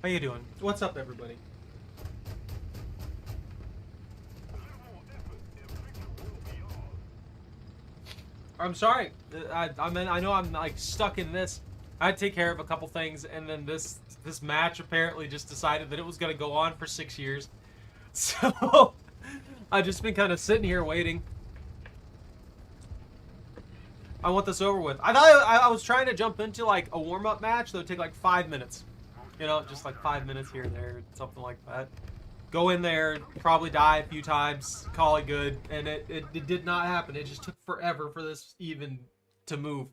How you doing? What's up, everybody? I'm sorry. I know I'm like stuck in this. I had to take care of a couple things, and then this match apparently just decided that it was gonna go on for 6 years. So I've just been kind of sitting here waiting. I want this over with. I thought I was trying to jump into like a warm-up match that would take like 5 minutes. You know, just like 5 minutes here and there, something like that. Go in there, probably die a few times, call it good, and it did not happen. It just took forever for this even to move.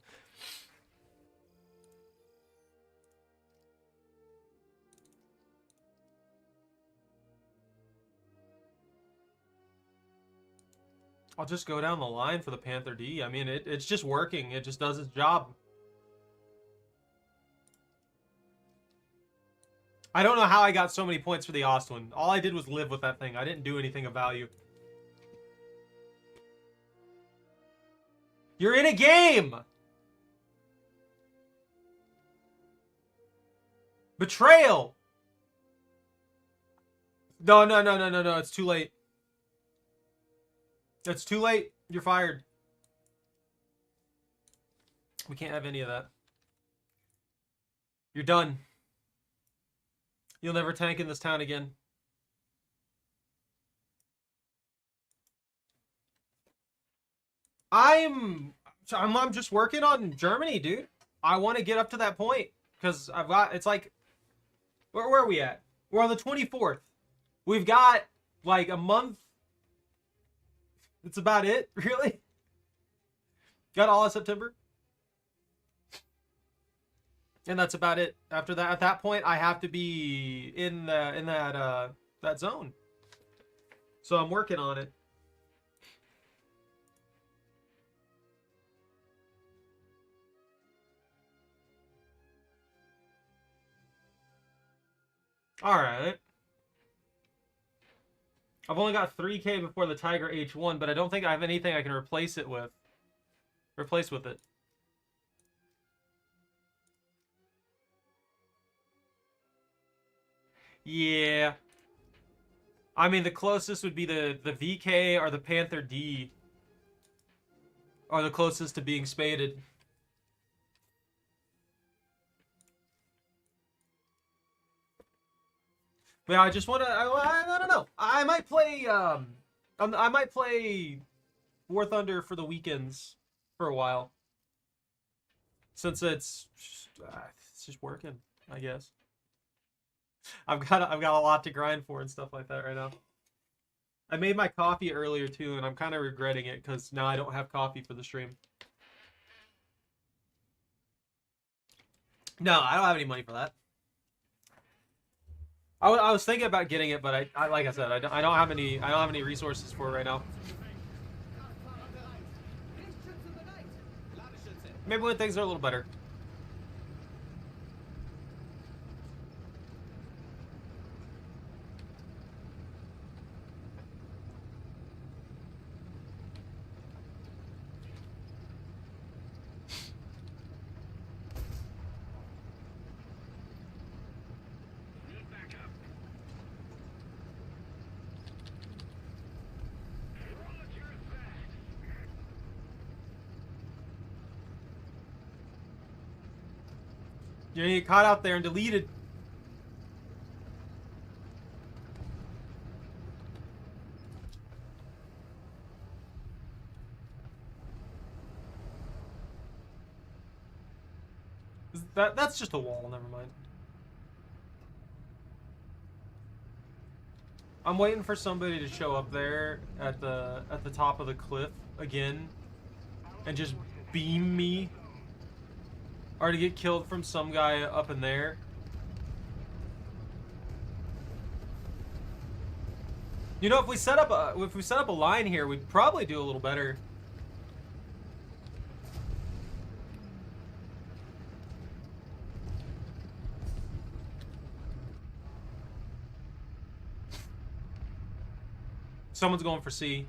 I'll just go down the line for the Panther D. I mean, it's just working. It just does its job. I don't know how I got so many points for the Ostwin. All I did was live with that thing. I didn't do anything of value. You're in a game! Betrayal! No. It's too late. It's too late. You're fired. We can't have any of that. You're done. You'll never tank in this town again. I'm just working on Germany, dude. I want to get up to that point because I've got, it's like, where are we at? We're on the 24th. We've got like a month. That's about it, really. Got all of September. And that's about it. After that, at that point, I have to be in that zone. So I'm working on it. All right. I've only got 3K before the Tiger H1, but I don't think I have anything I can replace it with. Replace with it. Yeah. I mean, the closest would be the VK or the Panther D. Are the closest to being spaded. But yeah, I just want to. I don't know. I might play. I might play War Thunder for the weekends for a while. Since it's just working, I guess. I've got a lot to grind for and stuff like that right now. I made my coffee earlier too, and I'm kind of regretting it because now I don't have coffee for the stream. No, I don't have any money for that. I was thinking about getting it, but I like I said, I don't have any resources for it right now. Maybe when things are a little better. You get caught out there and deleted. That's just a wall, never mind. I'm waiting for somebody to show up there at the top of the cliff again and just beam me. Or to get killed from some guy up in there. You know, if we set up a line here, we'd probably do a little better. Someone's going for C.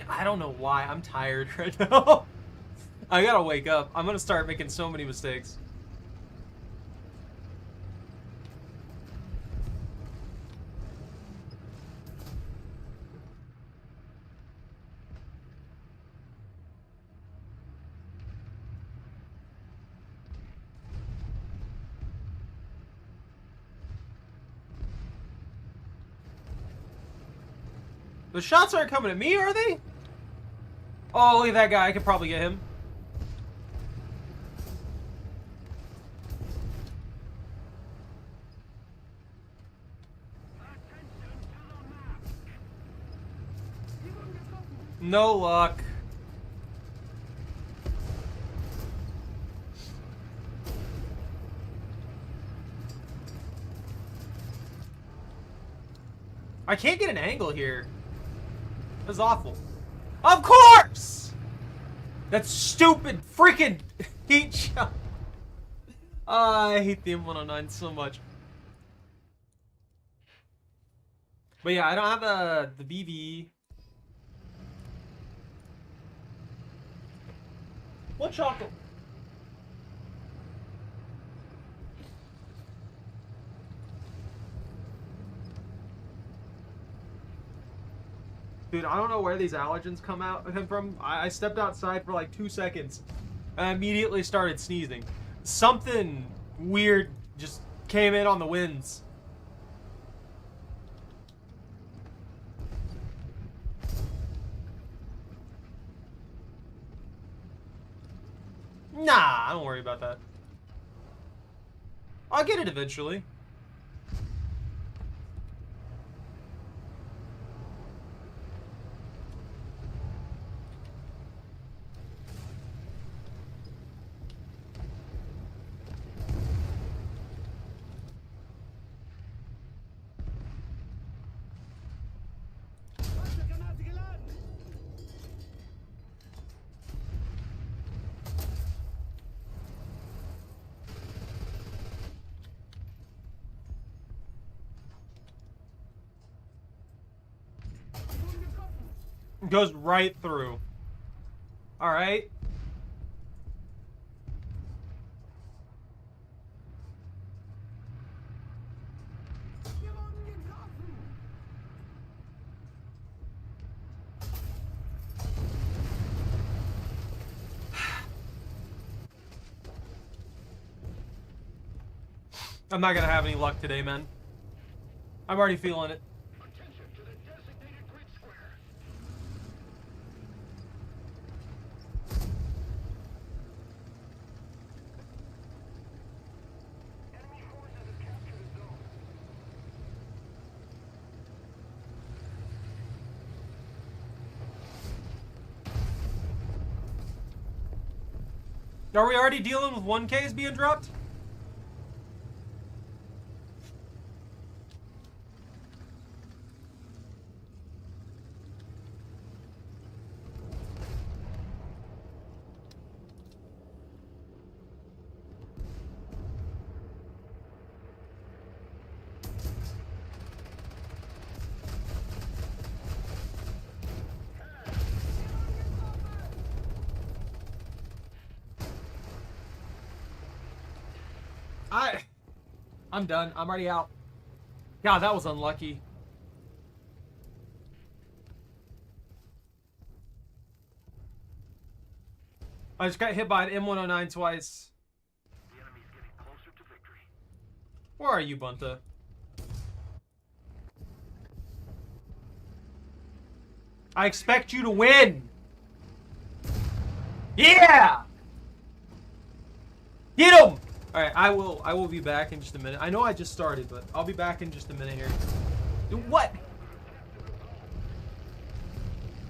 I don't know why. I'm tired right now. I gotta wake up. I'm gonna start making so many mistakes. The shots aren't coming at me, are they? Oh, look at that guy. I could probably get him. No luck. I can't get an angle here. That's awful. Of course! That stupid freaking heat shot. I hate the M109 so much. But yeah, I don't have the BV. What chocolate? Dude, I don't know where these allergens come from. I stepped outside for like 2 seconds and I immediately started sneezing. Something weird just came in on the winds. Nah, don't worry about that. I'll get it eventually. Goes right through. Alright. I'm not gonna have any luck today, man. I'm already feeling it. Are we already dealing with 1Ks being dropped? I'm done. I'm already out. God, that was unlucky. I just got hit by an M109 twice. The enemy's getting closer to victory. Where are you, Bunta? I expect you to win. Yeah! Get him! Alright, I will be back in just a minute. I know I just started, but I'll be back in just a minute here. What?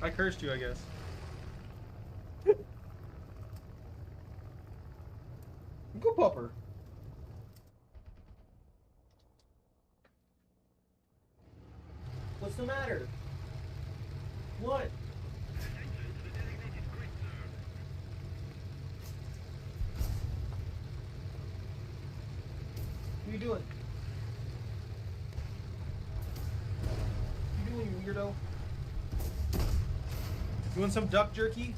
I cursed you, I guess. Go pupper. What's the matter? What? What are you doing? What are you doing, you weirdo? Doing some duck jerky?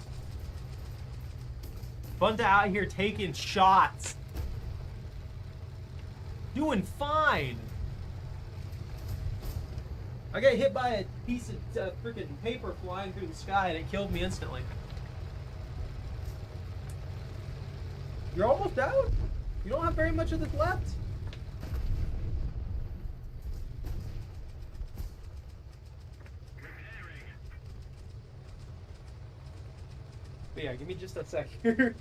Bunda out here taking shots. Doing fine. I got hit by a piece of freaking paper flying through the sky and it killed me instantly. You're almost out? You don't have very much of this left? But yeah, give me just a sec here.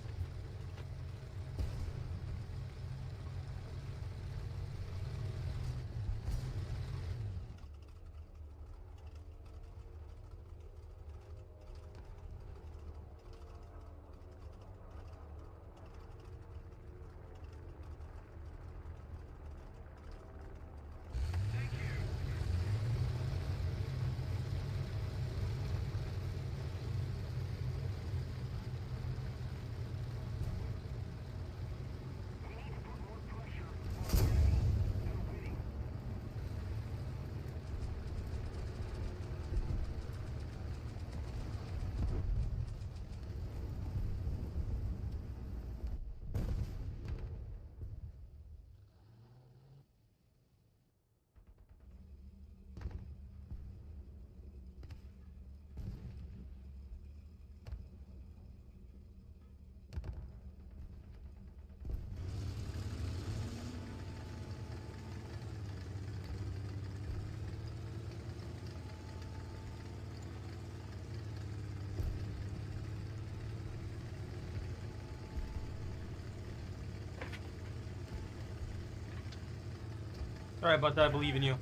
Alright, but I believe in you.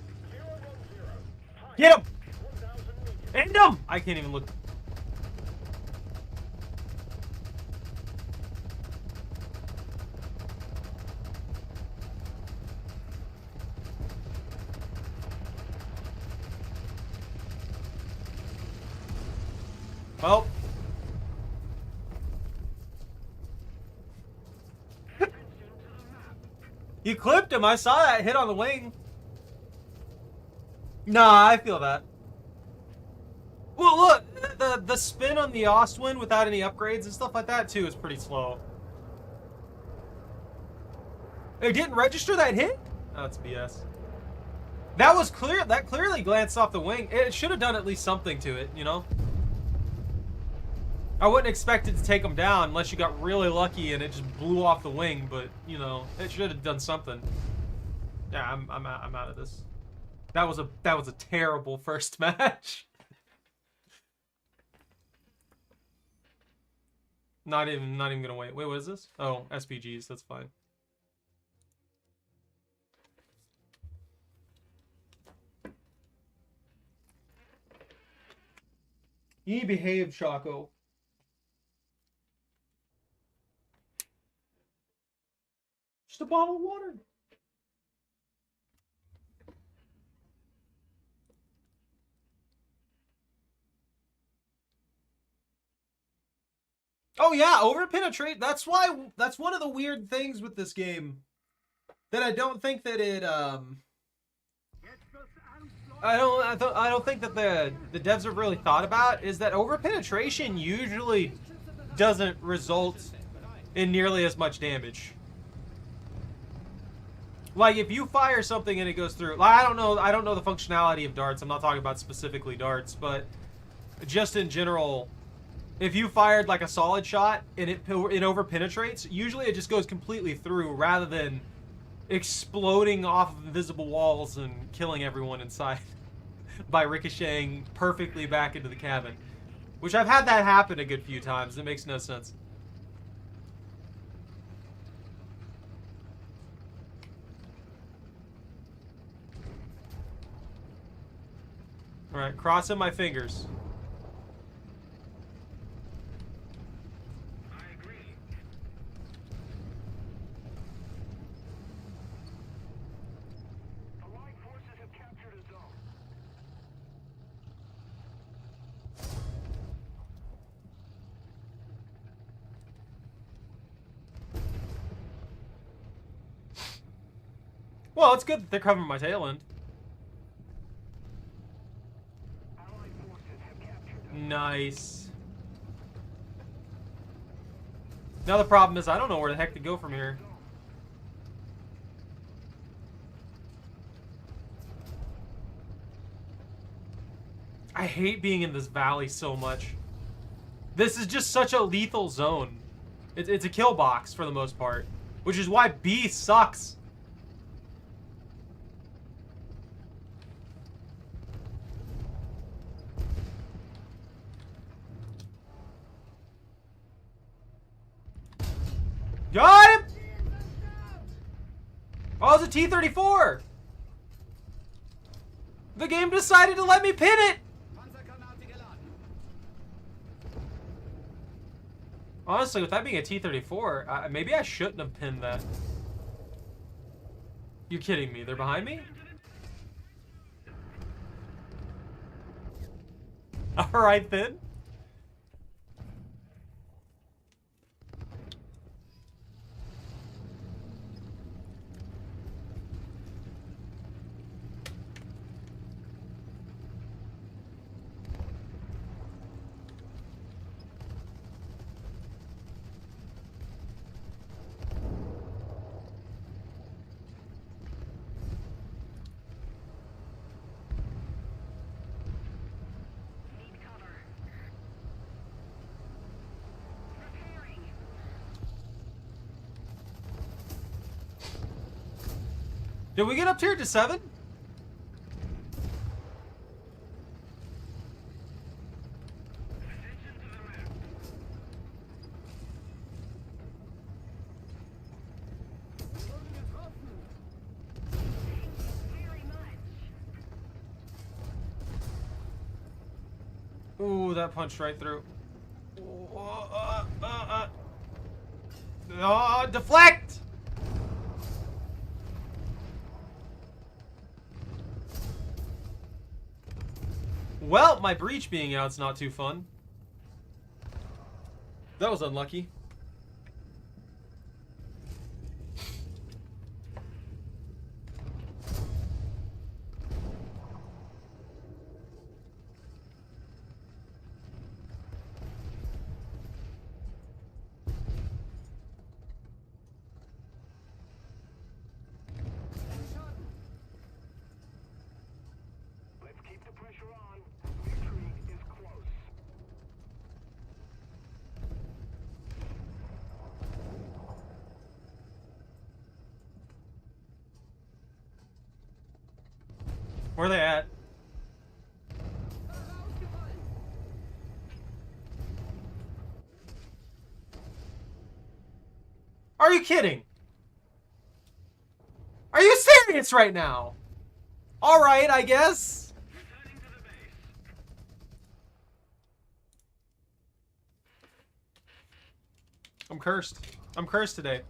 Get him! End him! I can't even look. Well. You clipped him. I saw that hit on the wing. Nah, I feel that. Well, look, the spin on the Ostwind without any upgrades and stuff like that too is pretty slow. It didn't register that hit? Oh, that's BS. That was clear. That clearly glanced off the wing. It should have done at least something to it, you know. I wouldn't expect it to take him down unless you got really lucky and it just blew off the wing. But you know, it should have done something. Yeah, I'm out of this. That was a terrible first match. Not even gonna wait. Wait, what is this? Oh, SPGs. That's fine. You need to behave, Choco. Just a bottle of water. Oh yeah, overpenetrate. That's one of the weird things with this game that I don't think that it I don't think that the devs have really thought about is that overpenetration usually doesn't result in nearly as much damage. Like if you fire something and it goes through, like, I don't know the functionality of darts. I'm not talking about specifically darts, but just in general, if you fired like a solid shot and it overpenetrates, usually it just goes completely through rather than exploding off of invisible walls and killing everyone inside by ricocheting perfectly back into the cabin. Which I've had that happen a good few times. It makes no sense. Alright, crossing my fingers. Well, it's good that they're covering my tail end. Nice. Now the problem is I don't know where the heck to go from here. I hate being in this valley so much. This is just such a lethal zone. It's a kill box for the most part, which is why B sucks. Got him! Oh, it's a T-34! The game decided to let me pin it! Honestly, with that being a T-34, maybe I shouldn't have pinned that. You're kidding me, they're behind me? Alright then. Did we get up tier to 7? Ooh, that punched right through. Oh, deflect! Well, my breach being out's not too fun. That was unlucky. Where are they at? Are you kidding? Are you serious right now? Alright, I guess. I'm cursed. I'm cursed today.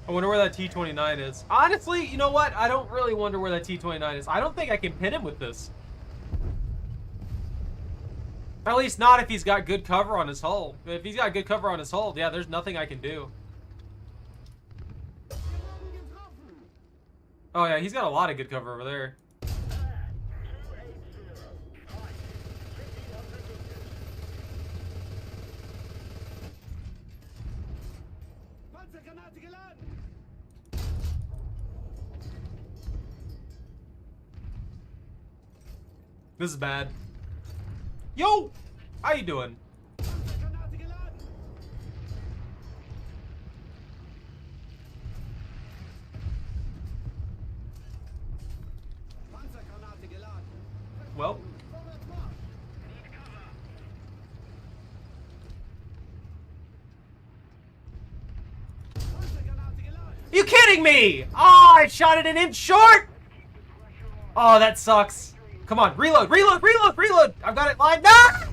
I wonder where that T-29 is. Honestly, you know what? I don't really wonder where that T-29 is. I don't think I can pin him with this. At least not if he's got good cover on his hull. If he's got good cover on his hull, yeah, there's nothing I can do. Oh yeah, he's got a lot of good cover over there. This is bad. Yo! How you doing? Well. You kidding me? Oh, I shot it an inch short! Oh, that sucks. Come on, reload, reload, reload, reload! I've got it lined up!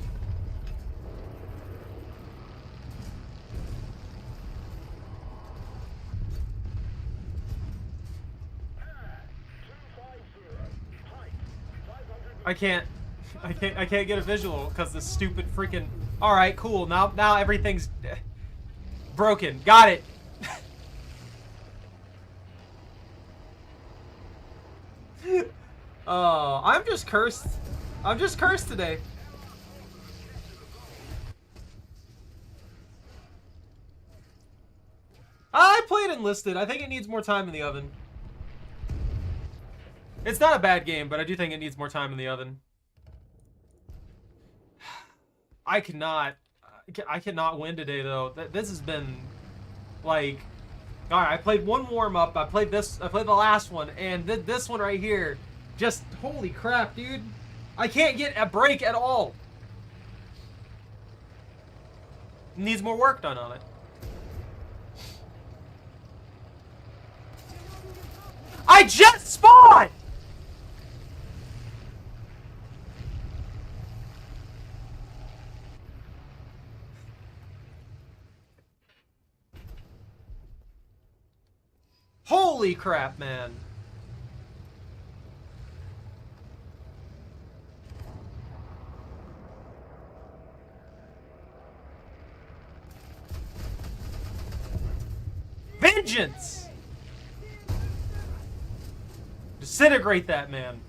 I can't. I can't get a visual because this stupid freaking. All right, cool. Now everything's broken. Got it. Oh, I'm just cursed. I'm just cursed today. I played Enlisted. I think it needs more time in the oven. It's not a bad game, but I do think it needs more time in the oven. I cannot win today though. This has been like, all right. I played one warm up. I played the last one, and this one right here, just holy crap, dude! I can't get a break at all. Needs more work done on it. I just spawned! Holy crap, man. Vengeance! Disintegrate that man.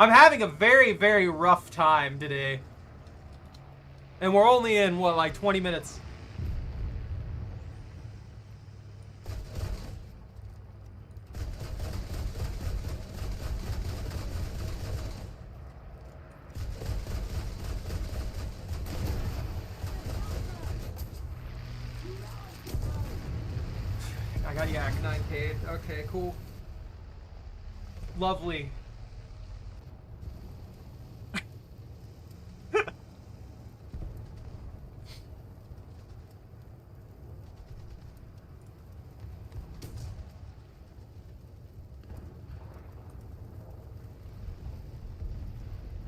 I'm having a very, very rough time today. And we're only in, what, like 20 minutes? I got Yak 9K. Okay, cool. Lovely.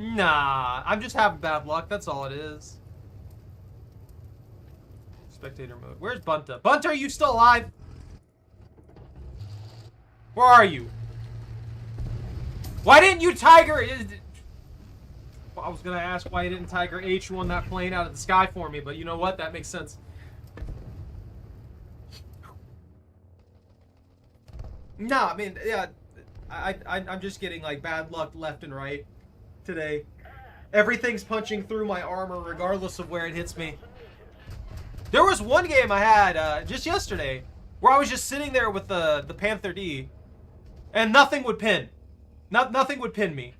Nah, I'm just having bad luck. That's all it is. Spectator mode. Where's Bunta? Bunta, are you still alive? Where are you? Why didn't you Tiger? I was gonna ask why you didn't Tiger H1 that plane out of the sky for me, but you know what? That makes sense. No, I mean, yeah, I'm just getting like bad luck left and right today. Everything's punching through my armor regardless of where it hits me. There was one game I had just yesterday where I was just sitting there with the Panther D and nothing would pin. Nothing would pin me.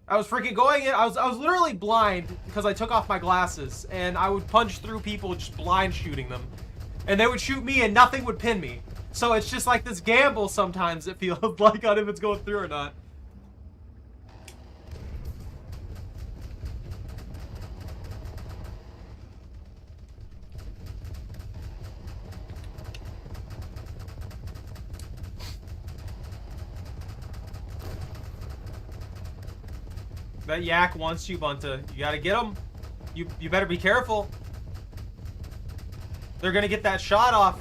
I was freaking going in. I was literally blind because I took off my glasses and I would punch through people just blind shooting them. And they would shoot me and nothing would pin me. So it's just like this gamble sometimes it feels like on if it's going through or not. That Yak wants you, Bunta. You gotta get him. You better be careful. They're gonna get that shot off.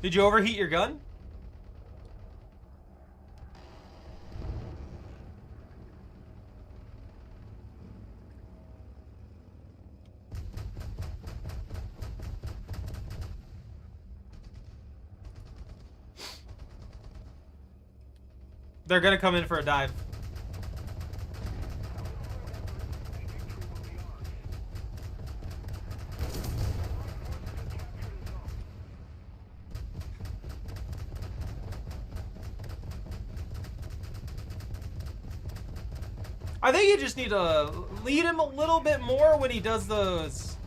Did you overheat your gun? They're gonna come in for a dive. I think you just need to lead him a little bit more when he does those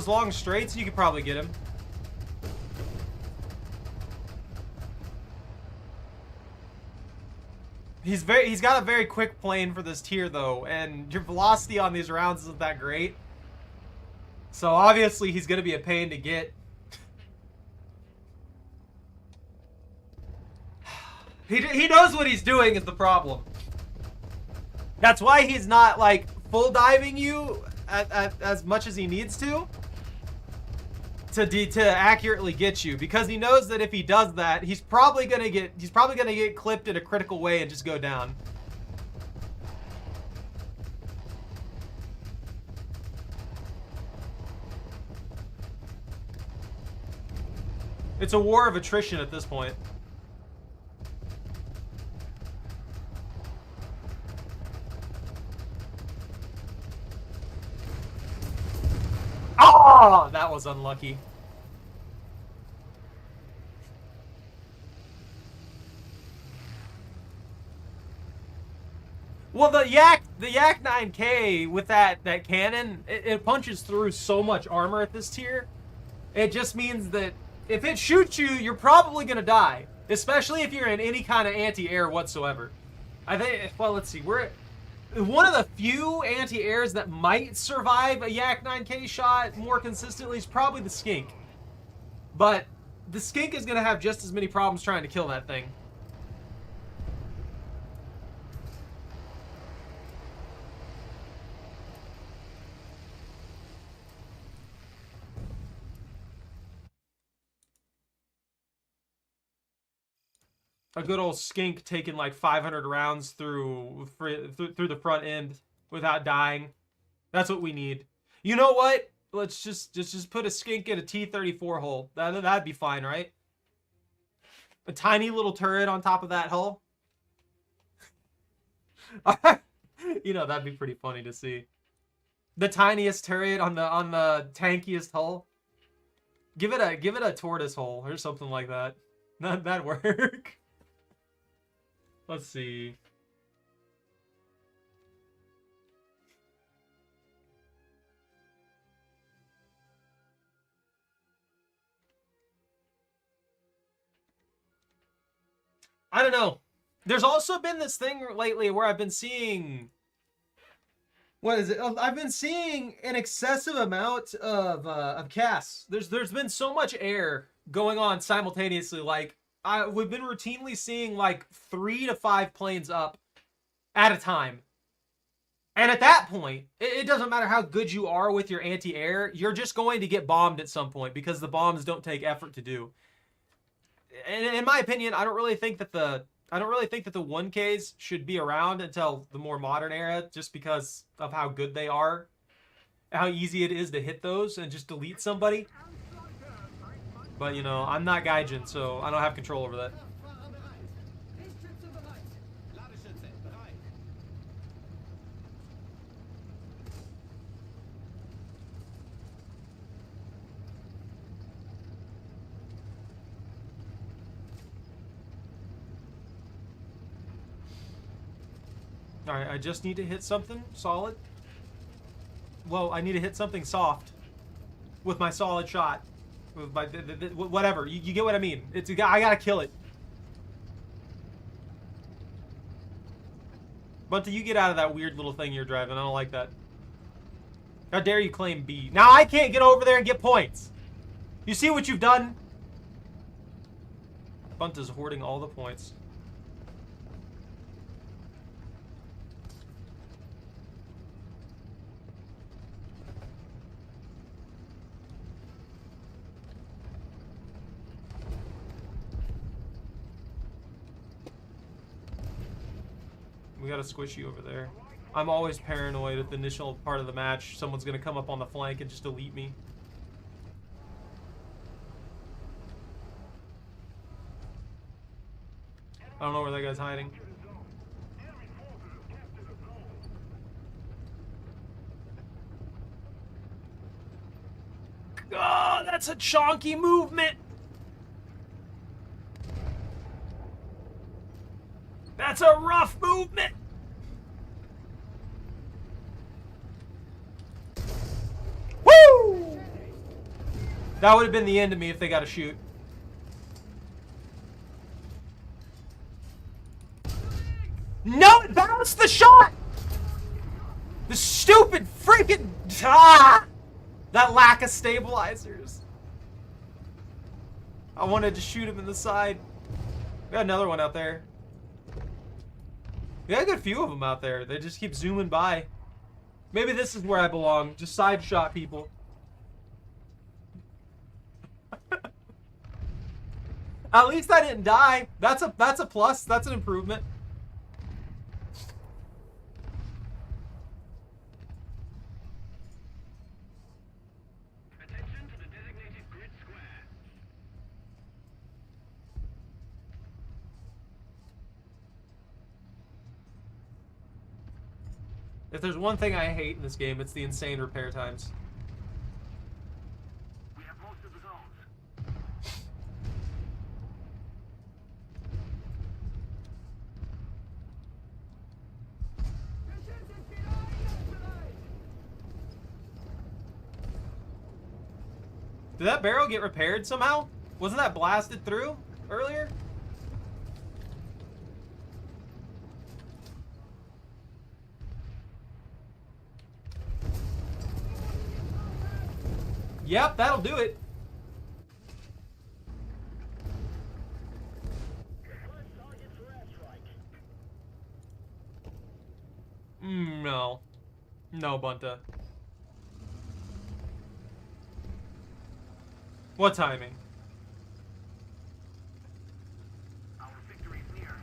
long straights. You could probably get him. He's got a very quick plane for this tier though, and your velocity on these rounds isn't that great. So obviously he's gonna be a pain to get. He knows what he's doing is the problem. That's why he's not like full diving you as much as he needs to accurately get you, because he knows that if he does that, he's probably gonna get clipped in a critical way and just go down. It's a war of attrition at this point. Oh, that was unlucky. Well, the Yak 9K with that cannon, it punches through so much armor at this tier. It just means that if it shoots you, you're probably gonna die, especially if you're in any kind of anti-air whatsoever. I think. Well, let's see. We're one of the few anti-airs that might survive a Yak 9K shot more consistently is probably the Skink. But the Skink is going to have just as many problems trying to kill that thing. A good old Skink taking like 500 rounds through the front end without dying. That's what we need. You know what? Let's just put a Skink in a T-34 hull. That'd be fine, right? A tiny little turret on top of that hull. You know, that'd be pretty funny to see. The tiniest turret on the tankiest hull. Give it a tortoise hull or something like that. That'd work. Let's see. I don't know. There's also been this thing lately where I've been seeing... What is it? I've been seeing an excessive amount of casts. There's been so much air going on simultaneously. Like, we've been routinely seeing like 3 to 5 planes up at a time. And at that point, it doesn't matter how good you are with your anti-air, you're just going to get bombed at some point because the bombs don't take effort to do. And in my opinion, I don't really think that the 1Ks should be around until the more modern era, just because of how good they are, how easy it is to hit those and just delete somebody. But, you know, I'm not Gaijin, so I don't have control over that. Alright, I just need to hit something solid. Well, I need to hit something soft with my solid shot. With my, whatever. You get what I mean. I gotta kill it. Bunta, you get out of that weird little thing you're driving. I don't like that. How dare you claim B? Now I can't get over there and get points. You see what you've done? Bunta's hoarding all the points. We got a squishy over there. I'm always paranoid at the initial part of the match. Someone's going to come up on the flank and just delete me. I don't know where that guy's hiding. Oh, that's a chonky movement. That's a rough movement. Woo! That would have been the end of me if they got to shoot. No, it bounced the shot! The stupid freaking... Ah! That lack of stabilizers. I wanted to shoot him in the side. We got another one out there. Yeah, a good few of them out there. They just keep zooming by. Maybe this is where I belong. Just side shot people. At least I didn't die. That's a plus. That's an improvement. Attention to the designated grid square. If there's one thing I hate in this game, it's the insane repair times. We have most of the zones. Did that barrel get repaired somehow? Wasn't that blasted through earlier? Yep, that'll do it. No. No, Bunta. What timing? Our victory is near.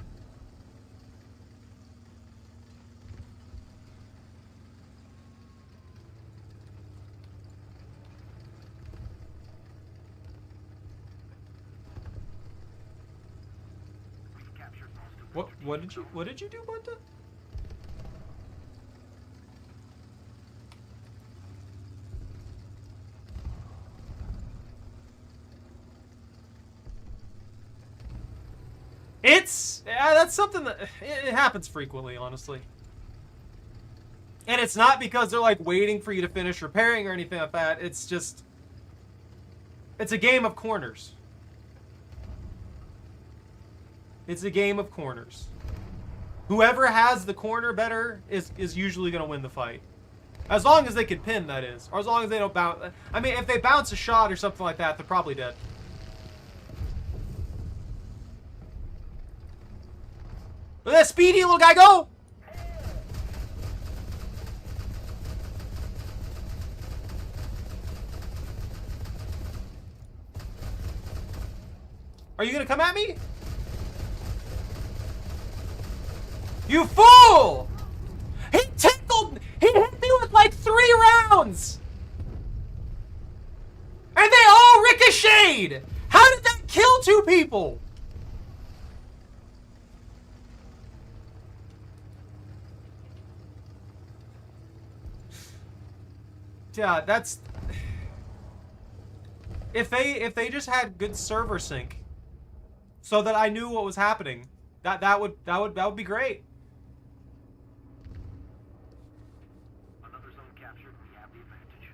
We've captured most of the What did you do, Bunta? That's something that it happens frequently, honestly. And it's not because they're like waiting for you to finish repairing or anything like that. It's just, it's a game of corners. It's a game of corners. Whoever has the corner better is usually going to win the fight. As long as they can pin, that is. Or as long as they don't bounce. I mean, if they bounce a shot or something like that, they're probably dead. Look at that speedy little guy go! Are you gonna come at me? You fool! He tickled! He hit me with like 3 rounds! And they all ricocheted! How did that kill 2 people? Yeah, that's... If they just had good server sync, so that I knew what was happening, that would be great. Another zone captured. We have the advantage.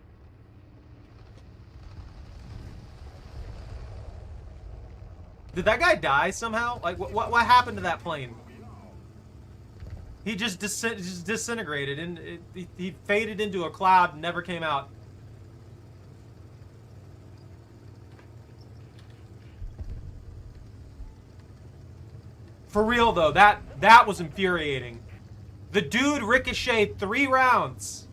Did that guy die somehow? Like, what happened to that plane? He just disintegrated, and he faded into a cloud and never came out. For real though, that was infuriating. The dude ricocheted 3 rounds,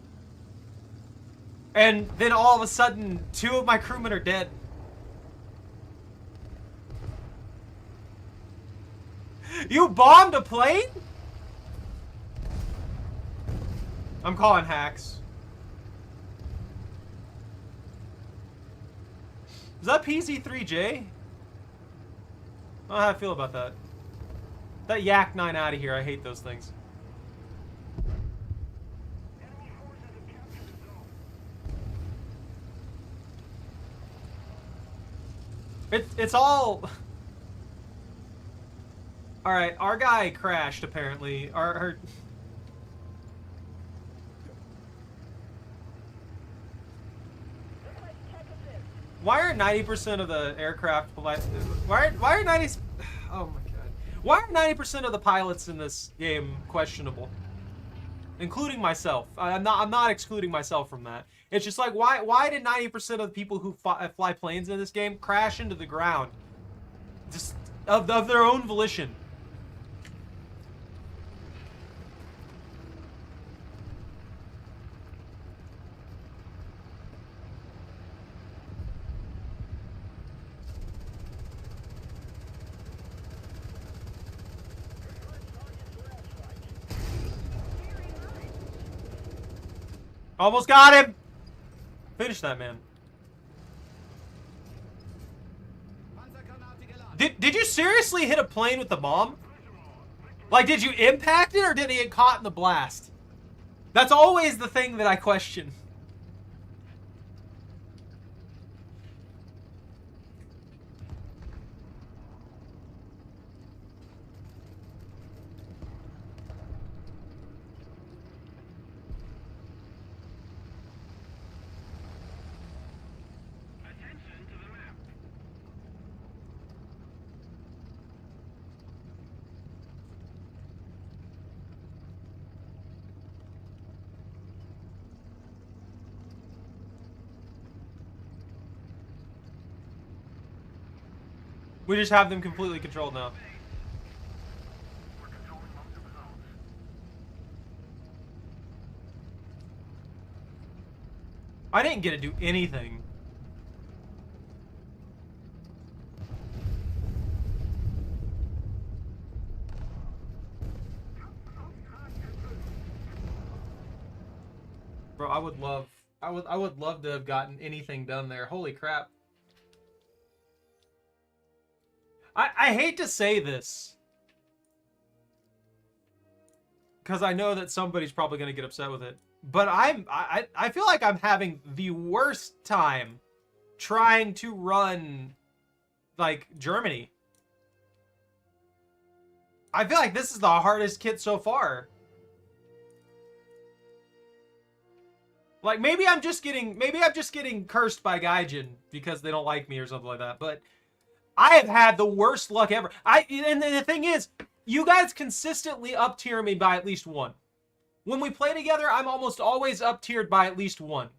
and then all of a sudden 2 of my crewmen are dead. You bombed a plane? I'm calling hacks. Is that PZ3J? I don't know how I feel about that. That Yak 9 out of here. I hate those things. Enemy forces have captured the zone. It's all... Alright, our guy crashed, apparently. Our... Why are 90% of the aircraft... Why are 90... Oh my god. Why are 90% of the pilots in this game questionable? Including myself. I'm not excluding myself from that. It's just like, why did 90% of the people who fly planes in this game crash into the ground? Just of their own volition. Almost got him! Finish that, man. Did you seriously hit a plane with the bomb? Like, did you impact it, or did he get caught in the blast? That's always the thing that I question. We just have them completely controlled now. We're controlling most of the zones. I didn't get to do anything. Bro, I would love to have gotten anything done there. Holy crap. I hate to say this, because I know that somebody's probably going to get upset with it, but I feel like I'm having the worst time trying to run, like, Germany. I feel like this is the hardest kit so far. Like, maybe I'm just getting cursed by Gaijin because they don't like me or something like that, but I have had the worst luck ever. And the thing is, you guys consistently up tier me by at least one. When we play together, I'm almost always up tiered by at least one.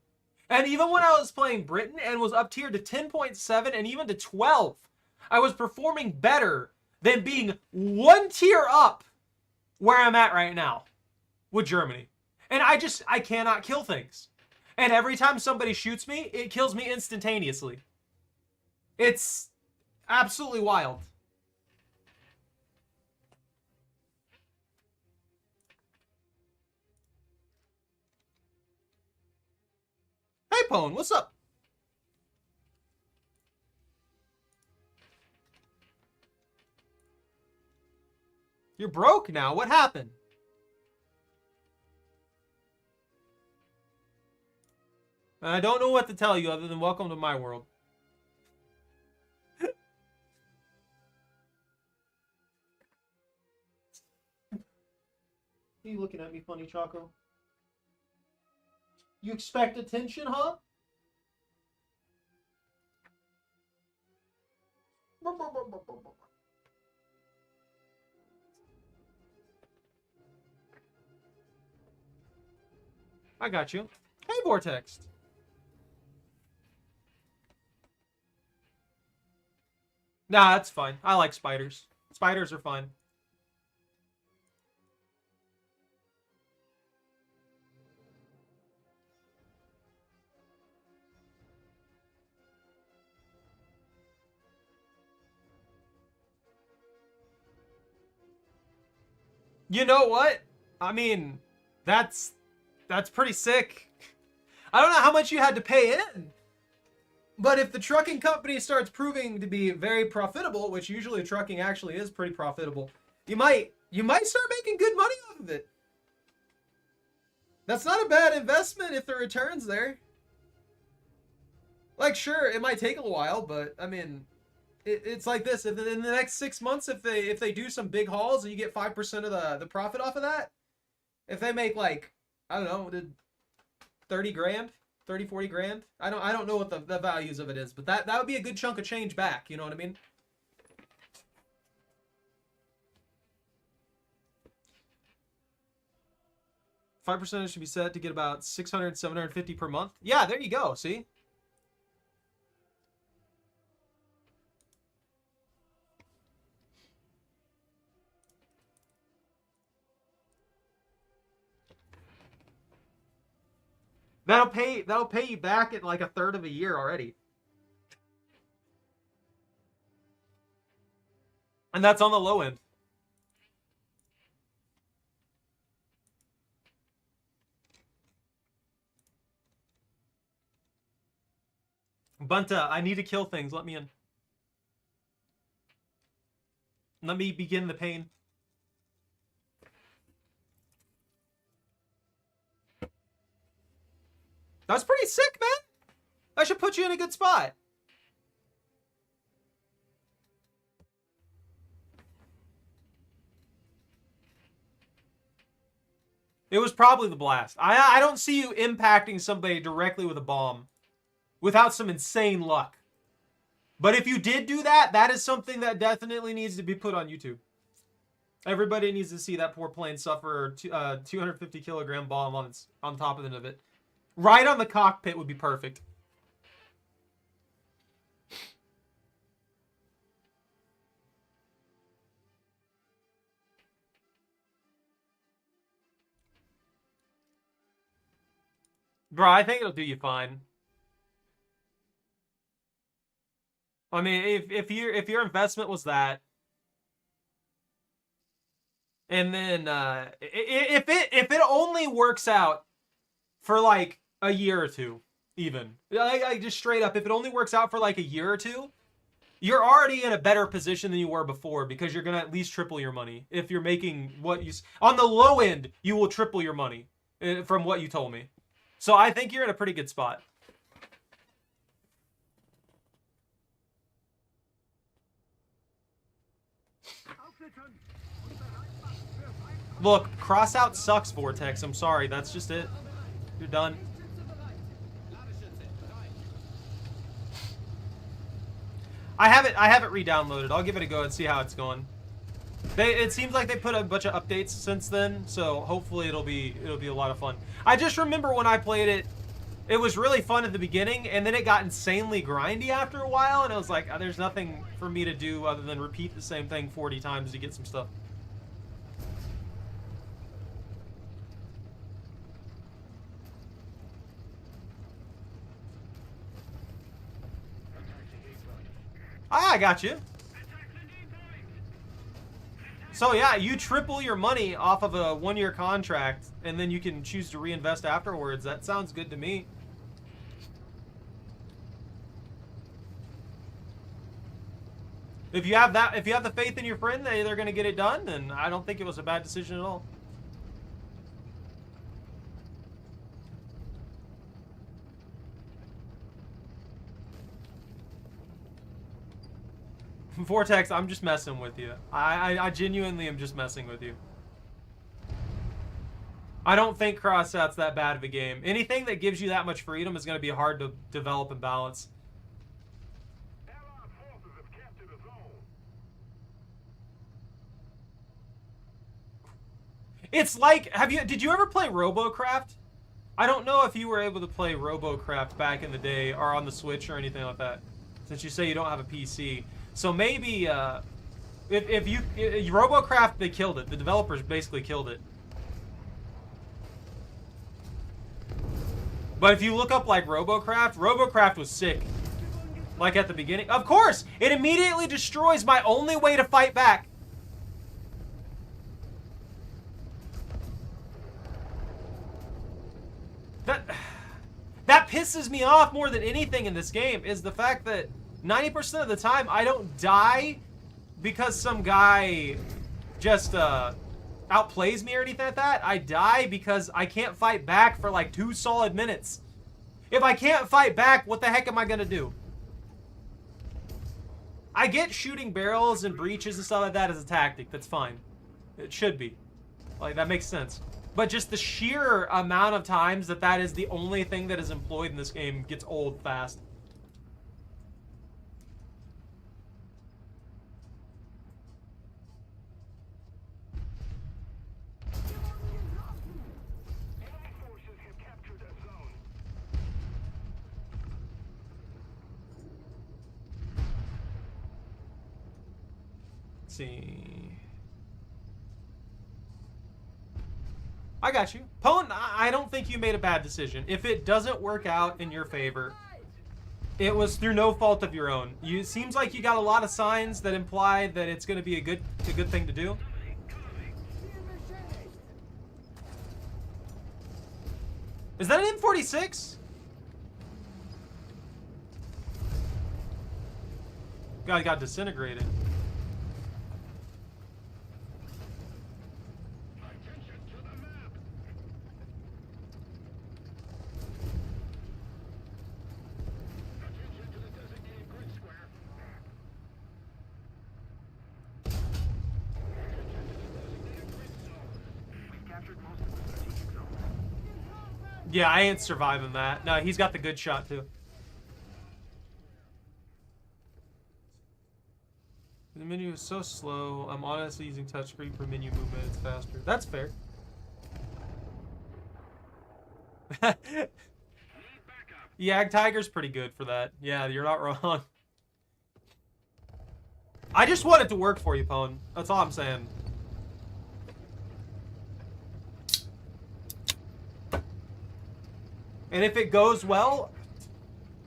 And even when I was playing Britain and was up tiered to 10.7 and even to 12, I was performing better than being one tier up where I'm at right now with Germany. And I cannot kill things. And every time somebody shoots me, it kills me instantaneously. It's absolutely wild. Hey, Pone, what's up? You're broke now. What happened? I don't know what to tell you other than welcome to my world. Are you looking at me funny, Choco? You expect attention, huh? I got you. Hey, Vortex. Nah, that's fine. I like spiders. Spiders are fine. You know what? I mean, that's pretty sick. I don't know how much you had to pay in. But if the trucking company starts proving to be very profitable, which usually trucking actually is pretty profitable, you might start making good money off of it. That's not a bad investment if the return's there. Like, sure, it might take a while, but I mean, it's like this. If in the next 6 months, if they do some big hauls and you get 5% of the profit off of that, if they make, like, I don't know, 30 grand, 30, 40 grand. I don't know what the values of it is, but that would be a good chunk of change back, you know what I mean? %5 should be set to get about 600, 750 per month. Yeah, there you go, see? That'll pay you back in like a third of a year already. And that's on the low end. Bunta, I need to kill things. Let me in. Let me begin the pain. That's pretty sick, man. I should put you in a good spot. It was probably the blast. I don't see you impacting somebody directly with a bomb without some insane luck. But if you did do that, that is something that definitely needs to be put on YouTube. Everybody needs to see that poor plane suffer a 250 kilogram bomb on top of it. Right on the cockpit would be perfect. Bro, I think it'll do you fine. I mean, if your investment was that, and then if it only works out for like a year or two, even like just straight up, if it only works out for like a year or two, you're already in a better position than you were before because you're gonna at least triple your money. If you're making what you on the low end, you will triple your money from what you told me. So I think you're in a pretty good spot. Look, cross out sucks, Vortex. I'm sorry, that's just it. You're done. I have it re-downloaded. I'll give it a go and see how it's going. It seems like they put a bunch of updates since then, so hopefully it'll be a lot of fun. I just remember when I played it, it was really fun at the beginning, and then it got insanely grindy after a while, and I was like, there's nothing for me to do other than repeat the same thing 40 times to get some stuff. I got you. So yeah, you triple your money off of a 1-year contract, and then you can choose to reinvest afterwards. That sounds good to me. If you have the faith in your friend that they're gonna get it done, then I don't think it was a bad decision at all. Vortex, I'm just messing with you. I genuinely am just messing with you. I don't think Crossout's that bad of a game. Anything that gives you that much freedom is going to be hard to develop and balance. It's like, did you ever play RoboCraft? I don't know if you were able to play RoboCraft back in the day or on the Switch or anything like that, since you say you don't have a PC. So maybe, if RoboCraft, they killed it. The developers basically killed it. But if you look up, like, RoboCraft was sick. Like, at the beginning. Of course! It immediately destroys my only way to fight back. That pisses me off more than anything in this game, is the fact that 90% of the time, I don't die because some guy just outplays me or anything like that. I die because I can't fight back for like 2 solid minutes. If I can't fight back, what the heck am I gonna do? I get shooting barrels and breaches and stuff like that as a tactic. That's fine. It should be. Like, that makes sense. But just the sheer amount of times that is the only thing that is employed in this game gets old fast. See. I got you. Pone, I don't think you made a bad decision. If it doesn't work out in your favor, it was through no fault of your own. It seems like you got a lot of signs that imply that it's going to be a good thing to do. Is that an M46? Guy got disintegrated. Yeah, I ain't surviving that. No, he's got the good shot too. The menu is so slow. I'm honestly using touchscreen for menu movement. It's faster. That's fair. Yag Tiger's pretty good for that. Yeah, you're not wrong. I just want it to work for you, Pwn. That's all I'm saying. And if it goes well,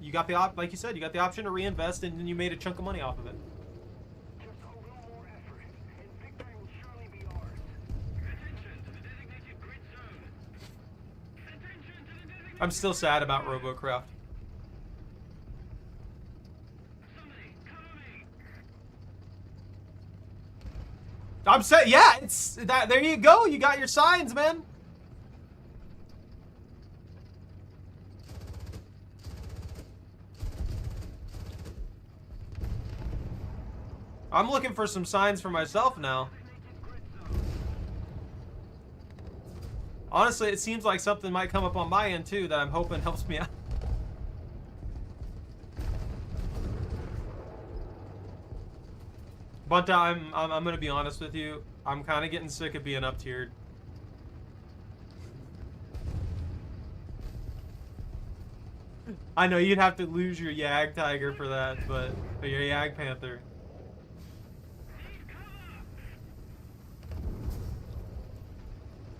you got the like you said, you got the option to reinvest, and then you made a chunk of money off of it. Just a little more effort, and victory will surely be ours. Attention to the designated grid zone. Attention to the designated. I'm still sad about RoboCraft. Somebody, cover me. I'm saying, yeah, it's that. There you go. You got your signs, man. I'm looking for some signs for myself now. Honestly, it seems like something might come up on my end too that I'm hoping helps me out. Bunta, I'm gonna be honest with you. I'm kind of getting sick of being up-tiered. I know you'd have to lose your Yag Tiger for that, but or your Yag Panther.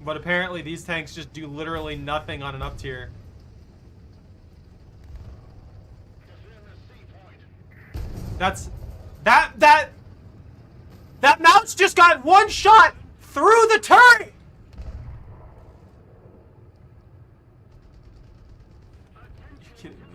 But apparently these tanks just do literally nothing on an up tier. That mouse just got one shot through the turret. You're kidding me.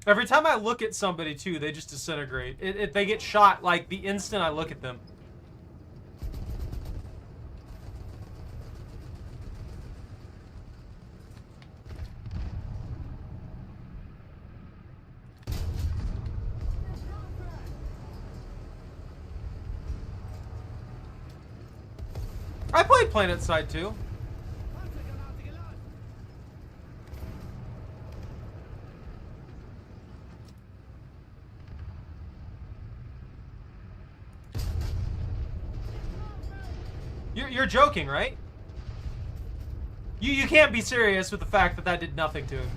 Every time I look at somebody, too, they just disintegrate. They get shot, like, the instant I look at them. I played Planet Side, too. You're joking, right? You can't be serious with the fact that that did nothing to him.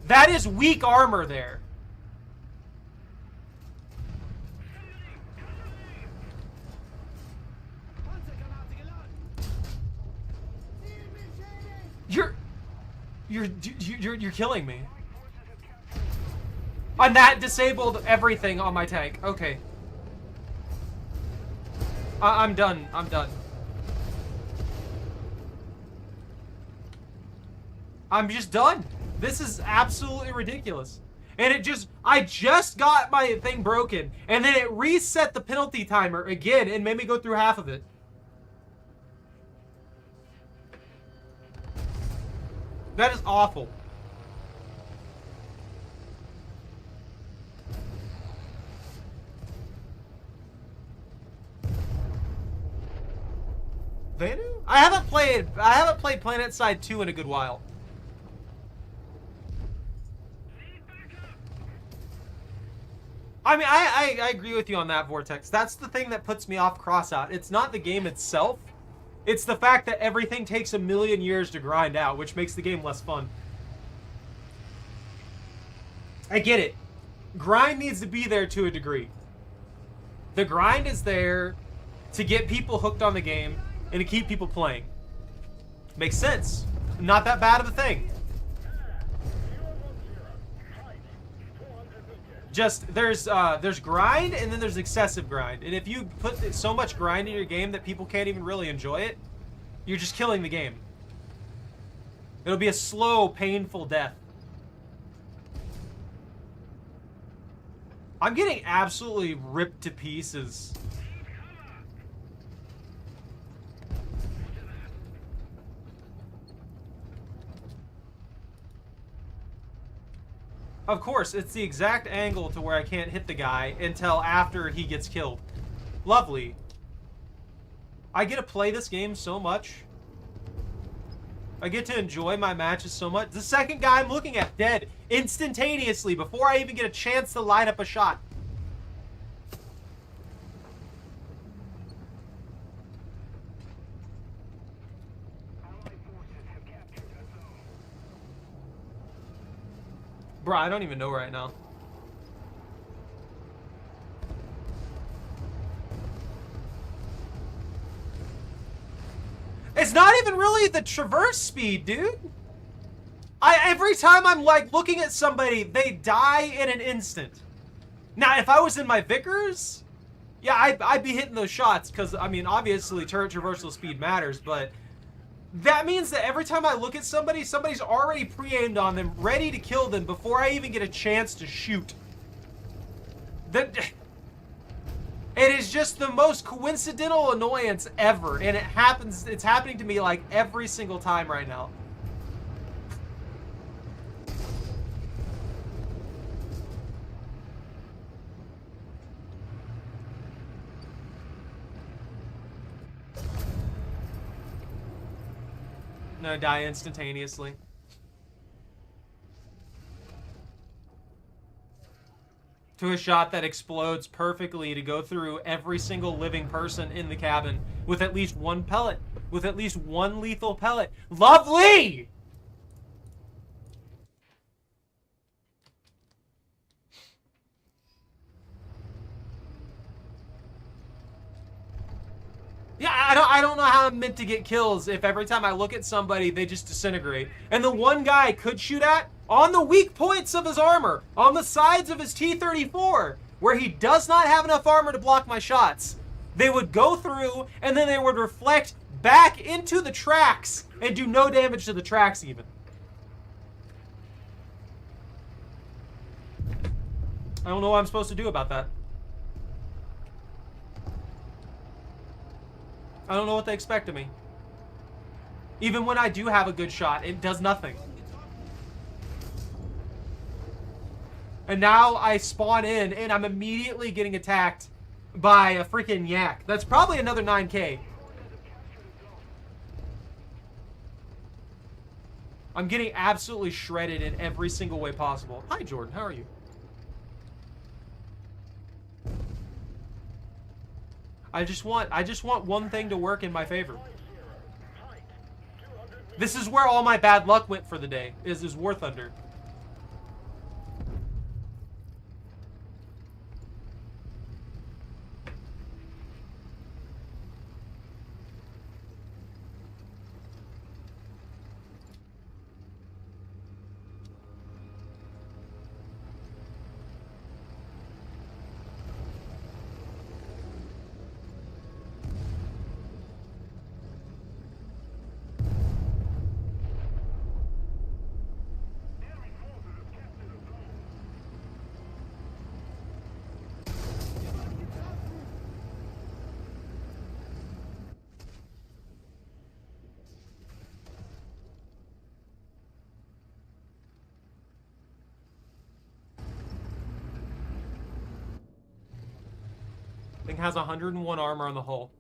That is weak armor there. You're killing me. And that disabled everything on my tank. Okay. I'm done. I'm done. I'm just done. This is absolutely ridiculous. And I just got my thing broken, and then it reset the penalty timer again and made me go through half of it. That is awful. Vanu? I haven't played Planet Side 2 in a good while. I mean, I agree with you on that, Vortex. That's the thing that puts me off Crossout. It's not the game itself. It's the fact that everything takes a million years to grind out, which makes the game less fun. I get it. Grind needs to be there to a degree. The grind is there to get people hooked on the game and to keep people playing. Makes sense. Not that bad of a thing. Just there's grind and then there's excessive grind. And if you put so much grind in your game that people can't even really enjoy it, you're just killing the game. It'll be a slow, painful death. I'm getting absolutely ripped to pieces. Of course, it's the exact angle to where I can't hit the guy until after he gets killed. Lovely. I get to play this game so much. I get to enjoy my matches so much. The second guy I'm looking at, dead instantaneously before I even get a chance to line up a shot. Bro, I don't even know right now. It's not even really the traverse speed, dude. Every time I'm like looking at somebody, they die in an instant. Now, if I was in my Vickers, yeah, I'd be hitting those shots because, I mean, obviously turret traversal speed matters, but that means that every time I look at somebody, somebody's already pre-aimed on them, ready to kill them before I even get a chance to shoot. It is just the most coincidental annoyance ever, and it's happening to me like every single time right now. No, die instantaneously. To a shot that explodes perfectly to go through every single living person in the cabin with at least one pellet, with at least one lethal pellet. Lovely! Yeah, I don't know how I'm meant to get kills if every time I look at somebody, they just disintegrate. And the one guy I could shoot at, on the weak points of his armor, on the sides of his T-34, where he does not have enough armor to block my shots, they would go through, and then they would reflect back into the tracks and do no damage to the tracks even. I don't know what I'm supposed to do about that. I don't know what they expect of me. Even when I do have a good shot, it does nothing. And now I spawn in, and I'm immediately getting attacked by a freaking yak. That's probably another 9K. I'm getting absolutely shredded in every single way possible. Hi, Jordan. How are you? I just want one thing to work in my favor. This is where all my bad luck went for the day, is War Thunder. Thing has 101 armor on the hull.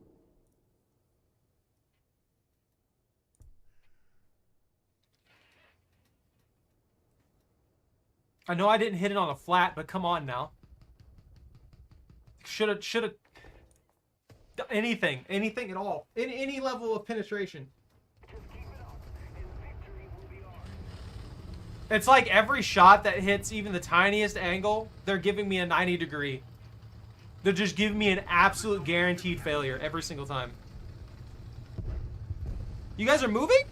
I know I didn't hit it on a flat, but come on now. Shoulda anything at all. Any level of penetration. Just keep it up, and victory will be ours. It's like every shot that hits even the tiniest angle, they're giving me a 90-degree. They're just giving me an absolute guaranteed failure every single time. You guys are moving?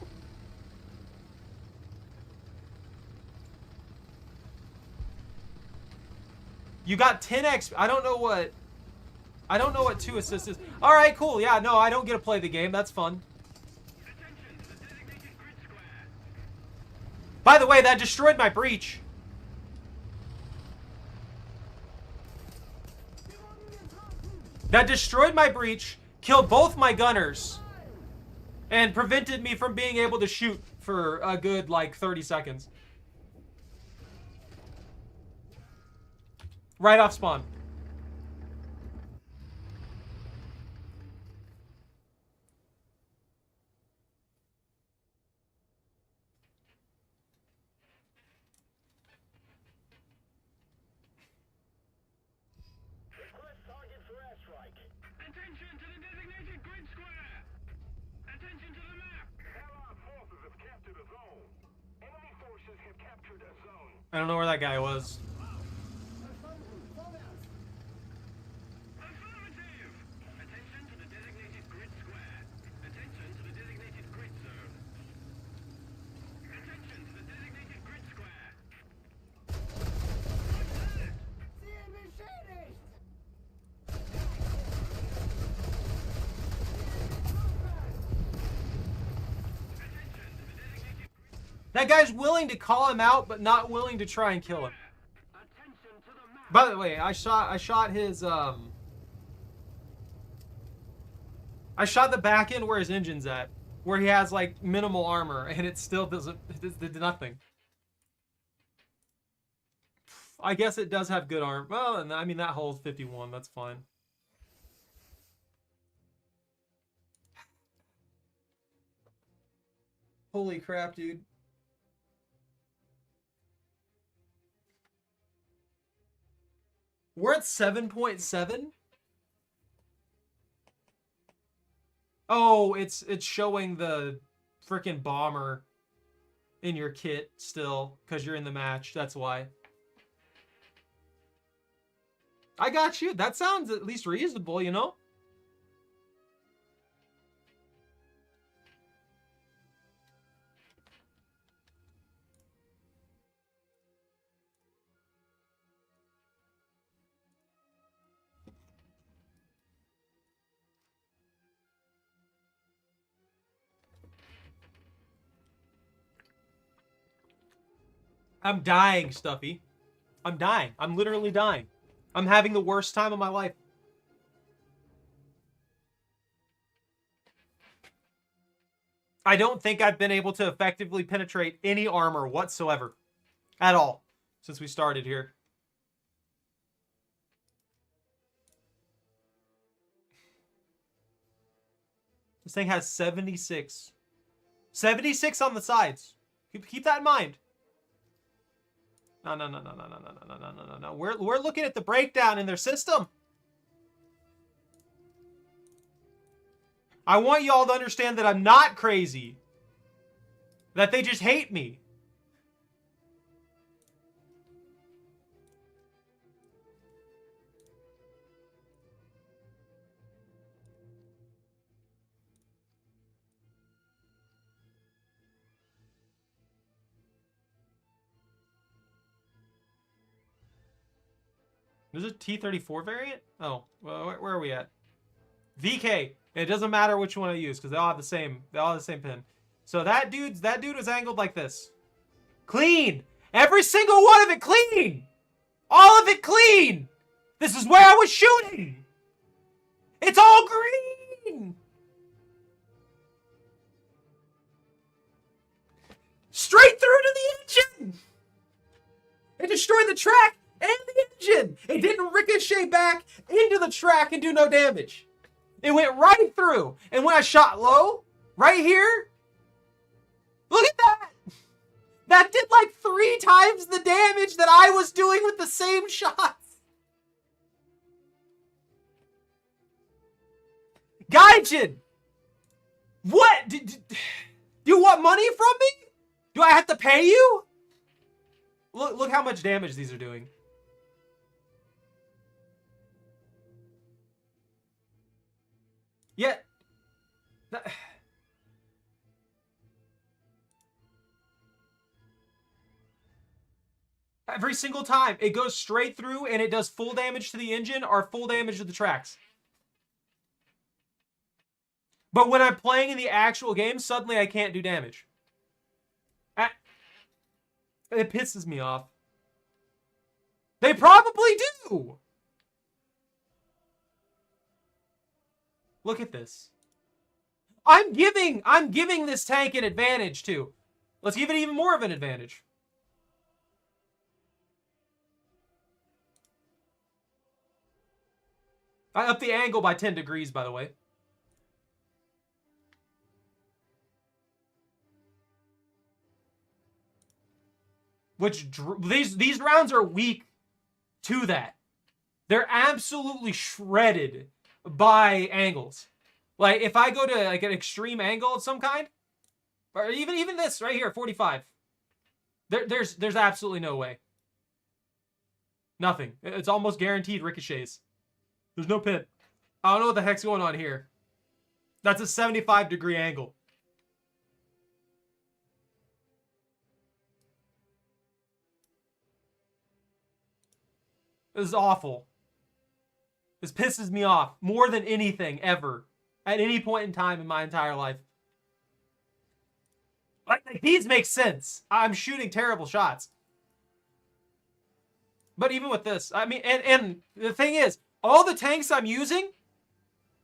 You got 10 XP. I don't know what 2 assists is. All right, cool. Yeah, no, I don't get to play the game. That's fun. By the way, that destroyed my breach. That destroyed my breach, killed both my gunners, and prevented me from being able to shoot for a good, like, 30 seconds. Right off spawn. Request target for airstrike. Attention to the designated grid square. Attention to the map. Allied forces have captured a zone. Enemy forces have captured a zone. I don't know where that guy was. Affirmative. Attention to the designated grid square. Attention to the designated grid zone. Attention to the designated grid square. That guy's willing to call him out, but not willing to try and kill him. Attention to the map. By the way, I shot his I shot the back end where his engine's at, where he has like minimal armor, and it still it did nothing. I guess it does have good armor. Well, and I mean that holds 51. That's fine. Holy crap, dude. We're at 7.7? Oh, it's showing the freaking bomber in your kit still, because you're in the match. That's why. I got you. That sounds at least reasonable, you know? I'm dying, Stuffy. I'm dying. I'm literally dying. I'm having the worst time of my life. I don't think I've been able to effectively penetrate any armor whatsoever. At all. Since we started here. This thing has 76. 76 on the sides. Keep that in mind. No. We're looking at the breakdown in their system. I want y'all to understand that I'm not crazy. That they just hate me. There's a T-34 variant? Oh, well, where are we at? VK. It doesn't matter which one I use because they all have the same pin. So that dude was angled like this. Clean. Every single one of it clean. All of it clean. This is where I was shooting. It's all green. Straight through to the engine. It destroyed the track and the engine. It didn't ricochet back into the track and do no damage. It went right through. And when I shot low, right here, look at that. That did like 3 times the damage that I was doing with the same shots. Gaijin, what? Do you want money from me? Do I have to pay you? Look how much damage these are doing. Yet, every single time it goes straight through and it does full damage to the engine or full damage to the tracks. But when I'm playing in the actual game, suddenly I can't do damage. It pisses me off. They probably do. Look at this. I'm giving this tank an advantage too. Let's give it even more of an advantage. I upped the angle by 10 degrees, by the way. Which these rounds are weak to that. They're absolutely shredded by angles. Like if I go to like an extreme angle of some kind, or even this right here, 45. There's absolutely no way. Nothing. It's almost guaranteed ricochets. There's no pin. I don't know what the heck's going on here. That's a 75-degree angle. This is awful. This pisses me off more than anything ever at any point in time in my entire life. Like these make sense. I'm shooting terrible shots. But even with this, I mean, and the thing is, all the tanks I'm using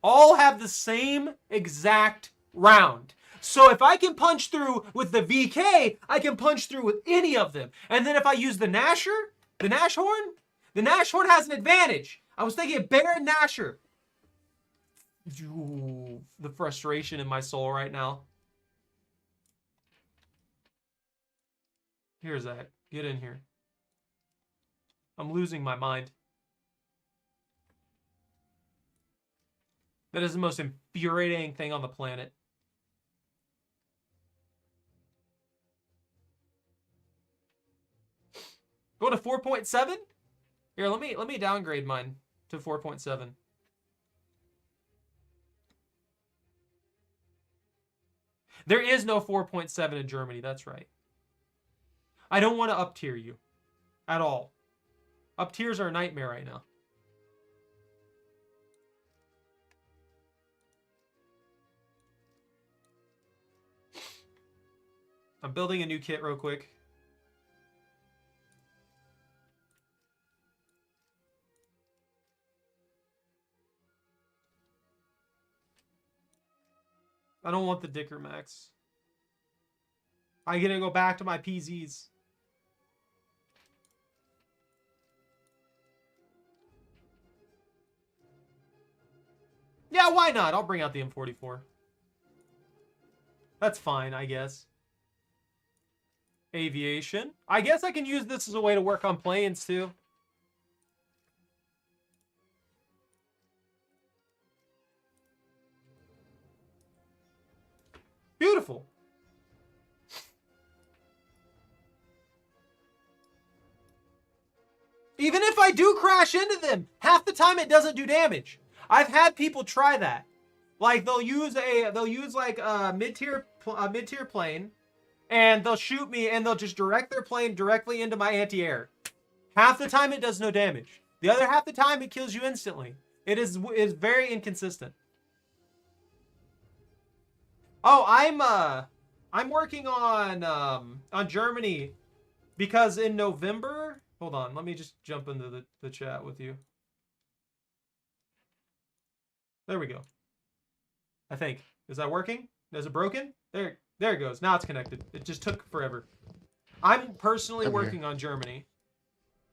all have the same exact round. So if I can punch through with the VK, I can punch through with any of them. And then if I use the Nasher, the Nashhorn has an advantage. I was thinking Baron Nasher. Ooh, the frustration in my soul right now. Here's that. Get in here. I'm losing my mind. That is the most infuriating thing on the planet. Go to 4.7? Here, let me downgrade mine to 4.7. There is no 4.7 in Germany, that's right. I don't want to up tier you at all. Up tiers are a nightmare right now. I'm building a new kit real quick. I don't want the Dicker Max. I'm gonna go back to my PZs. Yeah, why not? I'll bring out the M44. That's fine, I guess. Aviation. I guess I can use this as a way to work on planes, too. Beautiful. Even if I do crash into them, half the time it doesn't do damage. I've had people try that. Like they'll use like a mid-tier plane, and they'll shoot me, and they'll just direct their plane directly into my anti-air. Half the time it does no damage. The other half the time it kills you instantly. It is very inconsistent. Oh, I'm working on Germany because in November. Hold on, let me just jump into the chat with you. There we go. I think. Is that working? Is it broken? There it goes. Now it's connected. It just took forever. I'm personally working on Germany.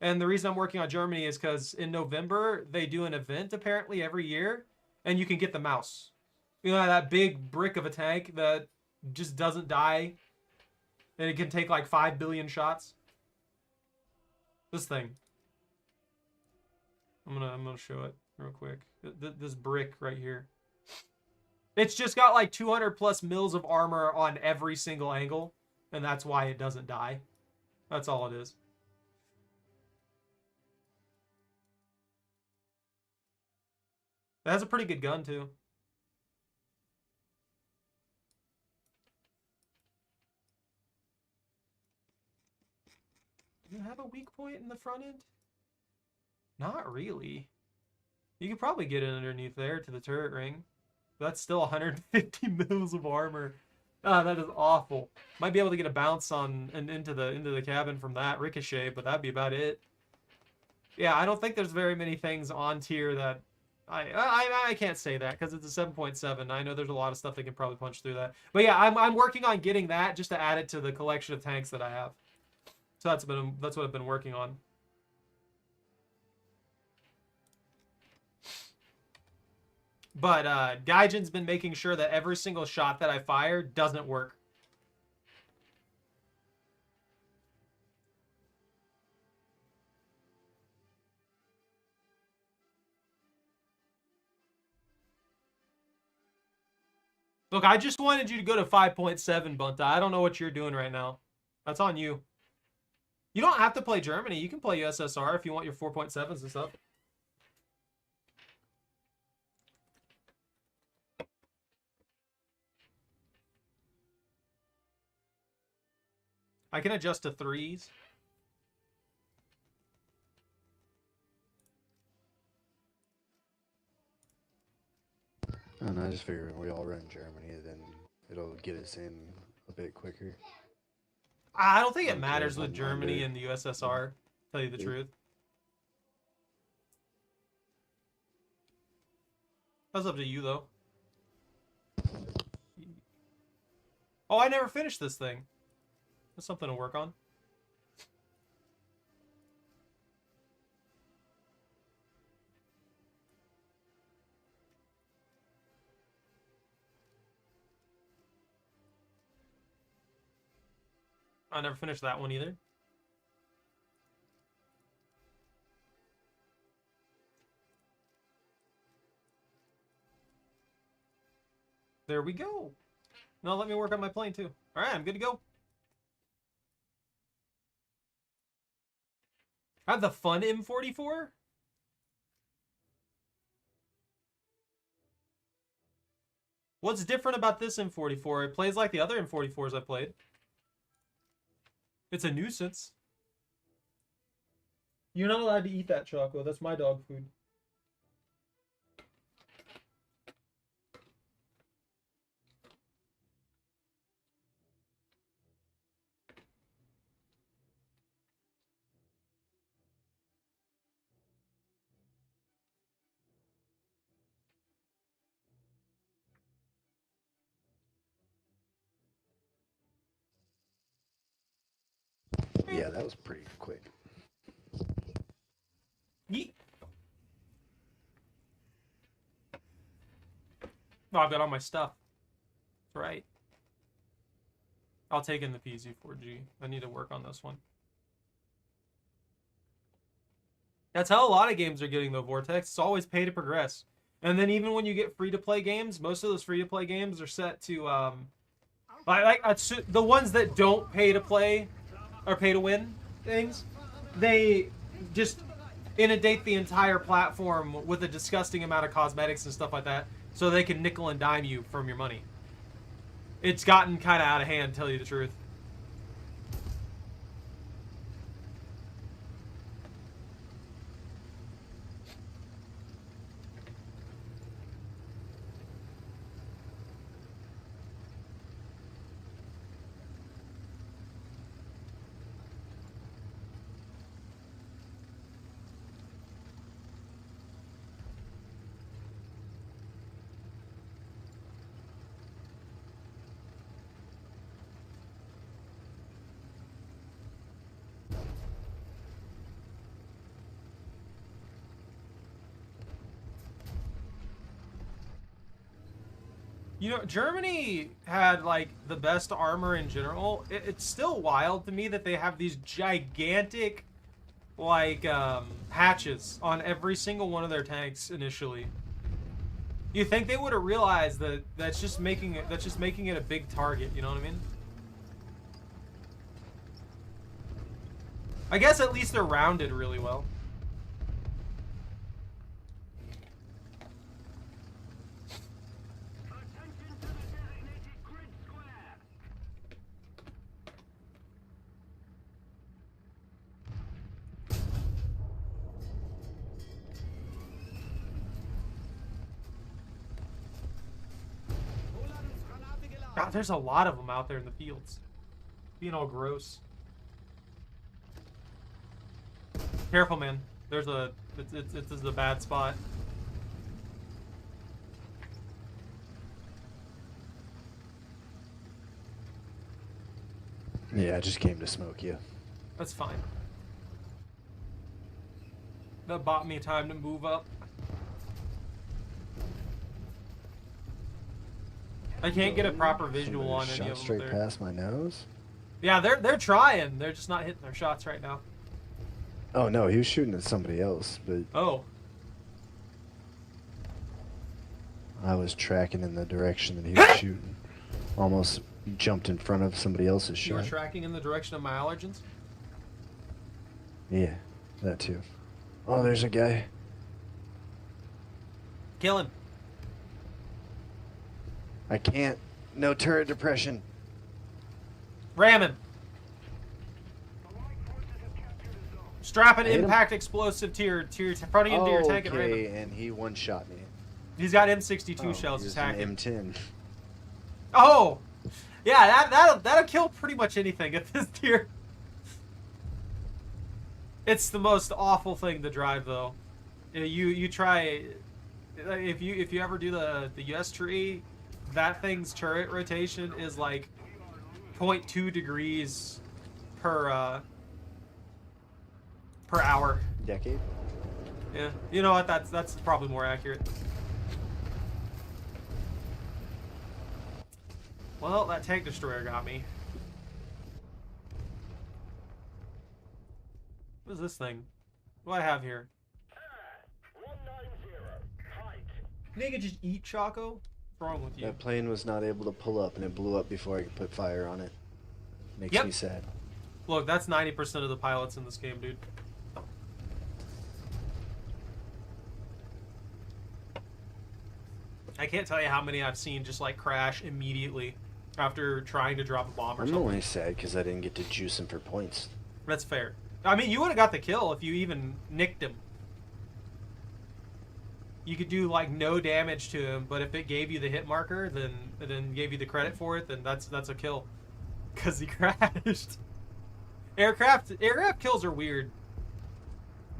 And the reason I'm working on Germany is because in November, they do an event apparently every year. And you can get the mouse. You know, that big brick of a tank that just doesn't die. And it can take like 5 billion shots. This thing. I'm gonna show it real quick. This brick right here. It's just got like 200 plus mils of armor on every single angle, and that's why it doesn't die. That's all it is. It has a pretty good gun, too. Do you have a weak point in the front end? Not really. You could probably get it underneath there to the turret ring. That's still 150 mils of armor. Ah, that is awful. Might be able to get a bounce on and into the cabin from that ricochet, but that'd be about it. Yeah, I don't think there's very many things on tier that I can't say that because it's a 7.7. I know there's a lot of stuff that can probably punch through that. But yeah, I'm working on getting that just to add it to the collection of tanks that I have. So that's what I've been working on. But Gaijin's been making sure that every single shot that I fire doesn't work. Look, I just wanted you to go to 5.7, Bunta. I don't know what you're doing right now. That's on you. You don't have to play Germany. You can play USSR if you want your 4.7s and stuff. I can adjust to 3s. And I just figure when we all run Germany, then it'll get us in a bit quicker. I don't think it matters with Germany and the USSR, to tell you the truth. That's up to you, though. Oh, I never finished this thing. That's something to work on. I never finished that one either. There we go. Now let me work on my plane too. All right, I'm good to go. I have the fun M44. What's different about this M44? It plays like the other M44s I've played. It's a nuisance. You're not allowed to eat that, Choco. That's my dog food. Yeah, that was pretty quick. Yeet. Oh, I've got all my stuff. That's right. I'll take in the PZ4G. I need to work on this one. That's how a lot of games are getting the Vortex. It's always pay to progress. And then even when you get free-to-play games, most of those free-to-play games are set to, the ones that don't pay to play or pay to win things, they just inundate the entire platform with a disgusting amount of cosmetics and stuff like that, so they can nickel and dime you from your money. It's gotten kind of out of hand, to tell you the truth. You know, Germany had, like, the best armor in general. It's still wild to me that they have these gigantic, like, hatches on every single one of their tanks initially. You think they would have realized that that's just making it a big target, you know what I mean? I guess at least they're rounded really well. God, there's a lot of them out there in the fields. Being all gross. Careful, man. There's a... This is a bad spot. Yeah, I just came to smoke you. That's fine. That bought me time to move up. I can't get a proper visual on any Shot of them. straight past my nose. Yeah, they're trying. They're just not hitting their shots right now. Oh no, he was shooting at somebody else, but Oh. I was tracking in the direction that he was shooting. Almost jumped in front of somebody else's You were shot. tracking in the direction of my allergens? Yeah, that too. Oh, there's a guy. Kill him. I can't. No turret depression. Ram him. Strap an I hit him. impact explosive to your front of your tank and ram Okay, him. and he one-shot me. He's got M62 Oh, shells. he He's was an hacking. M10. Oh, yeah, that'll kill pretty much anything at this tier. It's the most awful thing to drive, though. You try, if you ever do the US tree, that thing's turret rotation is like 0.2 degrees per hour. Decade? Yeah, you know what? That's probably more accurate. Well, that tank destroyer got me. What is this thing? What do I have here? 190. Height. You think I could just eat Choco? What's wrong with you? That plane was not able to pull up, and it blew up before I could put fire on it. Makes Yep. me sad. Look, that's 90% of the pilots in this game, dude. I can't tell you how many I've seen just like crash immediately after trying to drop a bomb or I'm something. only sad because I didn't get to juice him for points. That's fair. I mean, you would have got the kill if you even nicked him. You could do like no damage to him, but if it gave you the hit marker, then gave you the credit for it, then that's a kill. Cause he crashed. Aircraft kills are weird.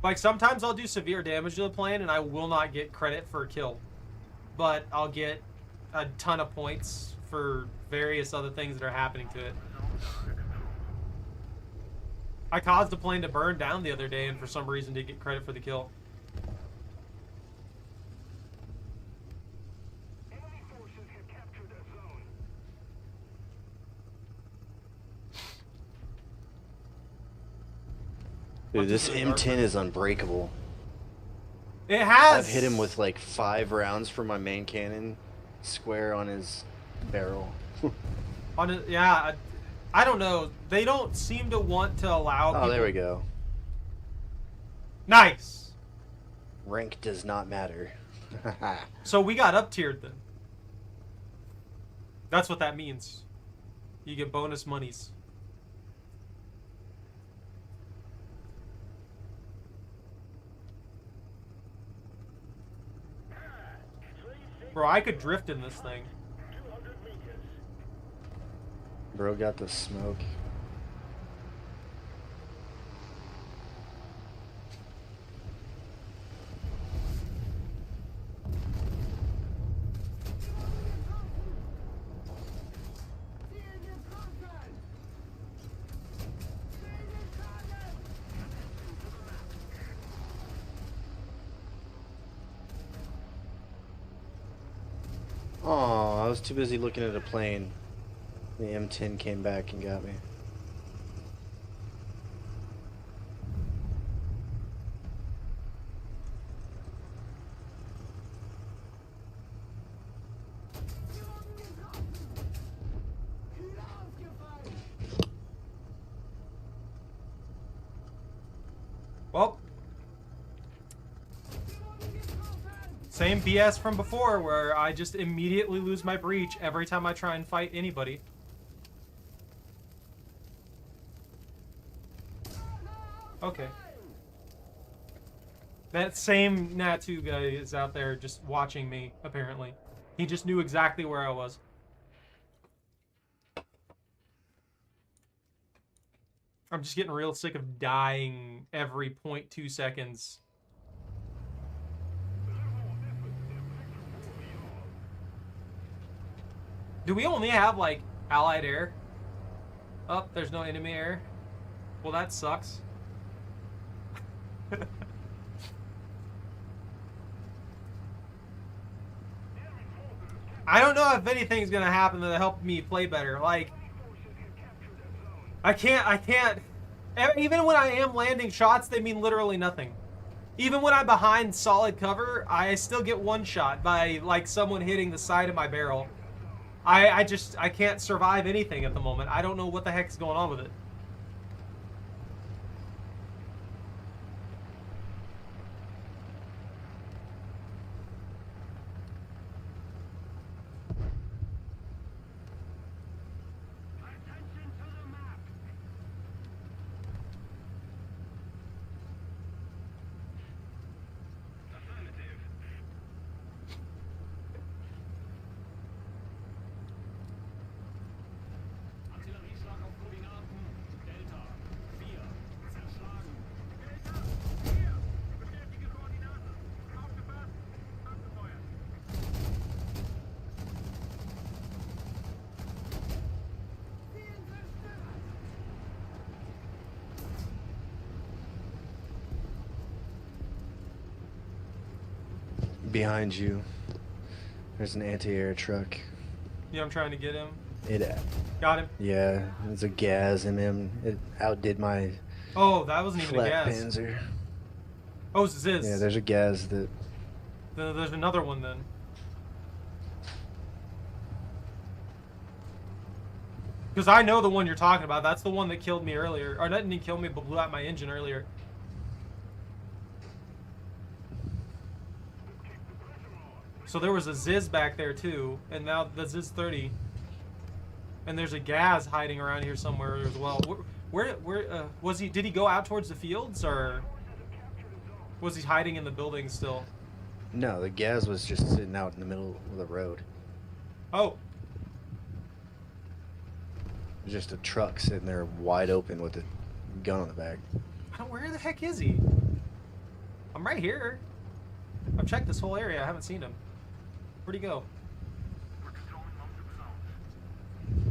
Like sometimes I'll do severe damage to the plane and I will not get credit for a kill, but I'll get a ton of points for various other things that are happening to it. I caused a plane to burn down the other day and for some reason did get credit for the kill. Enemy forces have captured a zone. Dude, this M10 is unbreakable. It has. I've hit him with like 5 rounds from my main cannon, square on his barrel. On it, yeah, I don't know. They don't seem to want to allow. Oh, people... there we go. Nice. Rank does not matter. So we got up tiered then. That's what that means. You get bonus monies. Bro, I could drift in this thing. 200 meters. Bro got the smoke. Oh, I was too busy looking at a plane. The M10 came back and got me. Well, same BS from before where I just immediately lose my breach every time I try and fight anybody. Okay. That same Natu guy is out there just watching me, apparently. He just knew exactly where I was. I'm just getting real sick of dying every 0.2 seconds. Do we only have, like, allied air? Oh, there's no enemy air. Well, that sucks. I don't know if anything's gonna happen to help me play better. Like, I can't. Even when I am landing shots, they mean literally nothing. Even when I'm behind solid cover, I still get one shot by, like, someone hitting the side of my barrel. I can't survive anything at the moment. I don't know what the heck's going on with it. Behind you, there's an anti-air truck. Yeah, I'm trying to get him. It, Got him. yeah, there's a gas in him. It outdid my Oh, that wasn't even a flat gas. Panzer. Oh, it's this. Yeah, there's a gas that. There's another one then. Because I know the one you're talking about. That's the one that killed me earlier. Or that didn't kill me, but blew out my engine earlier. So there was a Ziz back there too, and now the Ziz 30. And there's a Gaz hiding around here somewhere as well. Where was he? Did he go out towards the fields, or was he hiding in the building still? No, the gas was just sitting out in the middle of the road. Oh, Just a truck sitting there wide open with a gun on the back. where the heck is he? I'm right here. I've checked this whole area. I haven't seen him. Where'd he go?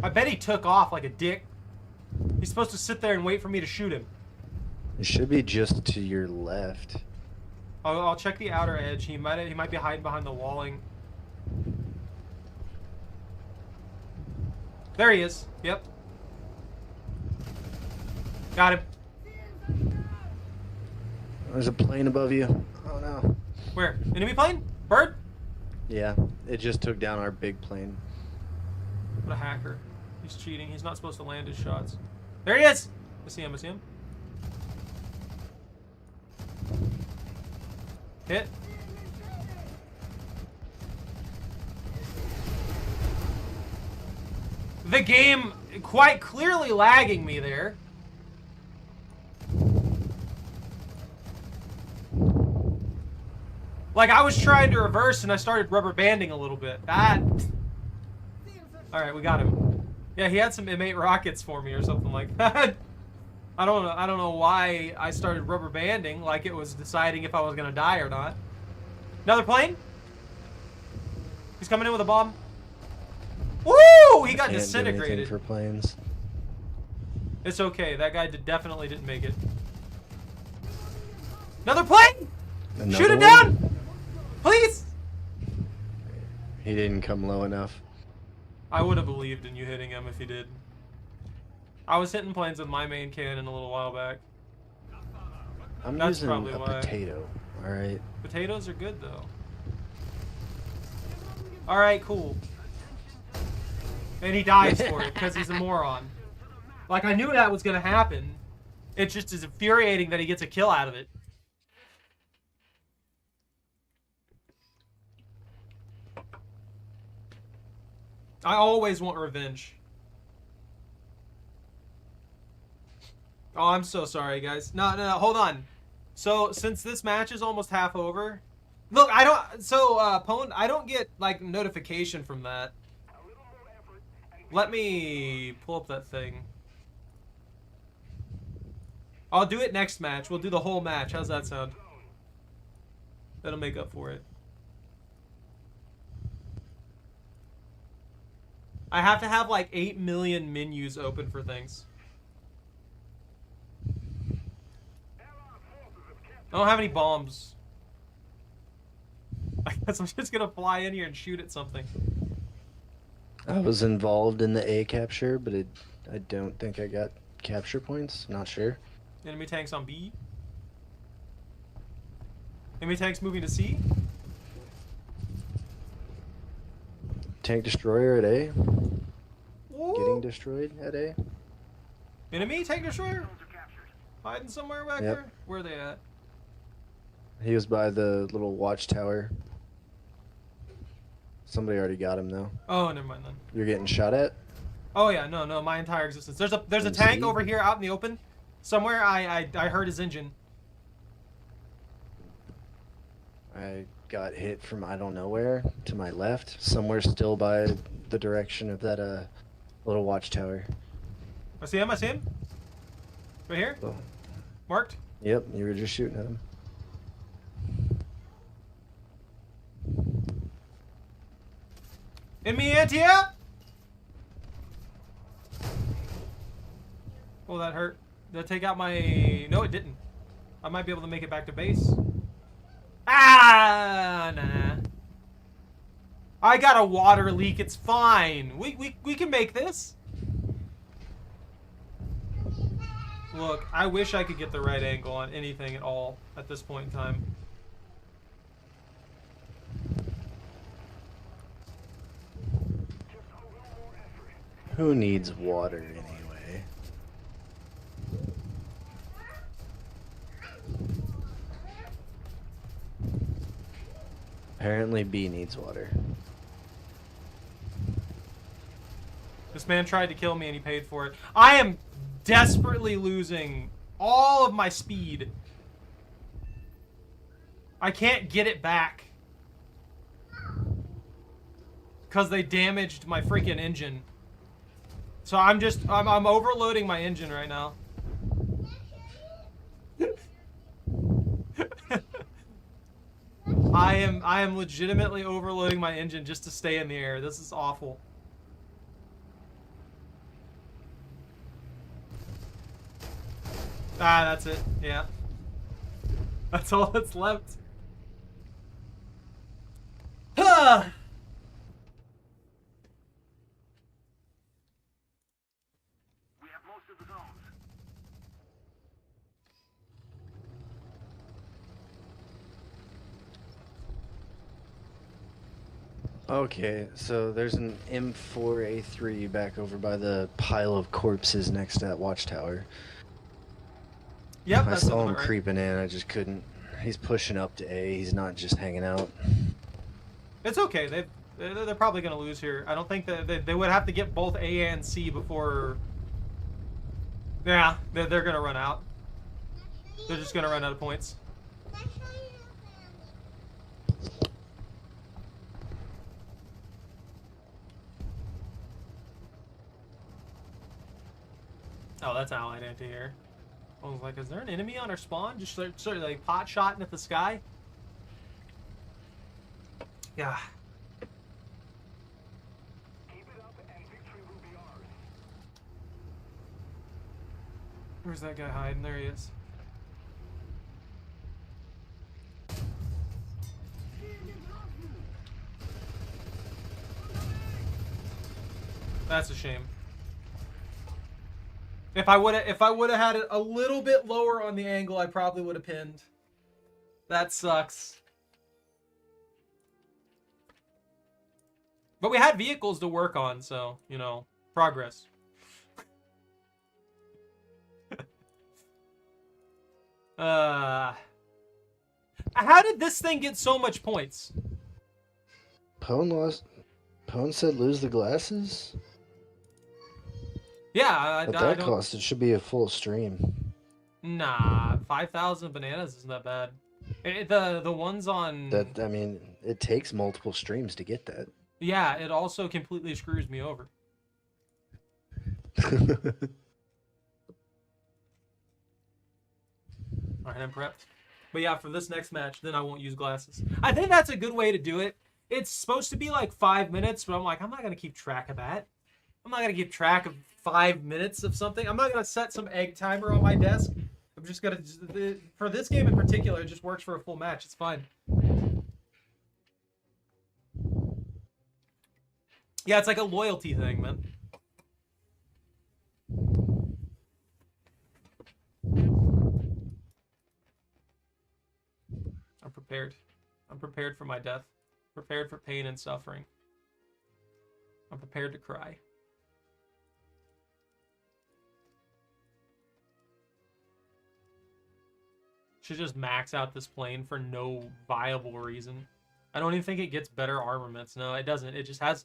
I bet he took off like a dick. He's supposed to sit there and wait for me to shoot him. It should be just to your left. I'll check the outer edge. He might be hiding behind the walling. There he is. Yep. Got him. There's a plane above you. Oh no. Where? Enemy plane? Bird? Yeah, it just took down our big plane. What a hacker. He's cheating. He's not supposed to land his shots. There he is! I see him. I see him. Hit. The game quite clearly lagging me there. Like, I was trying to reverse and I started rubber banding a little bit. Alright, we got him. Yeah, he had some M8 rockets for me or something like that. I don't know why I started rubber banding, like it was deciding if I was gonna die or not. Another plane? He's coming in with a bomb. Woo! He got Can't do disintegrated. anything for planes. It's okay. That guy definitely didn't make it. Another plane! Another Shoot him one? down! Please! He didn't come low enough. I would have believed in you hitting him if you did. I was hitting planes with my main cannon a little while back. I'm That's using probably a why. potato. Alright. Potatoes are good, though. Alright, cool. And he dies for it, because he's a moron. Like, I knew that was going to happen. It just is infuriating that he gets a kill out of it. I always want revenge. Oh, I'm so sorry, guys. No, hold on. So, since this match is almost half over... Look, I don't... So, Pwn, I don't get, like, notification from that. Let me pull up that thing. I'll do it next match. We'll do the whole match. How's that sound? That'll make up for it. I have to have like 8 million menus open for things. I don't have any bombs. I guess I'm just gonna fly in here and shoot at something. I was involved in the A capture, but I don't think I got capture points. Not sure. Enemy tanks on B. Enemy tanks moving to C. Tank destroyer at A. Woo! Getting destroyed at A. Enemy tank destroyer? Hiding somewhere back Yep. there? Where are they at? He was by the little watchtower. Somebody already got him though. Oh, never mind then. You're getting shot at? Oh yeah, no, my entire existence. There's a In tank C? over here out in the open. Somewhere I heard his engine. I got hit from I don't know where to my left. Somewhere still by the direction of that little watchtower. I see him, I see him. Right here? Oh. Marked? Yep, you were just shooting at him. Enemy anti-air! Oh, that hurt. Did that take out my... No, it didn't. I might be able to make it back to base. Ah, nah. I got a water leak. It's fine. We can make this. Look, I wish I could get the right angle on anything at all at this point in time. Who needs water anyway? Apparently B needs water. This man tried to kill me and he paid for it. I am desperately losing all of my speed. I can't get it back. Because they damaged my freaking engine. So I'm overloading my engine right now. I am legitimately overloading my engine just to stay in the air. This is awful. Ah, that's it. Yeah. That's all that's left. Ah! We have most of the zones. Okay, so there's an M4A3 back over by the pile of corpses next to that watchtower. Yep, I that's saw him right. creeping in, I just couldn't. He's pushing up to A, he's not just hanging out. It's okay. They're probably going to lose here. I don't think that they would have to get both A and C before... Yeah, they're going to run out. They're just going to run out of points. Oh, that's allied anti-air. I was like, is there an enemy on our spawn? Just sort of like pot shotting at the sky? Yeah. Keep it up and victory will be ours. Where's that guy hiding? There he is. That's a shame. If I would have had it a little bit lower on the angle, I probably would have pinned. That sucks. But we had vehicles to work on, so, you know, progress. How did this thing get so much points? Pone said lose the glasses? Yeah, At I that don't... cost, it should be a full stream. Nah, 5,000 bananas isn't that bad. The ones on... That, I mean, it takes multiple streams to get that. Yeah, it also completely screws me over. All right, I'm prepped. But yeah, for this next match, then I won't use glasses. I think that's a good way to do it. It's supposed to be like 5 minutes, but I'm like, I'm not going to keep track of that. I'm not going to keep track of 5 minutes of something. I'm not going to set some egg timer on my desk. I'm just going to... For this game in particular, it just works for a full match. It's fine. Yeah, it's like a loyalty thing, man. I'm prepared. I'm prepared for my death. Prepared for pain and suffering. I'm prepared to cry. Should just max out this plane for no viable reason. I don't even think it gets better armaments. No, it doesn't. It just has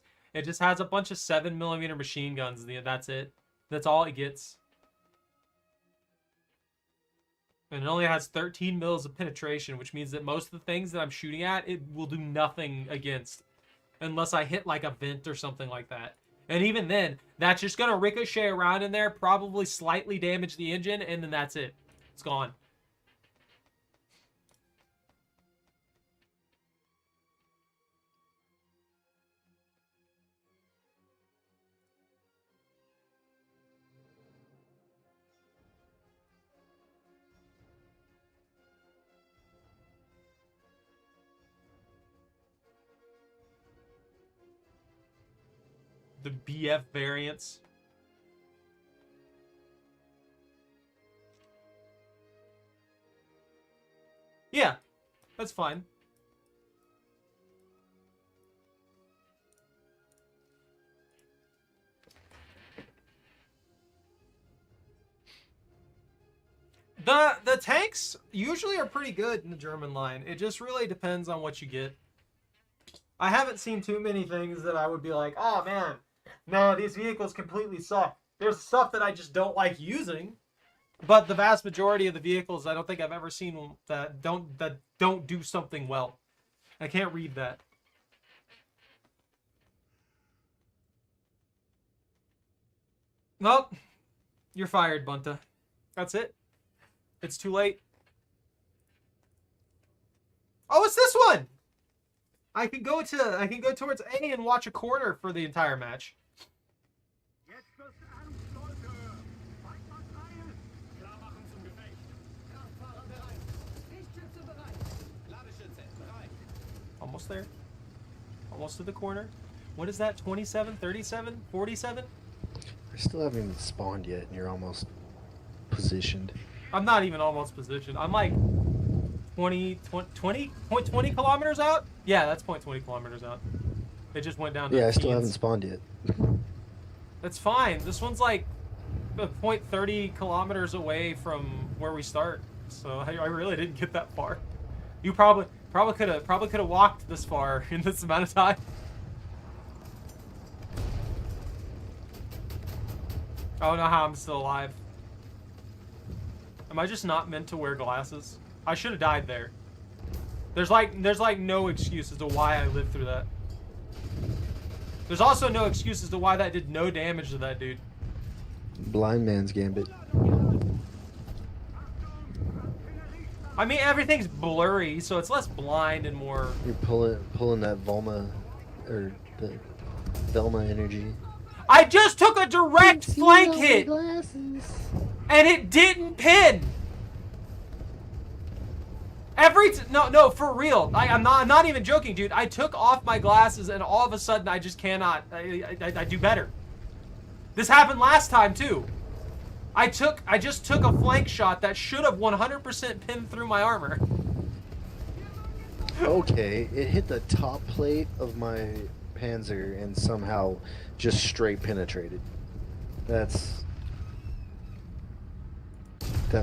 a bunch of 7mm machine guns. That's it. That's all it gets. And it only has 13 mils of penetration, which means that most of the things that I'm shooting at, it will do nothing against. Unless I hit like a vent or something like that. And even then, that's just going to ricochet around in there, probably slightly damage the engine, and then that's it. It's gone. The BF variants. Yeah, that's fine. The tanks usually are pretty good in the German line. It just really depends on what you get. I haven't seen too many things that I would be like, oh man, no, these vehicles completely suck. There's stuff that I just don't like using, but the vast majority of the vehicles I don't think I've ever seen that don't do something well. I can't read that. Well, you're fired, Bunta. That's it. It's too late. Oh, it's this one. I can go towards A and watch a corner for the entire match. Almost there. Almost to the corner. What is that? 27, 37, 47? I still haven't even spawned yet, and you're almost positioned. I'm not even almost positioned. I'm like 20 kilometers out? Yeah, that's 0.20 kilometers out. It just went down to Yeah, I still teens. haven't spawned yet. That's fine. This one's like 0.30 kilometers away from where we start. So I really didn't get that far. You probably could have walked this far in this amount of time. I don't know how I'm still alive. Am I just not meant to wear glasses? I should have died there. There's like no excuse as to why I lived through that. There's also no excuse as to why that did no damage to that dude. Blind man's gambit. I mean, everything's blurry, so it's less blind and more... You're pulling that Velma, or the Velma energy. I just took a direct flank hit! And it didn't pin! No, for real. I'm not even joking, dude. I took off my glasses and all of a sudden I just cannot. I do better. This happened last time too. I just took a flank shot that should have 100% pinned through my armor. Okay, it hit the top plate of my Panzer and somehow just straight penetrated. That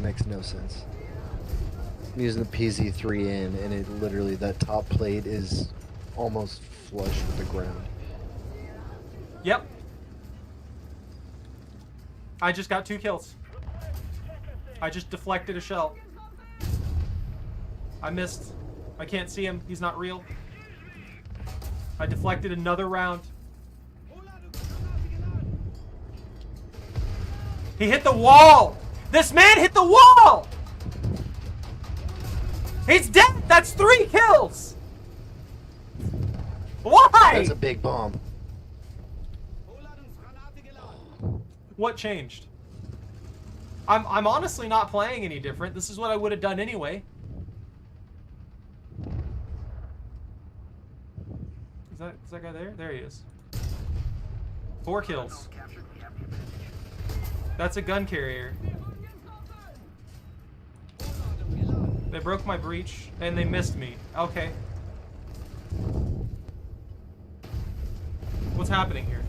makes no sense. I'm using the PZ3N and it literally, that top plate is almost flush with the ground. Yep. I just got 2 kills. I just deflected a shell. I missed. I can't see him. He's not real. I deflected another round. He hit the wall! This man hit the wall! He's dead! That's 3 kills! Why? That's a big bomb. What changed? I'm honestly not playing any different. This is what I would have done anyway. Is that guy there? There he is. 4 kills. That's a gun carrier. They broke my breach and they missed me. Okay. What's happening here?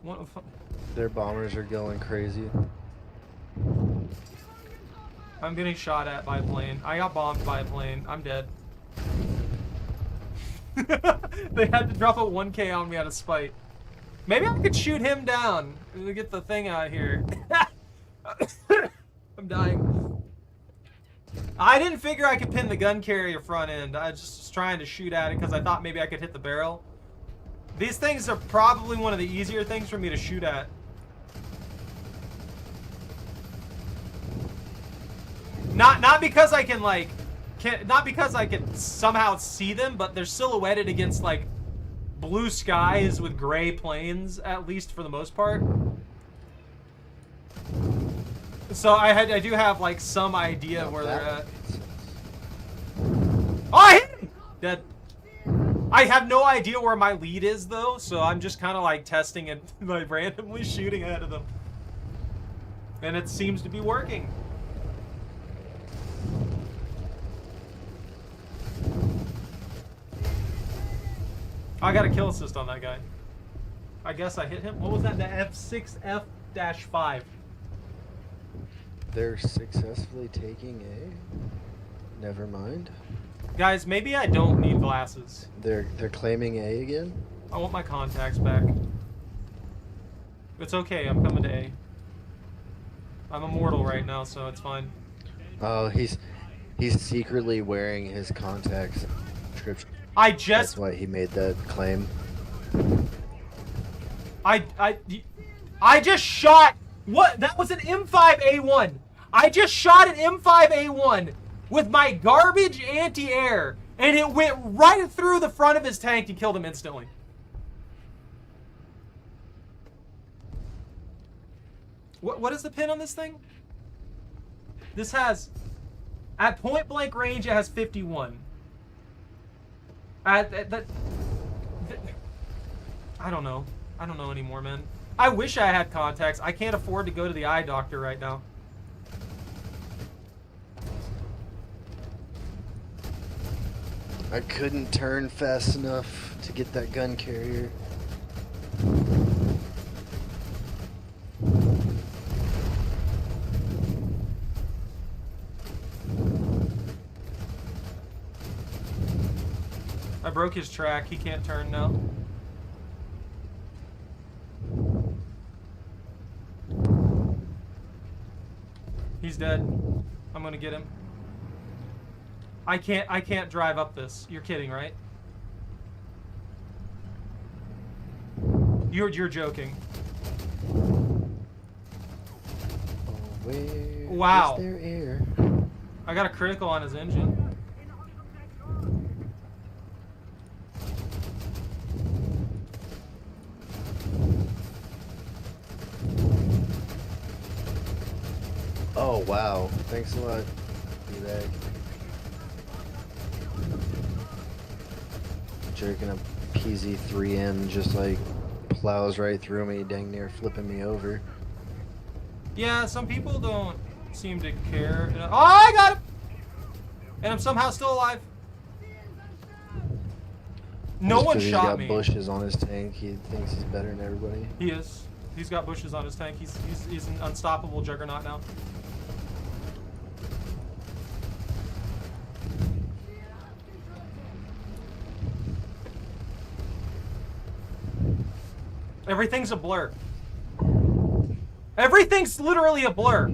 What? Their bombers are going crazy. I'm getting shot at by a plane. I got bombed by a plane. I'm dead. They had to drop a 1K on me out of spite. Maybe I could shoot him down to get the thing out here. I'm dying. I didn't figure I could pin the gun carrier front end. I just was trying to shoot at it because I thought maybe I could hit the barrel. These things are probably one of the easier things for me to shoot at. Not because I can like, not because I can somehow see them, but they're silhouetted against like blue skies with gray plains, at least for the most part. So I do have like some idea of where they're at. Oh, I hit him! Dead. I have no idea where my lead is though, so I'm just kind of like testing and like randomly shooting ahead of them. And it seems to be working. I got a kill assist on that guy. I guess I hit him. What was that? The F6F-5. They're successfully taking A. Never mind. Guys, maybe I don't need glasses. They're claiming A again. I want my contacts back. It's okay. I'm coming to A. I'm immortal right now, so it's fine. Oh, he's secretly wearing his contacts. That's why he made that claim. I just shot. What? That was an M5A1. I just shot an M5A1 with my garbage anti-air, and it went right through the front of his tank and killed him instantly. What is the pin on this thing? This has, at point blank range, it has 51. I don't know. I don't know anymore, man. I wish I had contacts. I can't afford to go to the eye doctor right now. I couldn't turn fast enough to get that gun carrier. I broke his track. He can't turn now. He's dead. I'm gonna get him. I can't drive up this. You're kidding, right? You're joking. Where wow. Is there air? I got a critical on his engine. Oh wow. Thanks a lot, D-Bag. Jerking a PZ3M just like plows right through me, dang near flipping me over. Yeah, some people don't seem to care. Oh, I got him! And I'm somehow still alive. No one shot me. He's got bushes on his tank. He thinks he's better than everybody. He is. He's got bushes on his tank. He's an unstoppable juggernaut now. Everything's a blur. Everything's literally a blur.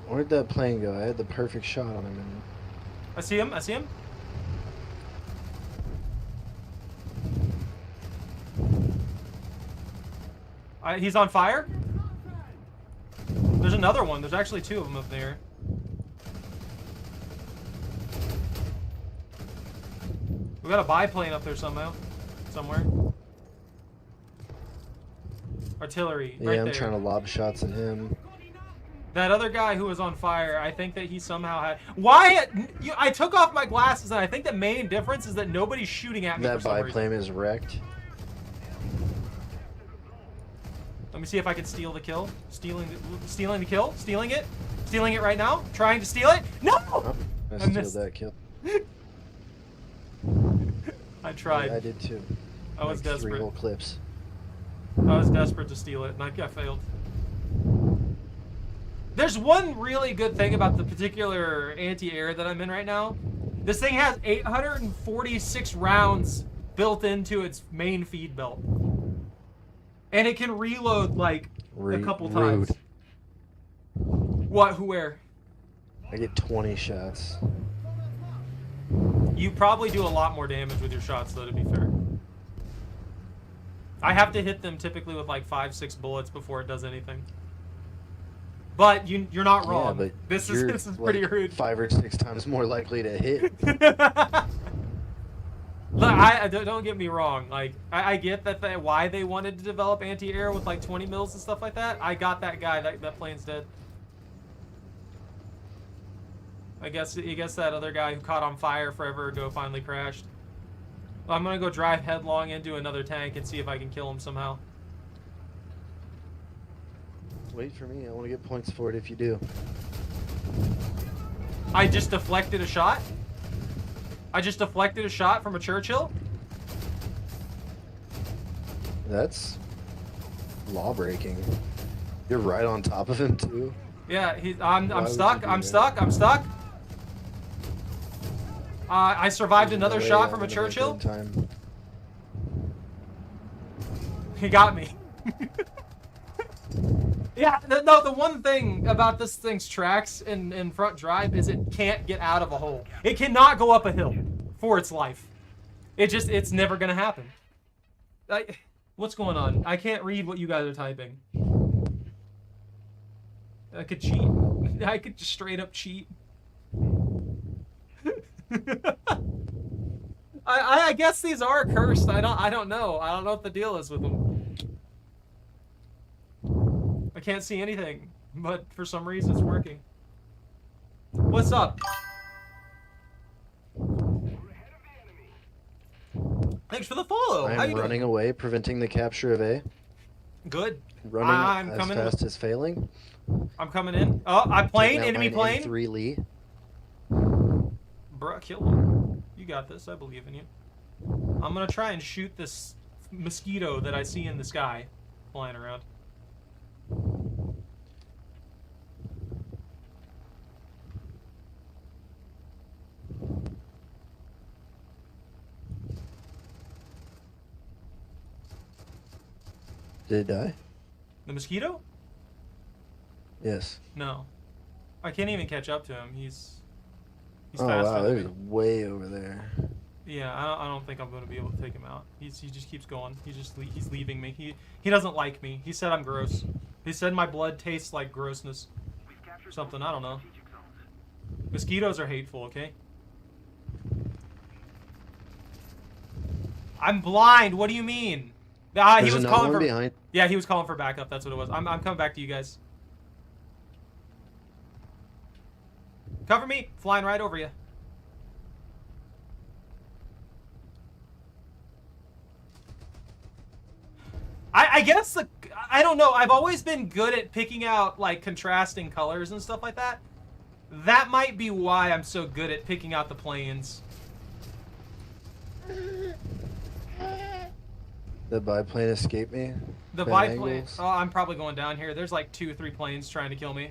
Where'd that plane go? I had the perfect shot on him. I see him. I see him. He's on fire. another one. There's actually two of them up there. We got a biplane up there somewhere. Artillery, Yeah, right I'm there. trying to lob shots at him. That other guy who was on fire, I think that he somehow had... Why? I took off my glasses, and I think the main difference is that nobody's shooting at me That for some reason. biplane is wrecked. Let me see if I can steal the kill. Stealing the kill. Stealing it. Stealing it right now. Trying to steal it. No! Oh, I I stole missed. that kill. I tried. I did too. I was Like desperate. 3 whole clips. I was desperate to steal it, and I failed. There's one really good thing about the particular anti-air that I'm in right now. This thing has 846 rounds built into its main feed belt. And it can reload, like, a couple times. What? Who, where? I get 20 shots. You probably do a lot more damage with your shots, though, to be fair. I have to hit them typically with like 5-6 bullets before it does anything. But you're not wrong. Yeah, but this you're is pretty like rude. 5 or 6 times more likely to hit. Look, don't get me wrong. Like I get that why they wanted to develop anti-air with like 20 mils and stuff like that. I got that guy. That plane's dead. I guess that other guy who caught on fire forever ago finally crashed. I'm gonna go drive headlong into another tank and see if I can kill him somehow. Wait for me. I want to get points for it if you do. I just deflected a shot? I just deflected a shot from a Churchill? That's law breaking. You're right on top of him too. Yeah, Why I'm would stuck. you do I'm that? stuck. I'm stuck. I survived There's another no way shot I'm from a gonna make it Churchill. in time. He got me. Yeah, no, the one thing about this thing's tracks in front drive is it can't get out of a hole. It cannot go up a hill for its life. It's never gonna happen. What's going on? I can't read what you guys are typing. I could cheat. I could just straight up cheat. I guess these are cursed. I don't know. I don't know what the deal is with them. I can't see anything, but for some reason it's working. What's up? Thanks for the follow. How I'm you running doing? away, preventing the capture of A. Good. Running I'm as coming. fast as failing. I'm coming in. Oh, I plane. Taking out Enemy my plane. M3 Lee. Bruh, kill him. You got this. I believe in you. I'm gonna try and shoot this mosquito that I see in the sky flying around. Did it die? The mosquito? Yes. No. I can't even catch up to him. He's Oh faster wow, than there's me. way over there. Yeah, I don't think I'm going to be able to take him out. He just keeps going. He's leaving me. He doesn't like me. He said I'm gross. He said my blood tastes like grossness. Something, I don't know. Mosquitoes are hateful, okay? I'm blind. What do you mean? He There's was another calling one for behind. Yeah, he was calling for backup. That's what it was. I'm coming back to you guys. Cover me. Flying right over you. I guess I don't know. I've always been good at picking out like contrasting colors and stuff like that. That might be why I'm so good at picking out the planes. The biplane escaped me. The Bad biplane. angles. Oh, I'm probably going down here. There's like 2 or 3 planes trying to kill me.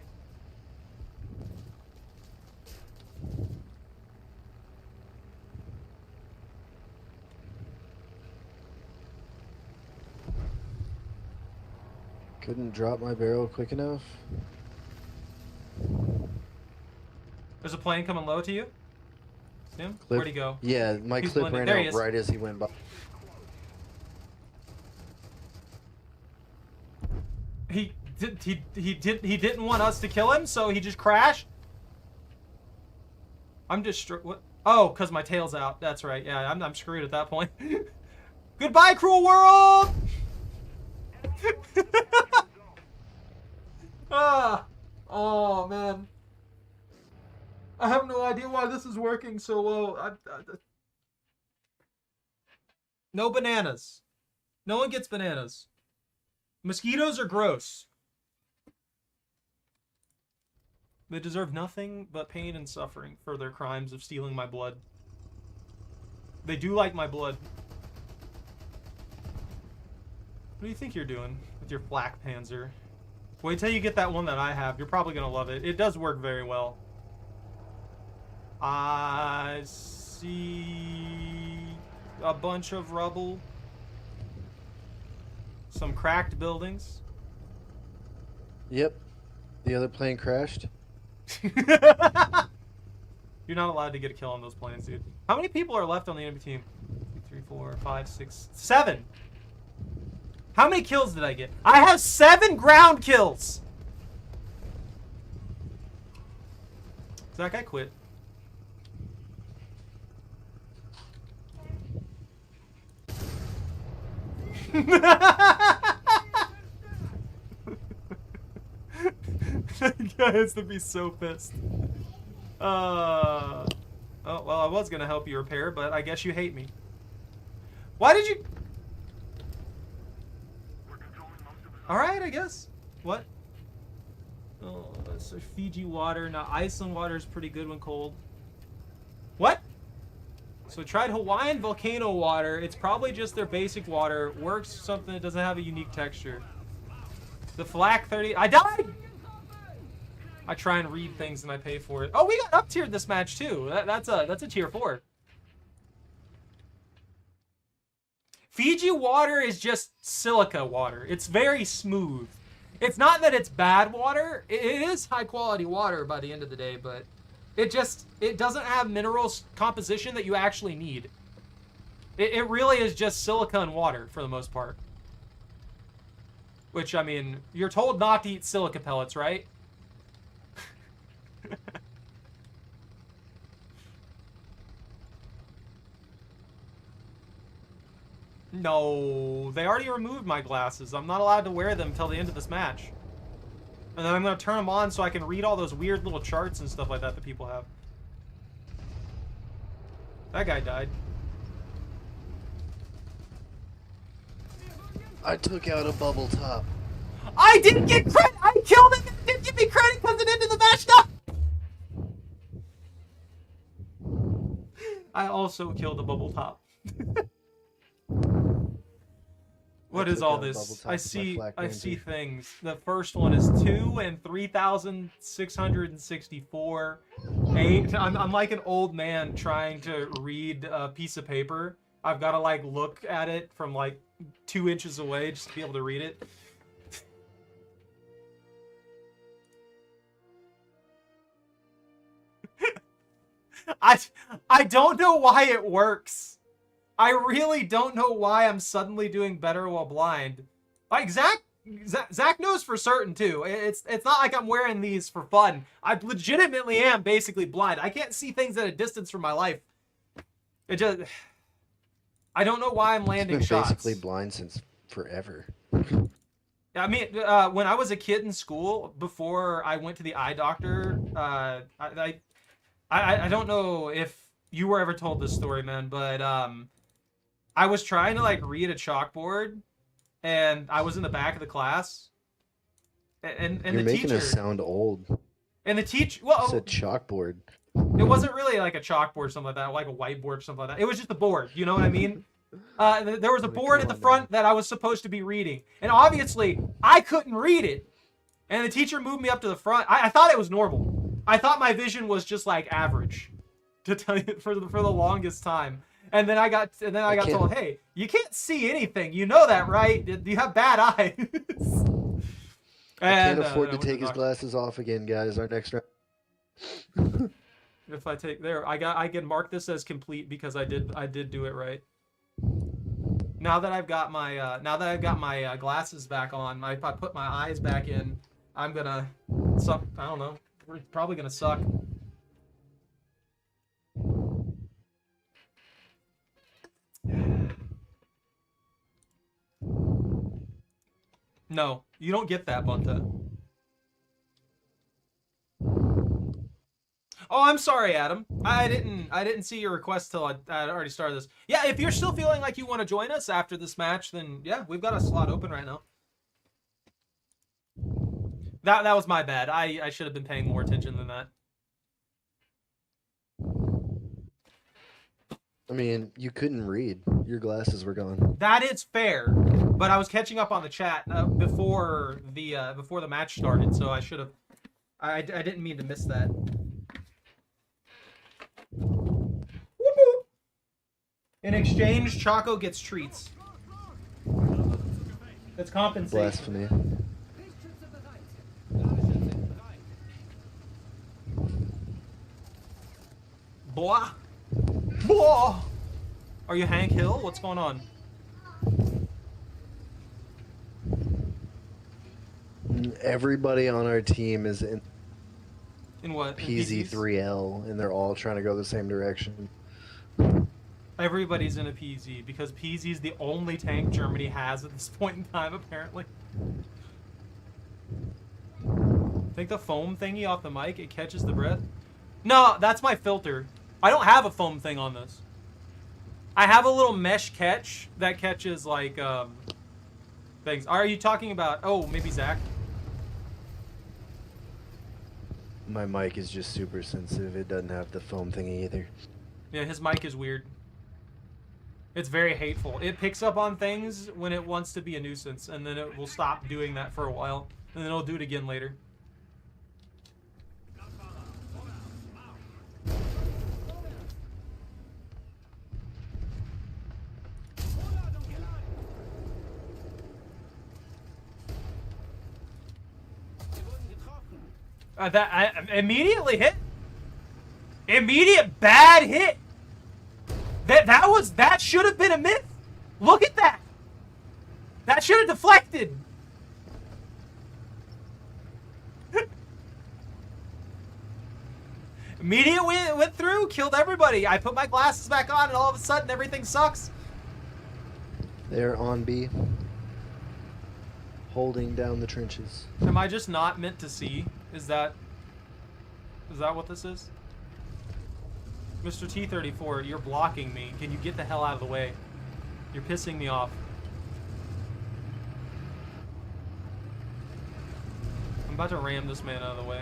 Couldn't drop my barrel quick enough. There's a plane coming low to you. Him? Where'd he go? Yeah, my He's clip blended. ran There he out is. right as he went by. He didn't want us to kill him, so he just crashed. I'm just what? Oh, cause my tail's out. That's right. Yeah, I'm screwed at that point. Goodbye, cruel world. Ah, oh man. I have no idea why this is working so well. No bananas. No one gets bananas. Mosquitoes are gross. They deserve nothing but pain and suffering for their crimes of stealing my blood. They do like my blood. What do you think you're doing with your Flak Panzer? Wait till you get that one that I have. You're probably going to love it. It does work very well. I see a bunch of rubble. Some cracked buildings. Yep. The other plane crashed. You're not allowed to get a kill on those planes, dude. How many people are left on the enemy team? 2, 3, 4, 5, 6, 7. How many kills did I get? I have 7 ground kills. Zach, I quit. That guy has to be so pissed. Oh, well, I was gonna help you repair, but I guess you hate me. Why did you... Alright, I guess. What? Oh, so Fiji water. Now, Iceland water is pretty good when cold. What? So I tried Hawaiian volcano water. It's probably just their basic water. Works something that doesn't have a unique texture. The Flak 30... I died! I try and read things and I pay for it. Oh, we got up tiered this match too. That's a tier 4. Fiji water is just silica water. It's very smooth. It's not that it's bad water. It is high quality water by the end of the day, but it doesn't have mineral composition that you actually need. It really is just silica and water for the most part. Which, I mean, you're told not to eat silica pellets, right? No, they already removed my glasses. I'm not allowed to wear them till the end of this match. And then I'm going to turn them on so I can read all those weird little charts and stuff like that people have. That guy died. I took out a bubble top. I didn't get credit! I killed him and didn't give me credit because it ended the match! No! I also killed a bubble top. What is all this? I see things. The first one is 2 and 3,664. 8. I'm like an old man trying to read a piece of paper. I've got to like look at it from like 2 inches away just to be able to read it. I don't know why it works. I really don't know why I'm suddenly doing better while blind. Like Zach knows for certain too. It's not like I'm wearing these for fun. I legitimately am basically blind. I can't see things at a distance from my life. It just I don't know why I'm landing shots. Basically blind since forever. I mean, when I was a kid in school, before I went to the eye doctor, I don't know if you were ever told this story, man, but I was trying to like read a chalkboard, and I was in the back of the class, and You're the making teacher us sound old. And the teacher, well, It's a chalkboard. It wasn't really like a chalkboard or something like that, like a whiteboard or something like that. It was just a board, you know what I mean? There was a board at the front that I was supposed to be reading, and obviously I couldn't read it. And the teacher moved me up to the front. I thought it was normal. I thought my vision was just like average, to tell you for the longest time. And then I got told, hey, you can't see anything. You know that, right? You have bad eyes. I can't afford to take his glasses off again, guys. Our next round. If I take there, I can mark this as complete because I did do it right. Now that I've got my glasses back on, if I put my eyes back in, I'm gonna suck. I don't know. We're probably gonna suck. No, you don't get that, Bunta. Oh, I'm sorry, Adam. I didn't see your request till I already started this. Yeah, if you're still feeling like you want to join us after this match, then yeah, we've got a slot open right now. That was my bad. I should have been paying more attention than that. I mean, you couldn't read. Your glasses were gone. That is fair, but I was catching up on the chat before the match started, so I should have. I didn't mean to miss that. In exchange, Choco gets treats. That's compensation. Blasphemy. Blah. Blah. Are you Hank Hill? What's going on? Everybody on our team is in what? PZ3L, and they're all trying to go the same direction. Everybody's in a PZ because PZ is the only tank Germany has at this point in time, apparently. Think the foam thingy off the mic, it catches the breath? No, that's my filter. I don't have a foam thing on this. I have a little mesh catch that catches, like, things. Are you talking about... Oh, maybe Zach? My mic is just super sensitive. It doesn't have the foam thingy either. Yeah, his mic is weird. It's very hateful. It picks up on things when it wants to be a nuisance, and then it will stop doing that for a while, and then it'll do it again later. Immediately hit. Immediate bad hit. That should have been a myth. Look at that. That should have deflected. Immediate went through, killed everybody. I put my glasses back on, and all of a sudden everything sucks. They're on B, holding down the trenches. Am I just not meant to see? Is that what this is? Mr. T-34, you're blocking me. Can you get the hell out of the way? You're pissing me off. I'm about to ram this man out of the way.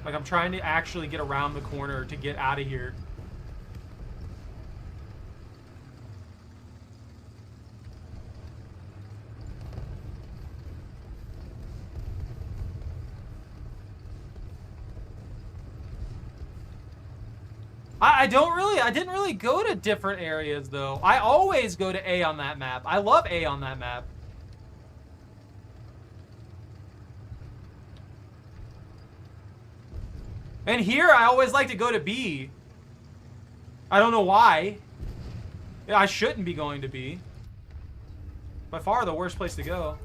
Like, I'm trying to actually get around the corner to get out of here. I didn't really go to different areas, though. I always go to A on that map. I love A on that map. And here, I always like to go to B. I don't know why. I shouldn't be going to B. By far the worst place to go.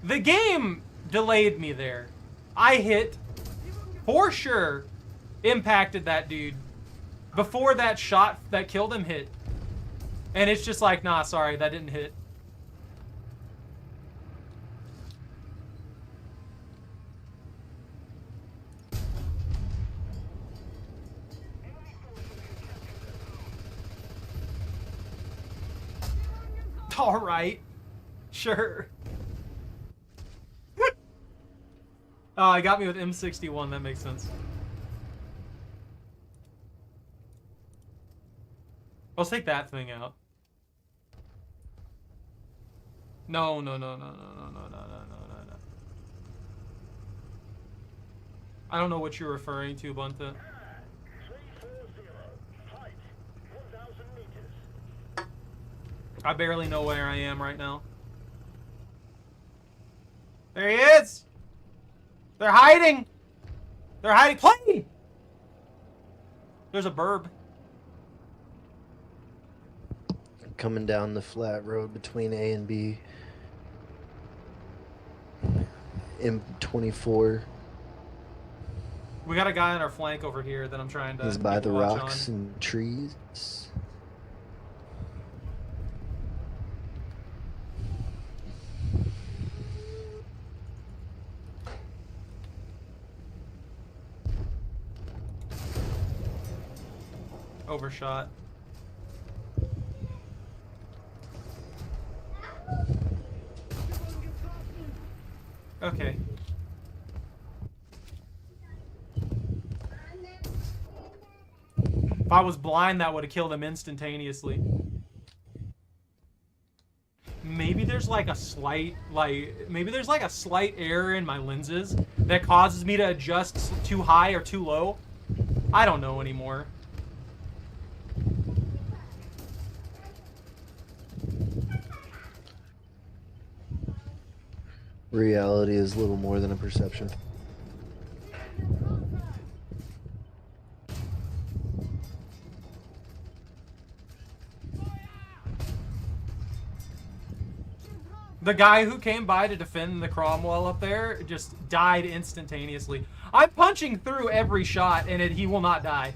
The game delayed me there. I hit, for sure, impacted that dude before that shot that killed him hit. And it's just like, nah, sorry, that didn't hit. All right, sure. Oh, I got me with M61. That makes sense. Let's take that thing out. No, no, no, no, no, no, no, no, no, no, no. I don't know what you're referring to, Bannith. 340. Height 1,000 meters. I barely know where I am right now. There he is! They're hiding! They're hiding. Play! There's a burb. Coming down the flat road between A and B. M24. We got a guy on our flank over here that I'm trying to. He's by keep the a watch rocks on. and trees. Overshot. Okay. If I was blind, that would have killed him instantaneously. Maybe there's like a slight, error in my lenses that causes me to adjust too high or too low. I don't know anymore. Reality is little more than a perception. The guy who came by to defend the Cromwell up there just died instantaneously. I'm punching through every shot, and he will not die.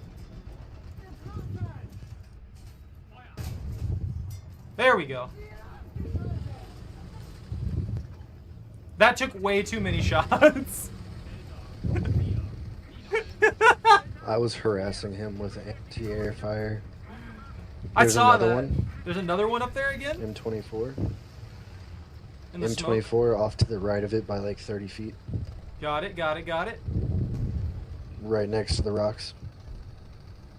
There we go. That took way too many shots. I was harassing him with anti-air fire. I There's saw another that. one. There's another one up there again? M24. In the smoke? M24 off to the right of it by like 30 feet. Got it, got it, got it. Right next to the rocks.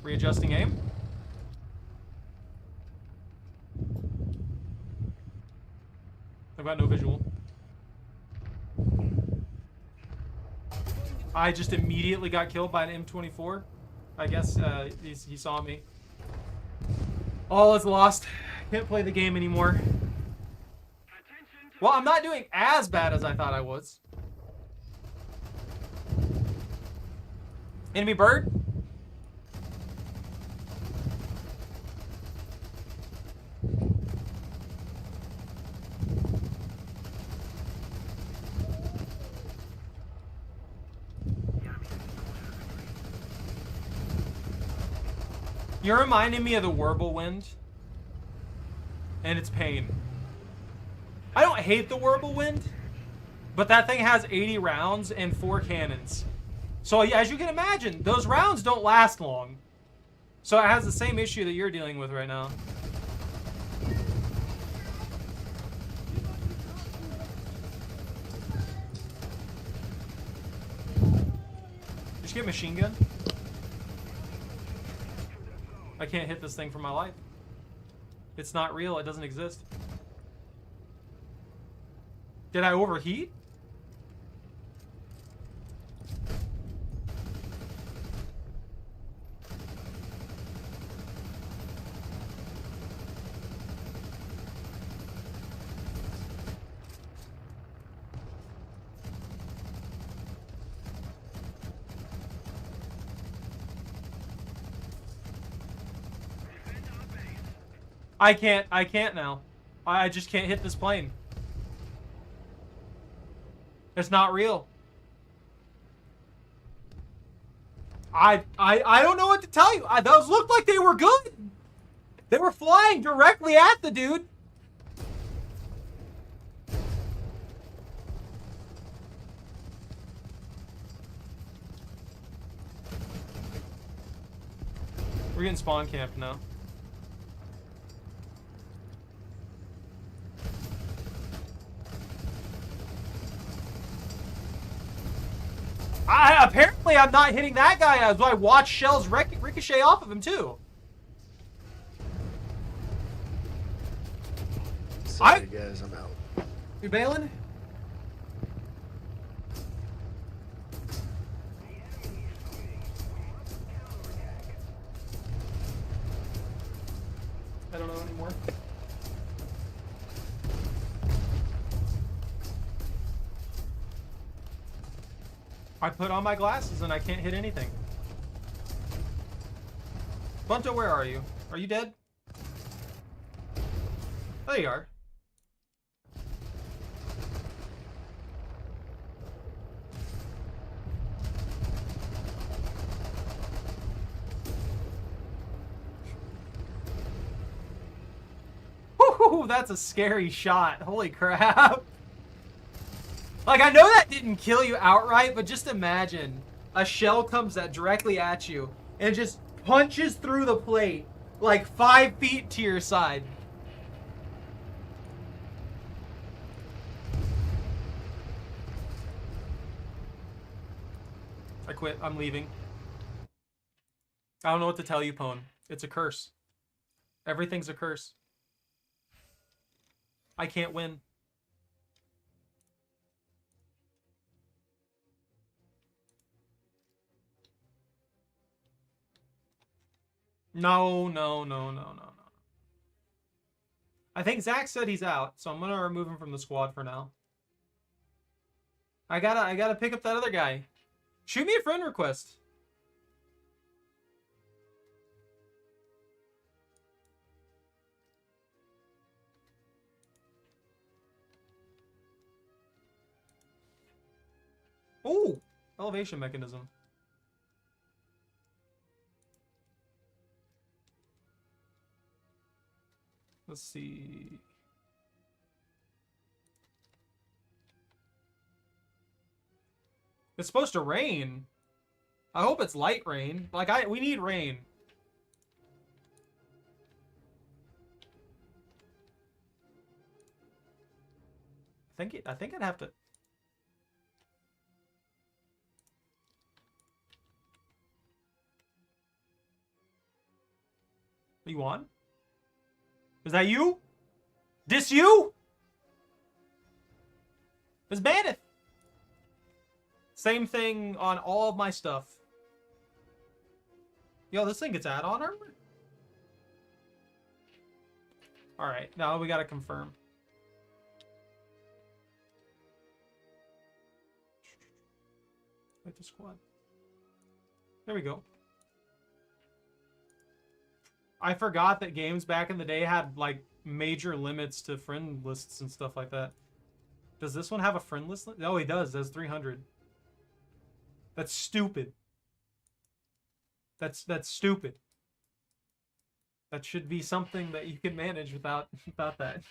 Readjusting aim. I've got no visual. I just immediately got killed by an M24. I guess he saw me. All is lost. Can't play the game anymore. Well, I'm not doing as bad as I thought I was. Enemy bird? You're reminding me of the Whirlwind and its pain. I don't hate the Whirlwind, but that thing has 80 rounds and 4 cannons. So as you can imagine, those rounds don't last long. So it has the same issue that you're dealing with right now. Just get machine gun. I can't hit this thing for my life. It's not real. It doesn't exist. Did I overheat? I can't now. I just can't hit this plane. It's not real. I don't know what to tell you. Those looked like they were good. They were flying directly at the dude. We're getting spawn camped now. Apparently I'm not hitting that guy as I watch shells ricochet off of him too. Sorry guys, I'm out. You bailing? anymore. I put on my glasses and I can't hit anything. Bunto, where are you? Are you dead? There you are. Woo, that's a scary shot. Holy crap. Like, I know that didn't kill you outright, but just imagine a shell comes that directly at you and just punches through the plate like 5 feet to your side. I quit. I'm leaving. I don't know what to tell you, Pwn. It's a curse. Everything's a curse. I can't win. No. I think Zach said he's out, so I'm gonna remove him from the squad for now. I gotta pick up that other guy. Shoot me a friend request. Ooh, elevation mechanism. Let's see. It's supposed to rain. I hope it's light rain. Like, we need rain. I think I'd have to. You on? Is that you? This you? It's Bannith. Same thing on all of my stuff. Yo, this thing gets add-on armor? Alright, now we gotta confirm. Like the squad. There we go. I forgot that games back in the day had, like, major limits to friend lists and stuff like that. Does this one have a friend list? Oh, he does. That's 300. That's stupid. That's stupid. That should be something that you can manage without that.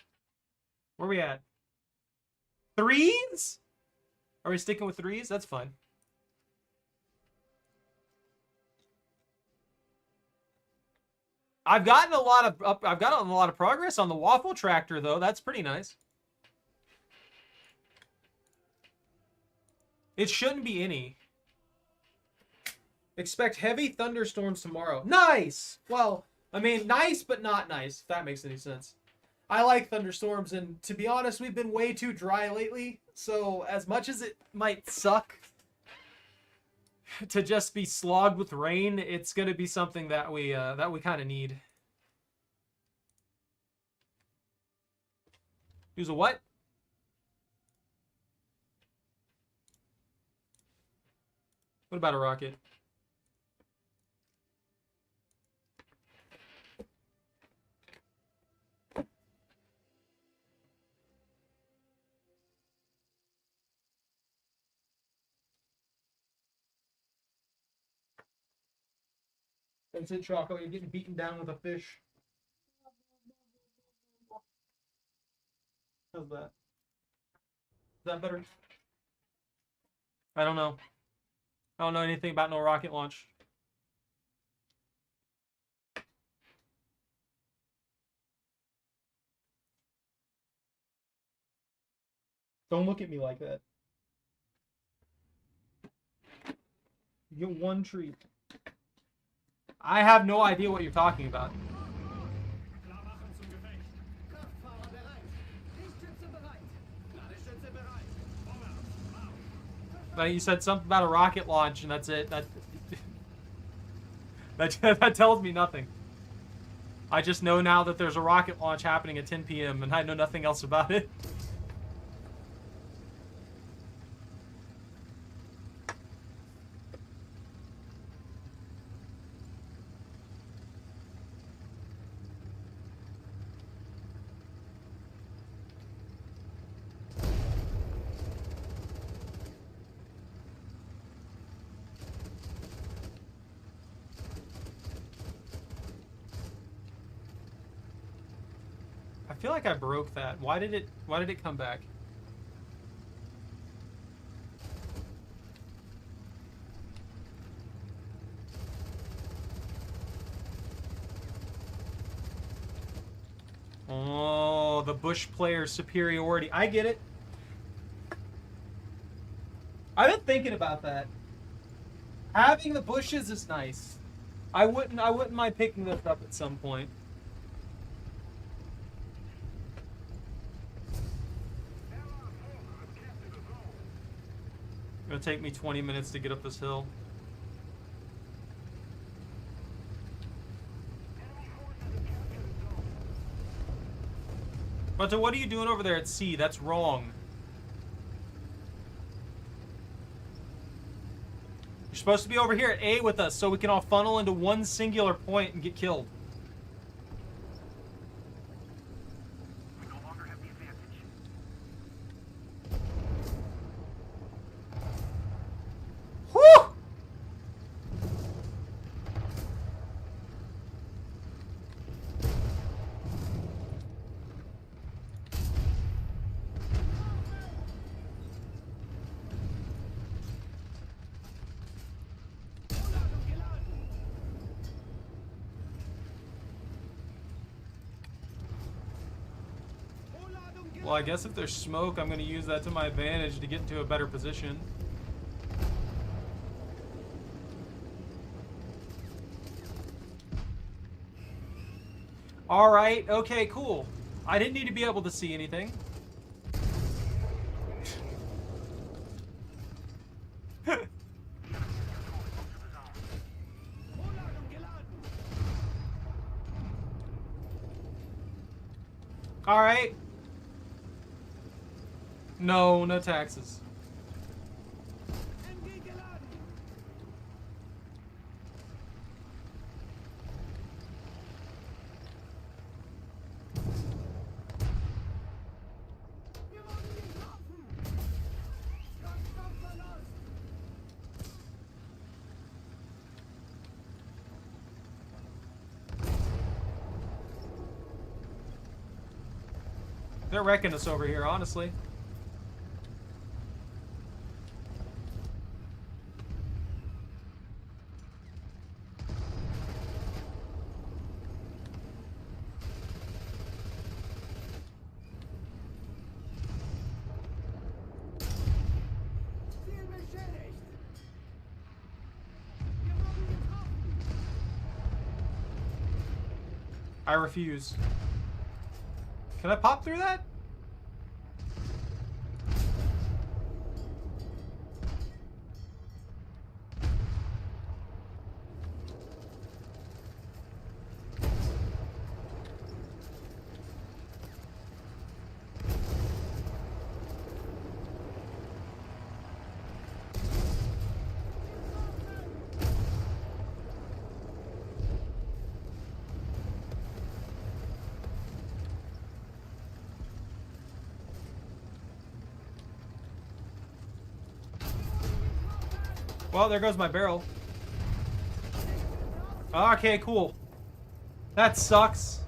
Where are we at? 3s? Are we sticking with 3s? That's fine. I've gotten a lot of progress on the waffle tractor though. That's pretty nice. It shouldn't be any. Expect heavy thunderstorms tomorrow. Nice! Well, I mean, nice but not nice, if that makes any sense. I like thunderstorms, and to be honest, we've been way too dry lately, so as much as it might suck to just be slogged with rain, it's going to be something that we kind of need. Use a what? What about a rocket? That's it, Choco. You're getting beaten down with a fish. How's that? Is that better? I don't know. I don't know anything about no rocket launch. Don't look at me like that. You get one treat. I have no idea what you're talking about. You said something about a rocket launch, and that's it. That tells me nothing. I just know now that there's a rocket launch happening at 10 p.m. and I know nothing else about it. I feel like I broke that. Why did it come back? Oh, the bush player superiority. I get it. I've been thinking about that. Having the bushes is nice. I wouldn't mind picking this up at some point. It'll take me 20 minutes to get up this hill. Bunta, what are you doing over there at C? That's wrong. You're supposed to be over here at A with us so we can all funnel into one singular point and get killed. We no longer have the advantage. Whew! Well, I guess if there's smoke, I'm going to use that to my advantage to get into a better position. Alright, okay, cool. I didn't need to be able to see anything. Alright. No, no taxes. They're wrecking us over here, honestly. I refuse. Can I pop through that? Well, there goes my barrel. Okay, cool. That sucks.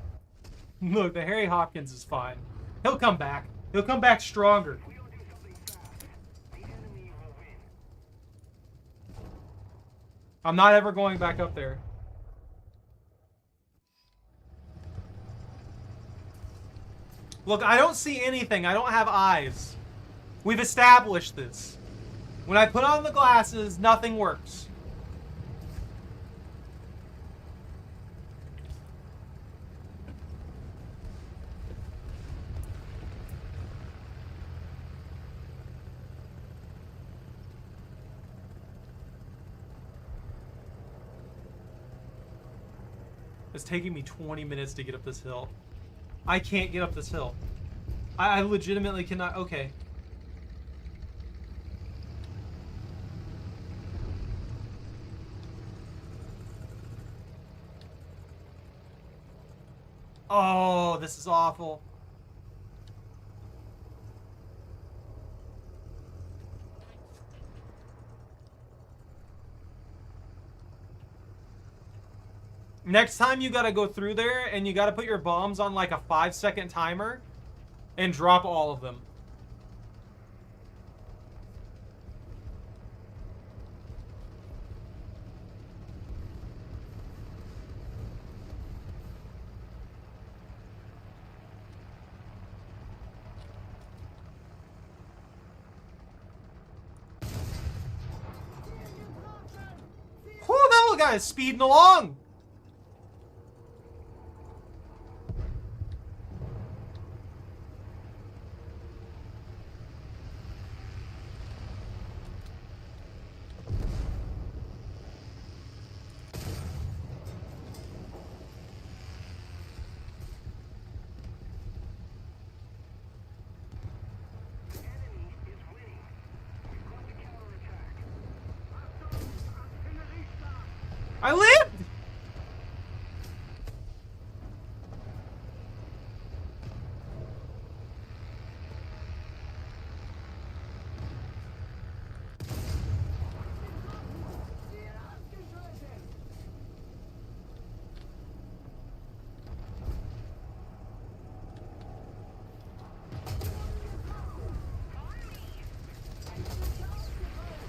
Look, the Harry Hopkins is fine. He'll come back. He'll come back stronger. If we don't do something fast, the enemy will win. I'm not ever going back up there. Look, I don't see anything. I don't have eyes. We've established this. When I put on the glasses, nothing works. It's taking me 20 minutes to get up this hill. I can't get up this hill. I legitimately cannot. Okay. Oh, this is awful. Next time you gotta go through there and you gotta put your bombs on like a 5-second timer and drop all of them. Whew, that little guy is speeding along. I lived!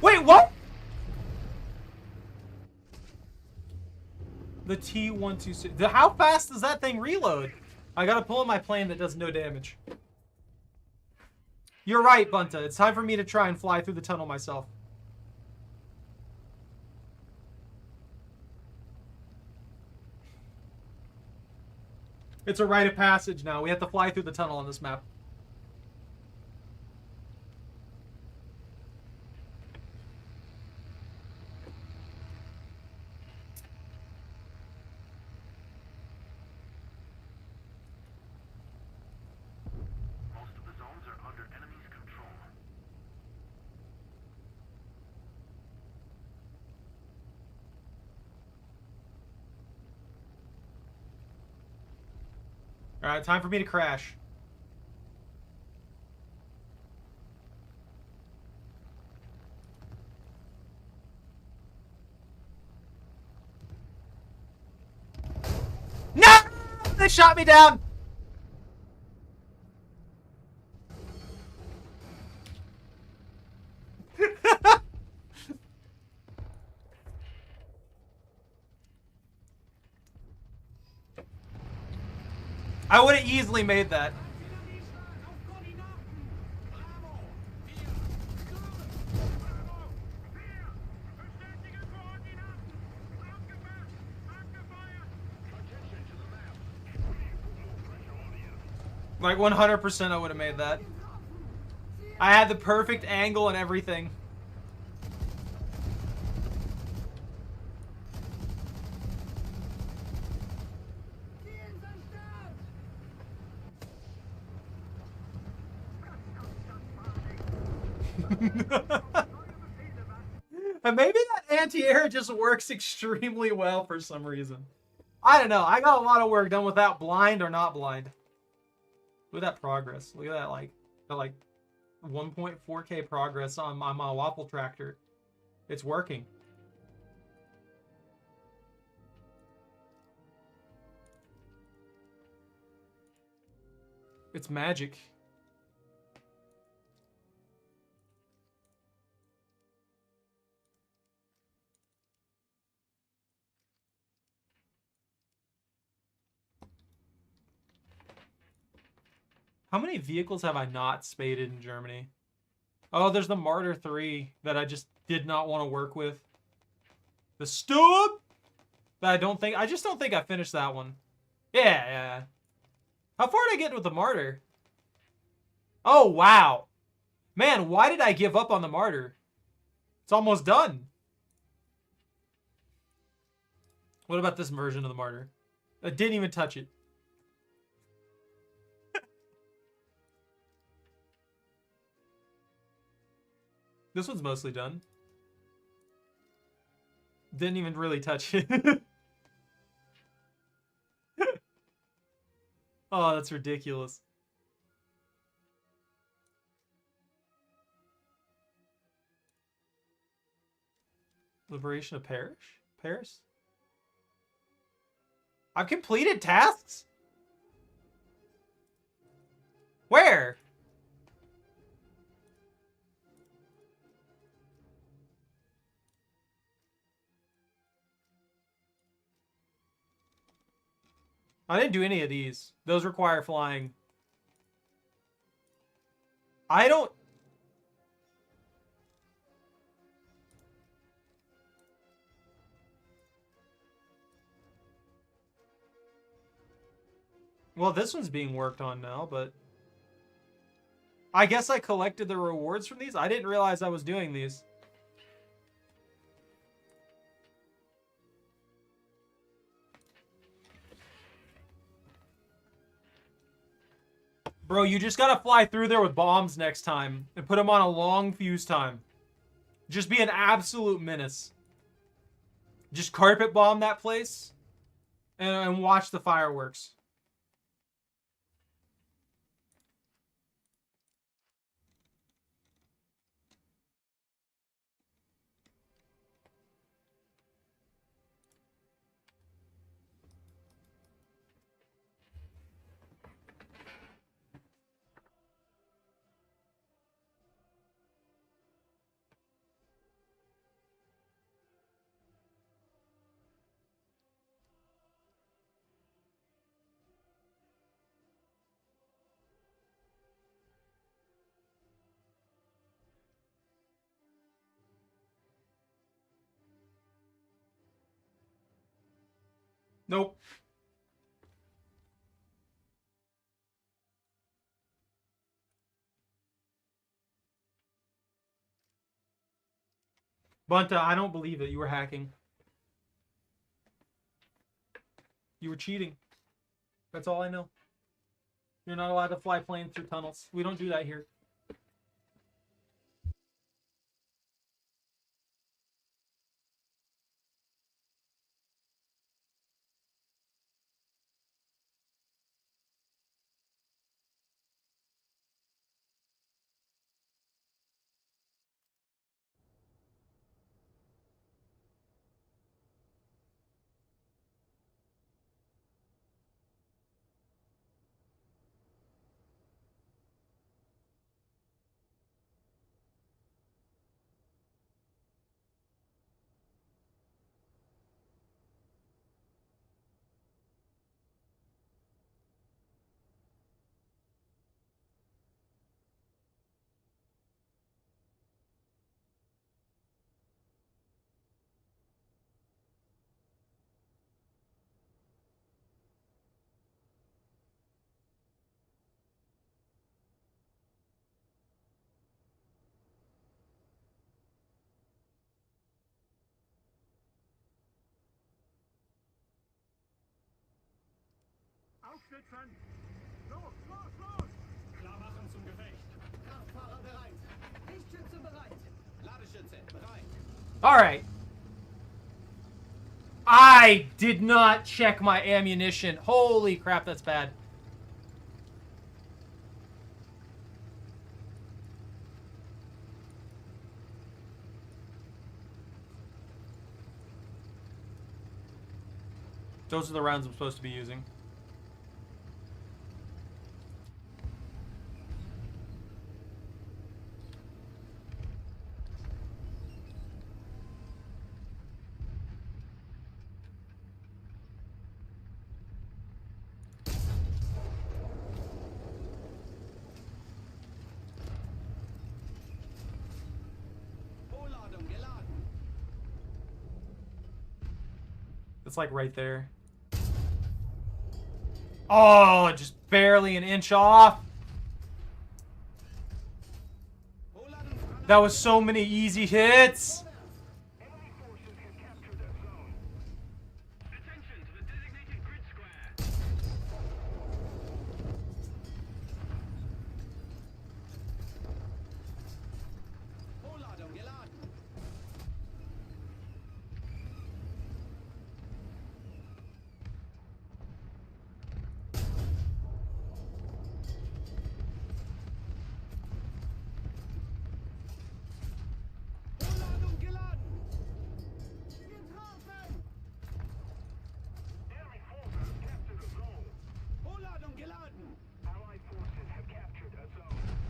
Wait, what? The T-126. How fast does that thing reload? I gotta pull up my plane that does no damage. You're right, Bunta. It's time for me to try and fly through the tunnel myself. It's a rite of passage now. We have to fly through the tunnel on this map. Alright, time for me to crash. No! They shot me down! I would have easily made that. Like 100% I would have made that. I had the perfect angle and everything. And maybe that anti-air just works extremely well for some reason. I don't know. I got a lot of work done without blind or not blind. Look at that progress. Look at that, like 1.4K progress on my waffle tractor. It's working. It's magic. How many vehicles have I not spaded in Germany? Oh, there's the Martyr 3 that I just did not want to work with. The Stub! That I just don't think I finished that one. Yeah. How far did I get with the Martyr? Oh, wow. Man, why did I give up on the Martyr? It's almost done. What about this version of the Martyr? I didn't even touch it. This one's mostly done. Didn't even really touch it. Oh, that's ridiculous. Liberation of Paris? I've completed tasks? Where? I didn't do any of these. Those require flying. I don't... Well, this one's being worked on now, but... I guess I collected the rewards from these? I didn't realize I was doing these. Bro, you just gotta fly through there with bombs next time and put them on a long fuse time. Just be an absolute menace. Just carpet bomb that place and watch the fireworks. Nope. Bunta, I don't believe it. You were hacking. You were cheating. That's all I know. You're not allowed to fly planes through tunnels. We don't do that here. Aufschlitzen! Los, los, los! Klar machen zum Gefecht. Kraftfahrer bereit. Lichtschütze bereit. Ladeschütze bereit. All right. I did not check my ammunition. Holy crap, that's bad. Those are the rounds I'm supposed to be using. Vorladung geladen. It's like right there. Oh, just barely an inch off. That was so many easy hits. Enemy forces have captured that zone. Attention to the designated grid square.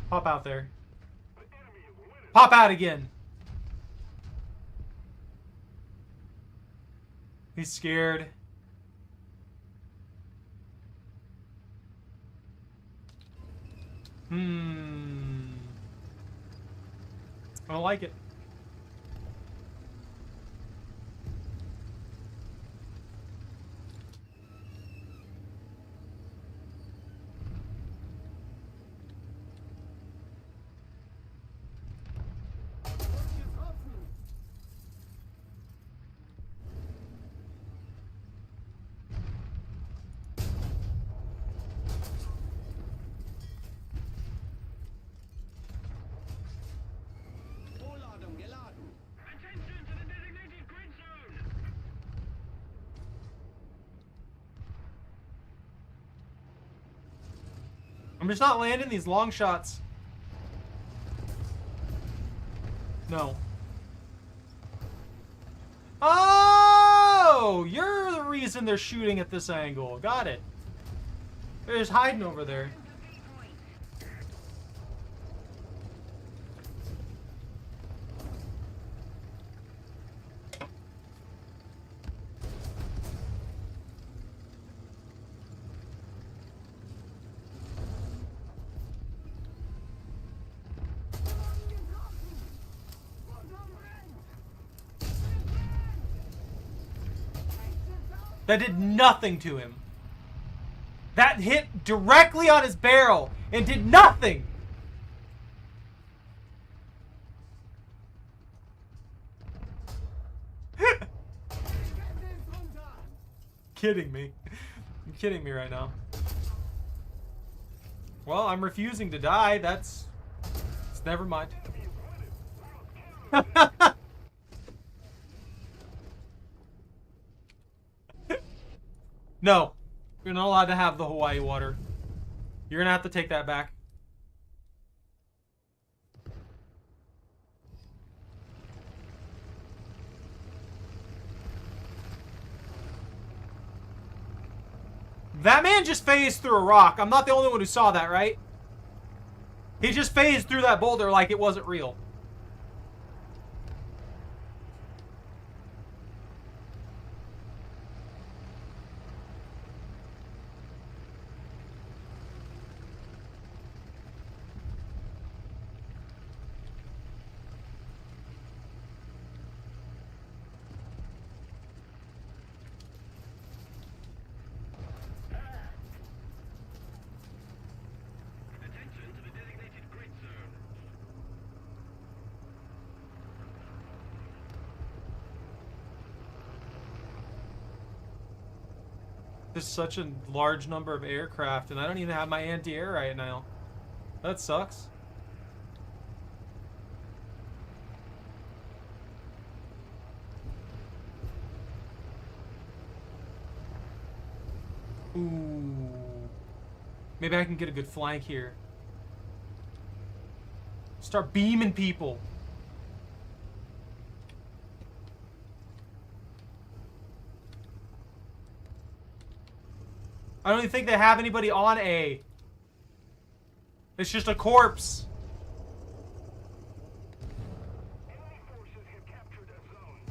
Pop out there. Pop out again. He's scared. I don't like it. Vorladung geladen. Attention to the designated grid zone. I'm just not landing these long shots. No. Oh! You're the reason they're shooting at this angle. Got it. They're just hiding over there. That did nothing to him. That hit directly on his barrel and did nothing. Kidding me. You're kidding me right now. Well, I'm refusing to die. That's never mind. No, you're not allowed to have the Hawaii water. You're gonna have to take that back. That man just phased through a rock. I'm not the only one who saw that, right? He just phased through that boulder like it wasn't real. Attention to the designated grid zone. There's such a large number of aircraft, and I don't even have my anti-air right now. That sucks. Ooh. Maybe I can get a good flank here. Start beaming people. I don't even think they have anybody on A. It's just a corpse. Enemy forces have captured a zone.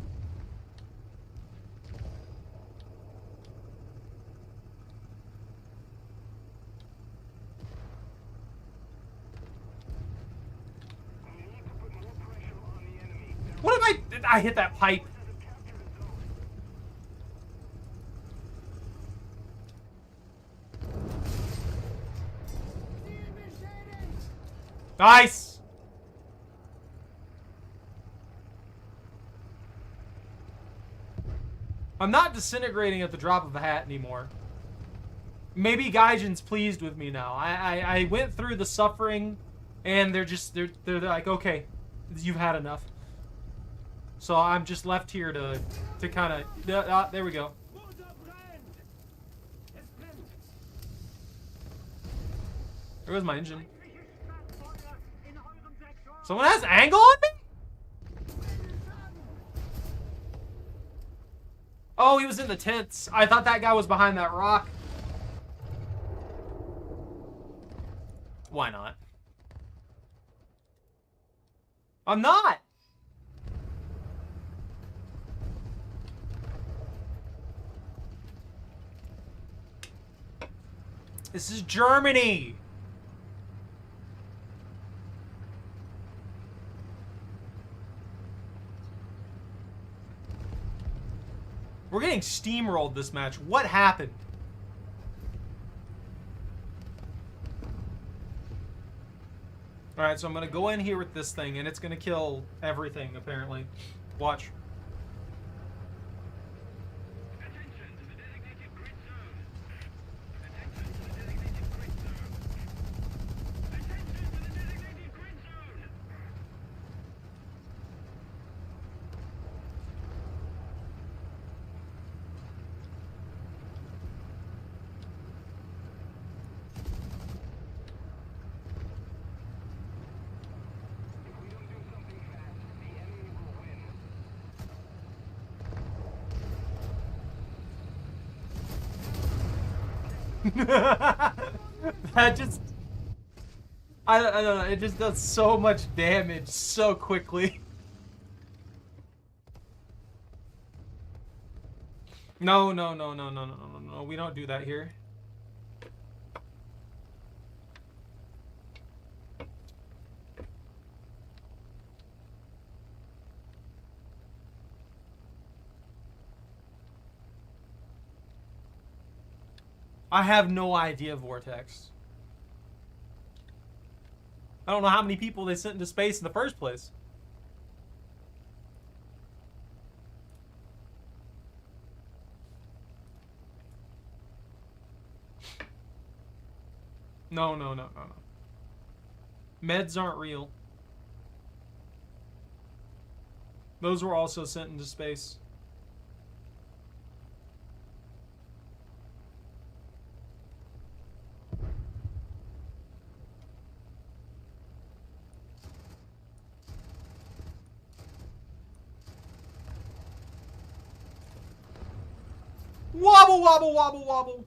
We need to put more pressure on the enemy. What if I hit that pipe? Forces have captured a zone. Nice. I'm not disintegrating at the drop of a hat anymore. Maybe Gaijin's pleased with me now. I went through the suffering, and they're like, okay, you've had enough. So I'm just left here to kind of there we go. There goes my engine. Someone has angle on me? Oh, he was in the tents. I thought that guy was behind that rock. Why not? I'm not! This is Germany! We're getting steamrolled this match. What happened? Alright, so I'm gonna go in here with this thing, and it's gonna kill everything, apparently. Watch. Attention to the designated grid zone. Attention to the designated grid zone. Attention to the designated grid zone. If we don't do something fast, the enemy will win. That just... I don't know, it just does so much damage so quickly. No, we don't do that here. I have no idea, Vortex. I don't know how many people they sent into space in the first place. No. Meds aren't real. Those were also sent into space. Wobble, wobble, wobble, wobble.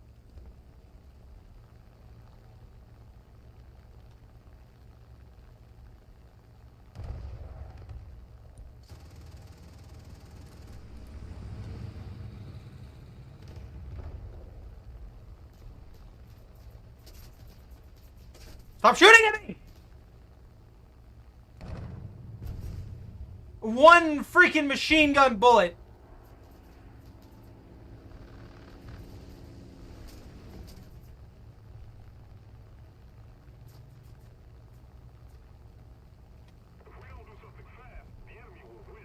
Stop shooting at me! One freaking machine gun bullet. If we don't do something fast, the enemy will win.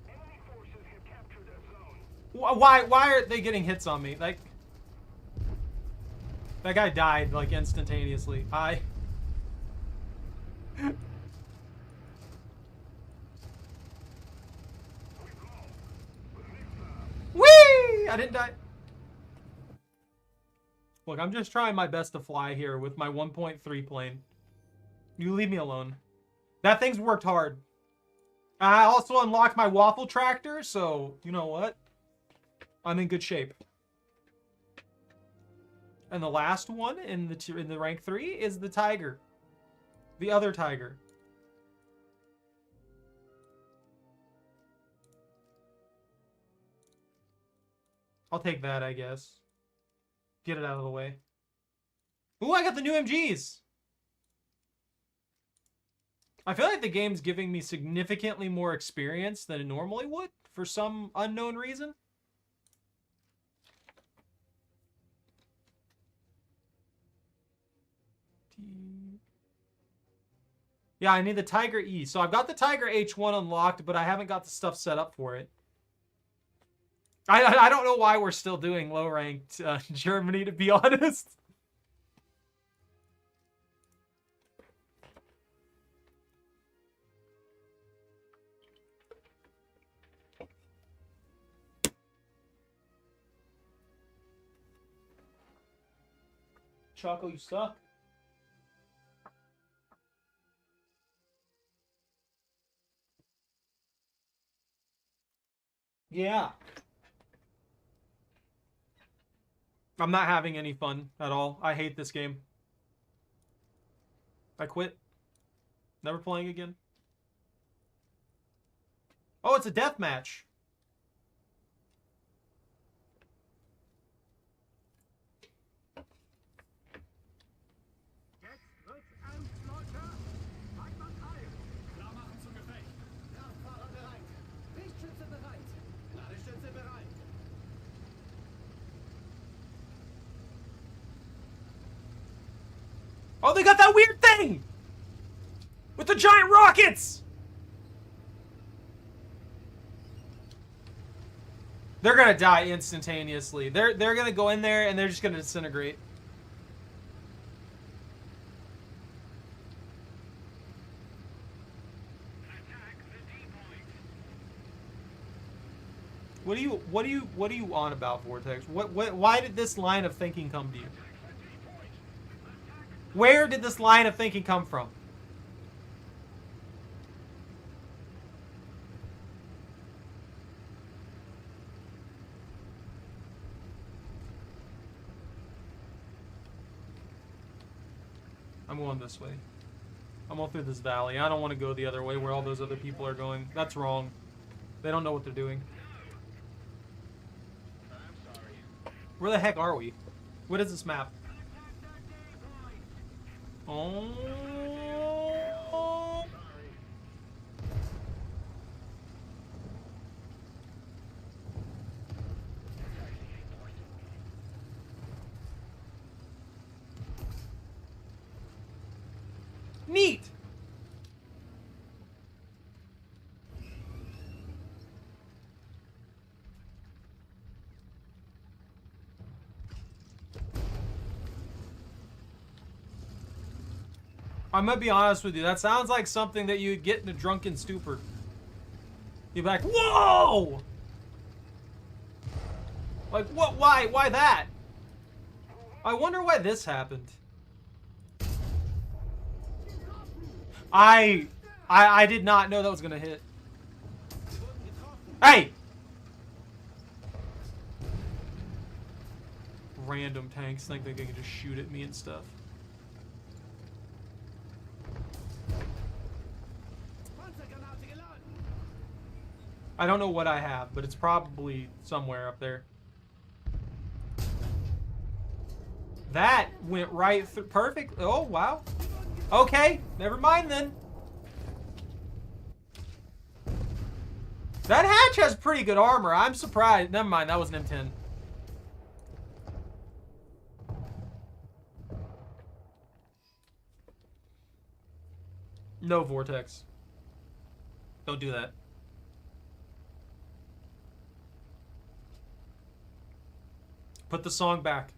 Enemy forces have captured a zone. Why are they getting hits on me? Like, that guy died like instantaneously. Whee! I didn't die. Look, I'm just trying my best to fly here with my 1.3 plane. You leave me alone. That thing's worked hard. I also unlocked my waffle tractor, so you know what? I'm in good shape. And the last one in the rank 3 is the tiger. The other tiger. I'll take that, I guess. Get it out of the way. Ooh, I got the new MGs! I feel like the game's giving me significantly more experience than it normally would, for some unknown reason. Yeah, I need the Tiger E. So I've got the Tiger H1 unlocked, but I haven't got the stuff set up for it. I don't know why we're still doing low-ranked Germany, to be honest. Choco, you suck. Yeah. I'm not having any fun at all. I hate this game. I quit. Never playing again? Oh, it's a death match. Jetzt wird's ernst, Leute. Seid mal heil. Klar machen zum Gefecht. Kraftfahrer bereit. Lichtschütze bereit. Ladestütze bereit. Oh, they got that weird thing! With the giant rockets! They're gonna die instantaneously. They're gonna go in there and they're just gonna disintegrate. Attack the D point. What are you on about, Vortex? Why did this line of thinking come to you? Where did this line of thinking come from? I'm going this way. I'm going through this valley. I don't want to go the other way where all those other people are going. That's wrong. They don't know what they're doing. I'm sorry. Where the heck are we? What is this map? Oh. Neat. I'm gonna be honest with you. That sounds like something that you'd get in a drunken stupor. You'd be like, "Whoa!" Like, what? Why? Why that? I wonder why this happened. I did not know that was gonna hit. Hey! Random tanks think they can just shoot at me and stuff. Panzergranate geladen. I don't know what I have, but it's probably somewhere up there. That went right through. Perfect. Oh, wow. Okay, never mind then. That hatch has pretty good armor. I'm surprised. Never mind, that was an M10. No, Vortex. Don't do that. Put the song back.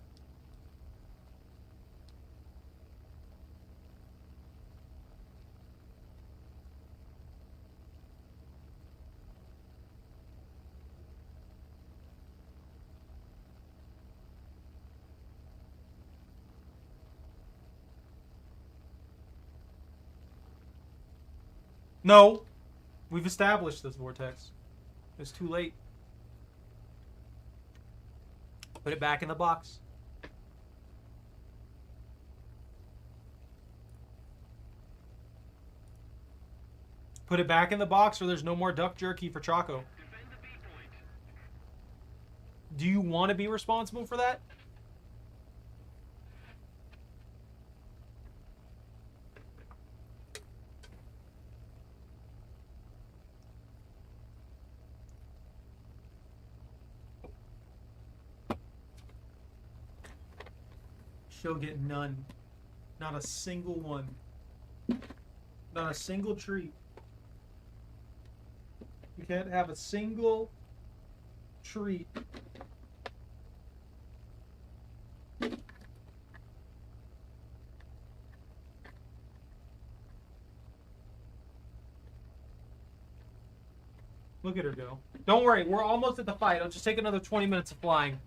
No. We've established this, Vortex. It's too late. Put it back in the box. Put it back in the box or there's no more duck jerky for Choco. Defend the B point. Do you want to be responsible for that? She'll get none. Not a single one. Not a single treat. You can't have a single treat. Look at her go. Don't worry, we're almost at the fight. It'll just take another 20 minutes of flying.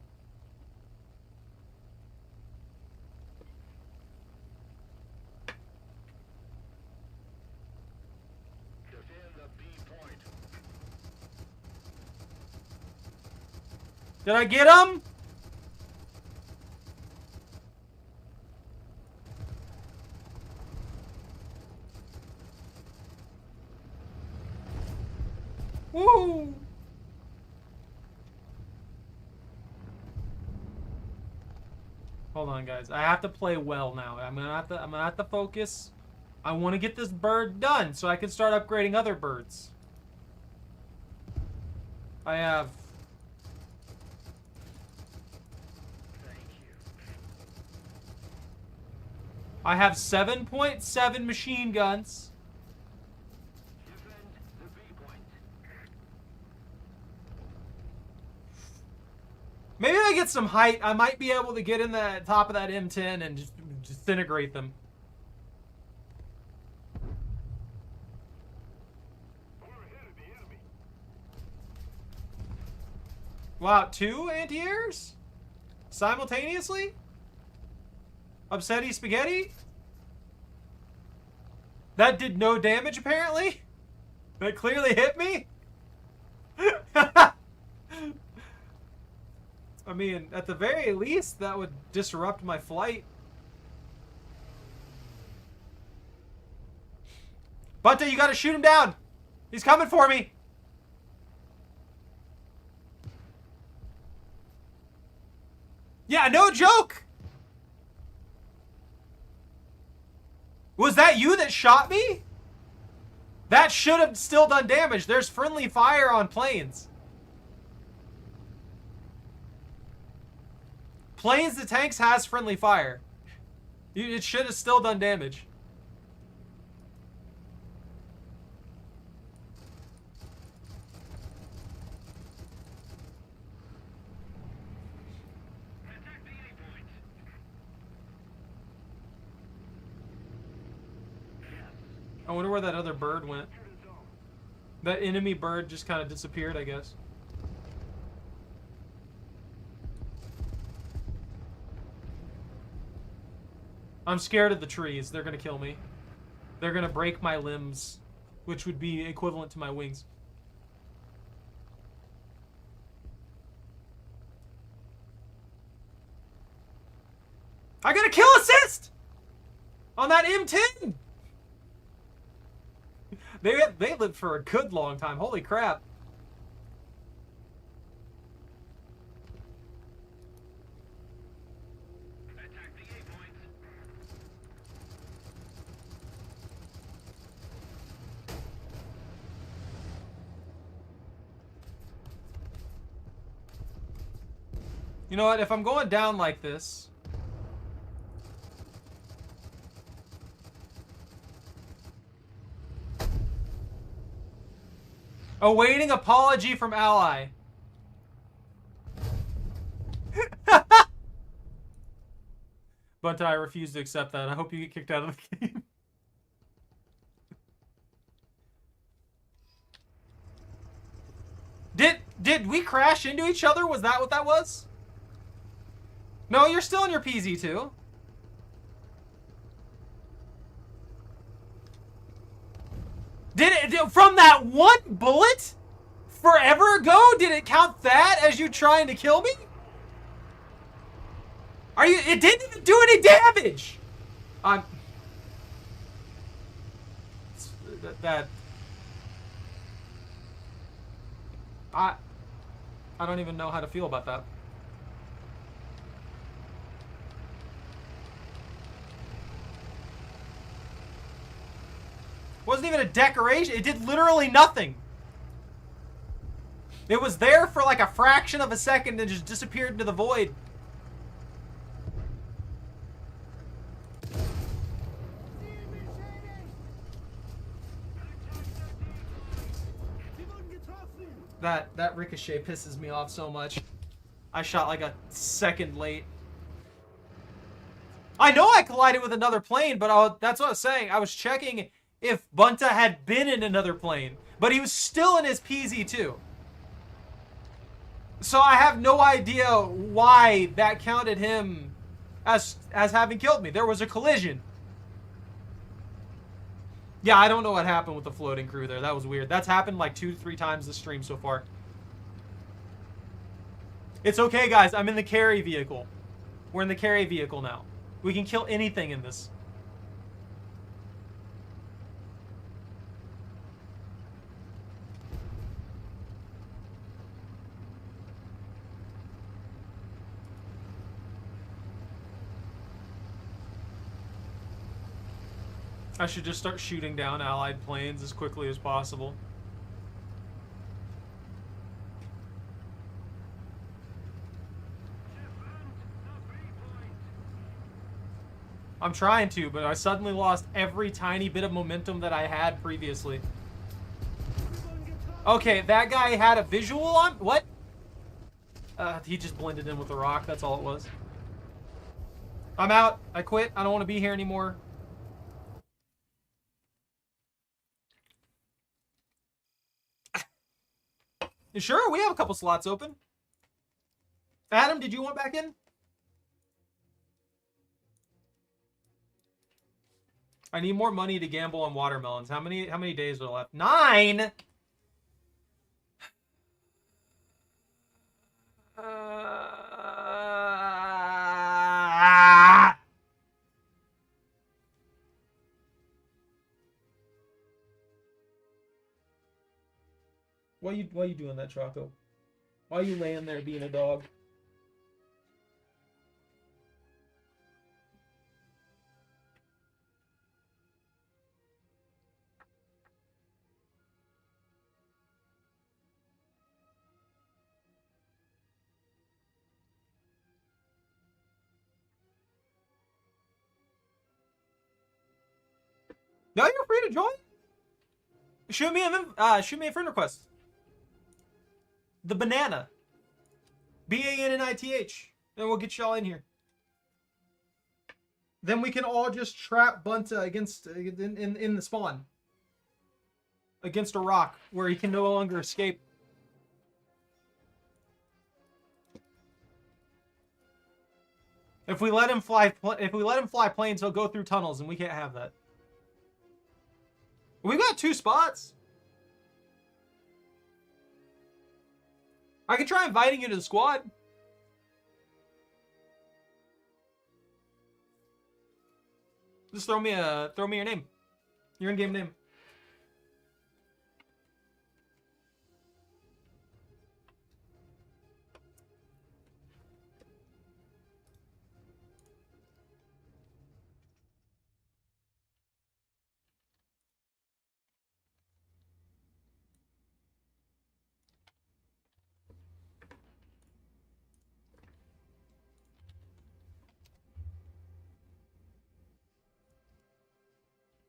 Defend the B point. Did I get him? No! Hold on, guys. I have to play well now. I'm gonna have to focus. I want to get this bird done so I can start upgrading other birds. I have. I have 7.7 machine guns. Defend the B point. Maybe if I get some height, I might be able to get in the top of that M10 and just disintegrate them. We're ahead of the enemy. Wow, 2 anti-airs? Simultaneously? Upsetty spaghetti? That did no damage, apparently? That clearly hit me? I mean, at the very least, that would disrupt my flight. Bunta, you gotta shoot him down! He's coming for me! Yeah, no joke! Was that you that shot me? That should have still done damage. There's friendly fire on planes. Planes to tanks has friendly fire. It should have still done damage. Attack the A point. I wonder where that other bird went. That enemy bird just kind of disappeared, I guess. I'm scared of the trees. They're gonna kill me. They're gonna break my limbs, which would be equivalent to my wings. I got a kill assist on that M10. They lived for a good long time. Holy crap. Attack the A point. You know what? If I'm going down like this... Awaiting apology from ally. But I refuse to accept that. I hope you get kicked out of the game. Did we crash into each other? Was that what that was? No, you're still in your PZ2. Did it, from that one bullet forever ago, did it count that as you trying to kill me? Are you, it didn't even do any damage. I'm, I don't even know how to feel about that. Wasn't even a decoration. It did literally nothing. It was there for like a fraction of a second and just disappeared into the void. That ricochet pisses me off so much. I shot like a second late. I know I collided with another plane, but that's what I was saying. I was checking if Bunta had been in another plane, but he was still in his PZ2. So I have no idea why that counted him as having killed me. There was a collision. Yeah, I don't know what happened with the floating crew there. That was weird. That's happened like 2 to 3 times this stream so far. It's okay, guys. I'm in the carry vehicle. We're in the carry vehicle now. We can kill anything in this. I should just start shooting down Allied planes as quickly as possible. I'm trying to, but I suddenly lost every tiny bit of momentum that I had previously. Okay, that guy had a visual on... What? He just blended in with the rock. That's all it was. I'm out. I quit. I don't want to be here anymore. Sure, we have a couple slots open. Adam, did you want back in? I need more money to gamble on watermelons. How many days are left? 9. Why you doing that, Choco? Why are you laying there being a dog? No, you're free to join. Shoot me a friend request. The banana. BANNITH. And we'll get y'all in here. Then we can all just trap Bunta against in the spawn. Against a rock where he can no longer escape. If we let him fly planes, he'll go through tunnels, and we can't have that. We got 2 spots. I can try inviting you to the squad. Just throw me your name. Your in-game name.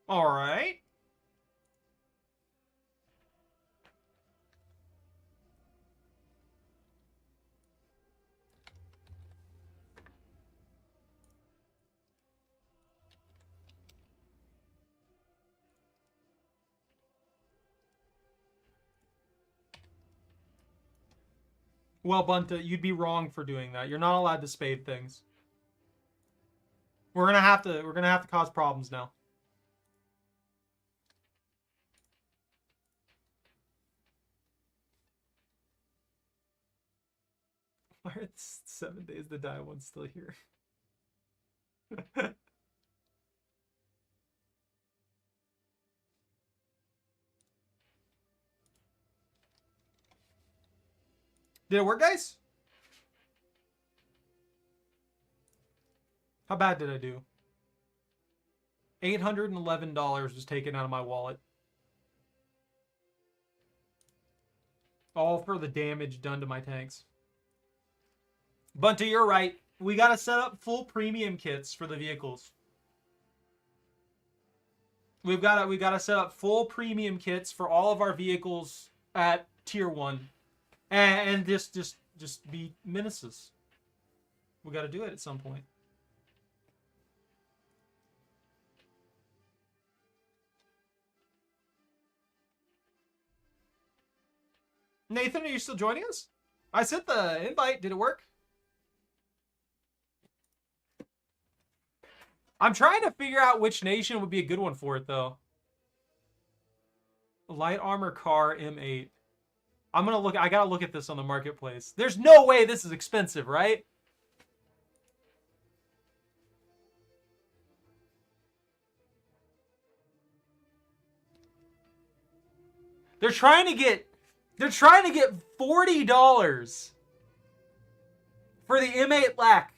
All right. Well, Bunta, you'd be wrong for doing that. You're not allowed to spade things. We're gonna have to cause problems now. Why are 7 days to die one's still here? Did it work, guys? How bad did I do? $811 was taken out of my wallet. All for the damage done to my tanks. Bunta, you're right. We gotta set up full premium kits for the vehicles. We've gotta set up full premium kits for all of our vehicles at tier 1. And just be menaces. We gotta do it at some point. Nathan, are you still joining us? I sent the invite. Did it work? I'm trying to figure out which nation would be a good one for it, though. Light armor car M8. I gotta look at this on the marketplace. There's no way this is expensive, right? They're trying to get $40 for the M8 LAC.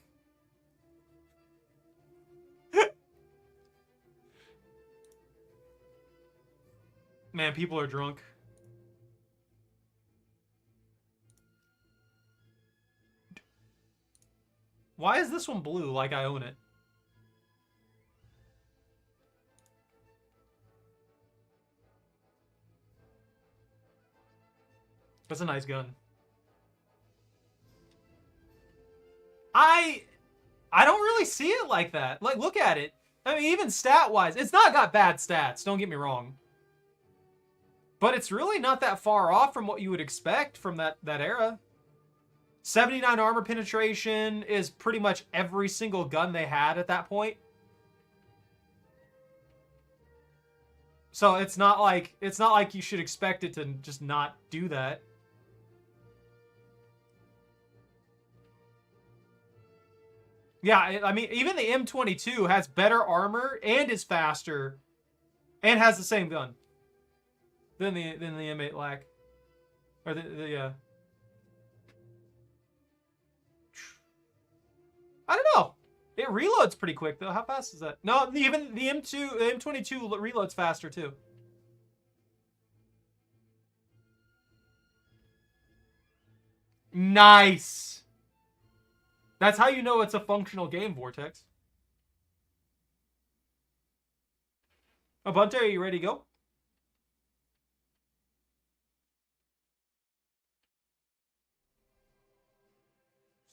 Man, people are drunk. Why is this one blue like I own it? That's a nice gun. I don't really see it like that. Like, look at it. I mean, even stat-wise, it's not got bad stats, don't get me wrong. But it's really not that far off from what you would expect from that era. 79 armor penetration is pretty much every single gun they had at that point. So it's not like you should expect it to just not do that. Yeah, I mean, even the M22 has better armor and is faster and has the same gun than the M8 LAC. Or the I don't know. It reloads pretty quick though. How fast is that? No, even the M22 reloads faster too. Nice. That's how you know it's a functional game, Vortex. Abunte, are you ready to go?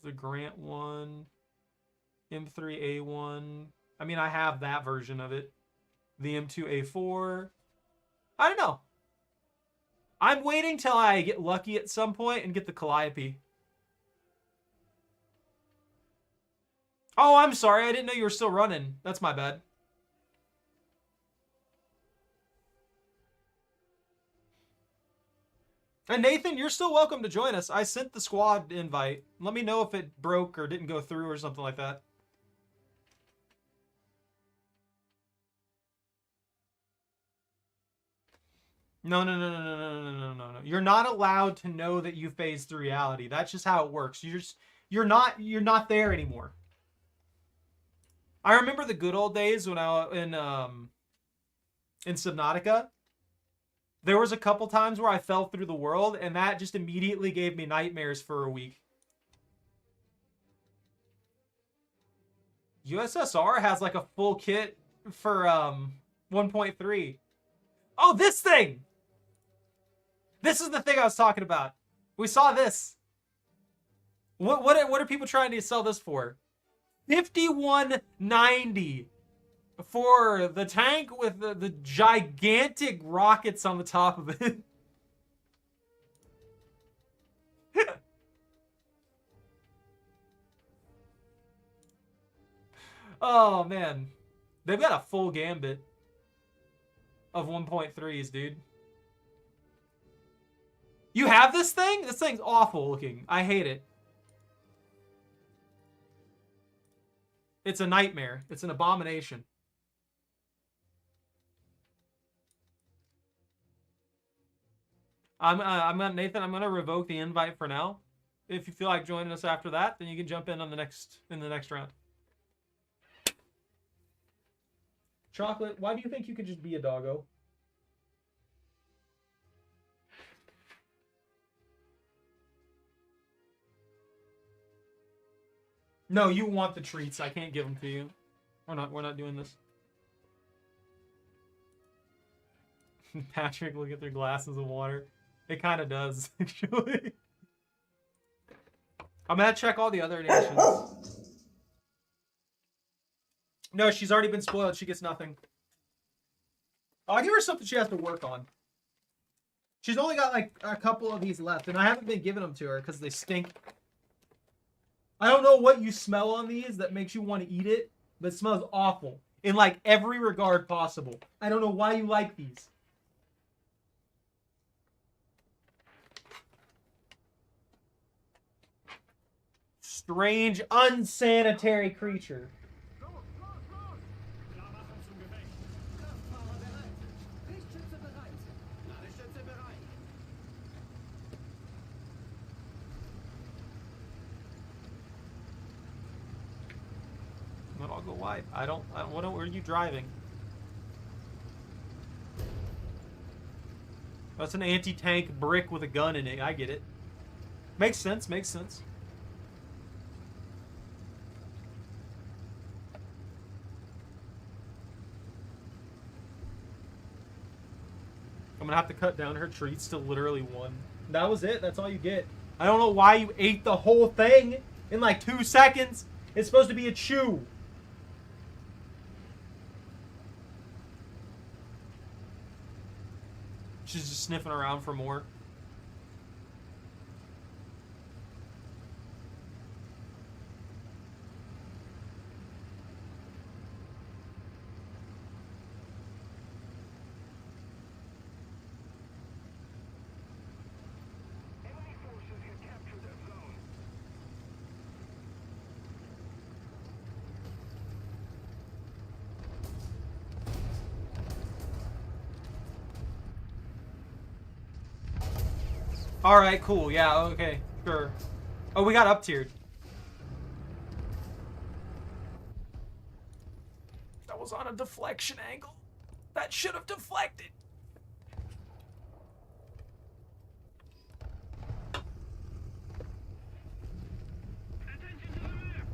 The Grant one. M3A1. I mean, I have that version of it. The M2A4. I don't know. I'm waiting till I get lucky at some point and get the Calliope. Oh, I'm sorry. I didn't know you were still running. That's my bad. And Nathan, you're still welcome to join us. I sent the squad invite. Let me know if it broke or didn't go through or something like that. No. You're not allowed to know that you phased through reality. That's just how it works. You're not there anymore. I remember the good old days when I was in Subnautica. There was a couple times where I fell through the world, and that just immediately gave me nightmares for a week. USSR has like a full kit for 1.3. Oh, this thing! This is the thing I was talking about. We saw this. What are people trying to sell this for? $51.90 for the tank with the gigantic rockets on the top of it. Oh man, they've got a full gambit of 1.3s, dude. You have this thing? This thing's awful looking. I hate it. It's a nightmare. It's an abomination. Nathan, I'm gonna revoke the invite for now. If you feel like joining us after that, then you can jump in on the next round. Chocolate, why do you think you could just be a doggo? No, you want the treats. I can't give them to you. We're not doing this. Patrick, look at their glasses of water. It kind of does, actually. I'm gonna check all the other nations. No, she's already been spoiled. She gets nothing. I'll give her something she has to work on. She's only got like a couple of these left, and I haven't been giving them to her because they stink. I don't know what you smell on these that makes you want to eat it, but it smells awful in like every regard possible. I don't know why you like these. Strange, unsanitary creature. Klarmachen zum Gefecht. Kraftfahrer bereit. Lichtschütze bereit. Ladestütze bereit. But I'll go wide. I don't. Where are you driving? That's an anti-tank brick with a gun in it. I get it. Makes sense, makes sense. I'm gonna have to cut down her treats to literally 1. That was it. That's all you get. I don't know why you ate the whole thing in like 2 seconds. It's supposed to be a chew. She's just sniffing around for more. Enemy forces have captured that zone. Alright, cool. Yeah, okay. Sure. Oh, we got up-tiered. That was on a deflection angle. That should have deflected. Attention to the map.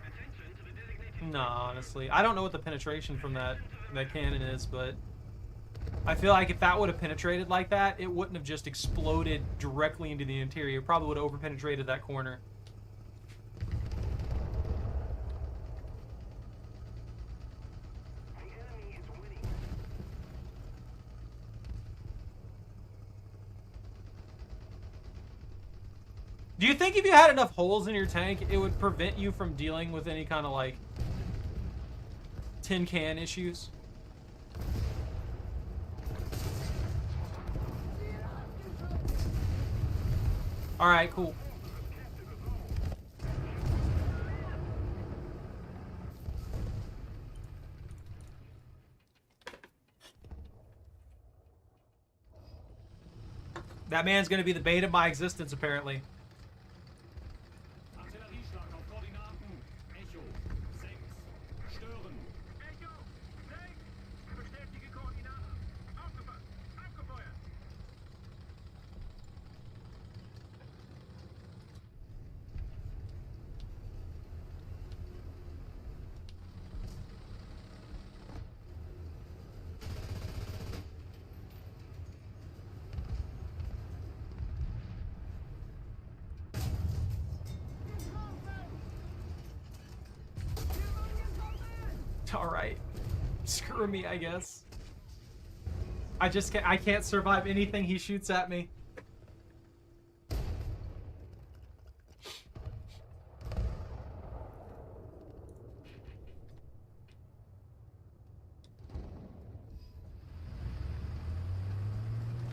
Attention to the designated. No, honestly. I don't know what the penetration from that cannon is, but I feel like if that would have penetrated like that, it wouldn't have just exploded directly into the interior. It probably would have over-penetrated that corner. The enemy is winning. Do you think if you had enough holes in your tank, it would prevent you from dealing with any kind of, like, tin can issues? Alright, cool. That man's gonna be the bane of my existence, apparently. Artillerieschlag auf Koordinaten. Echo 6. Stören. Echo 6. Bestätige Koordinaten. Aufgepasst. Abgefeuert. Alright. Screw me, I guess. I can't survive anything he shoots at me.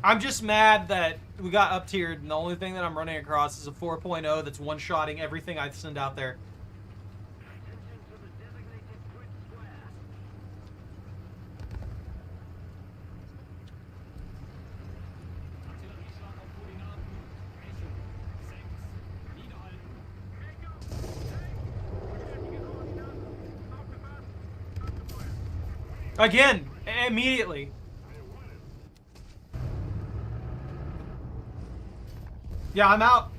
I'm just mad that we got up-tiered and the only thing that I'm running across is a 4.0 that's one-shotting everything I send out there. Attention to the designated grid square. Artillerieschlag auf Koordinaten. Echo 6. Niederhalten. Echo 6. Bestätige Koordinaten. Aufgepasst. Abgefeuert. Again! Immediately! Yeah, I'm out.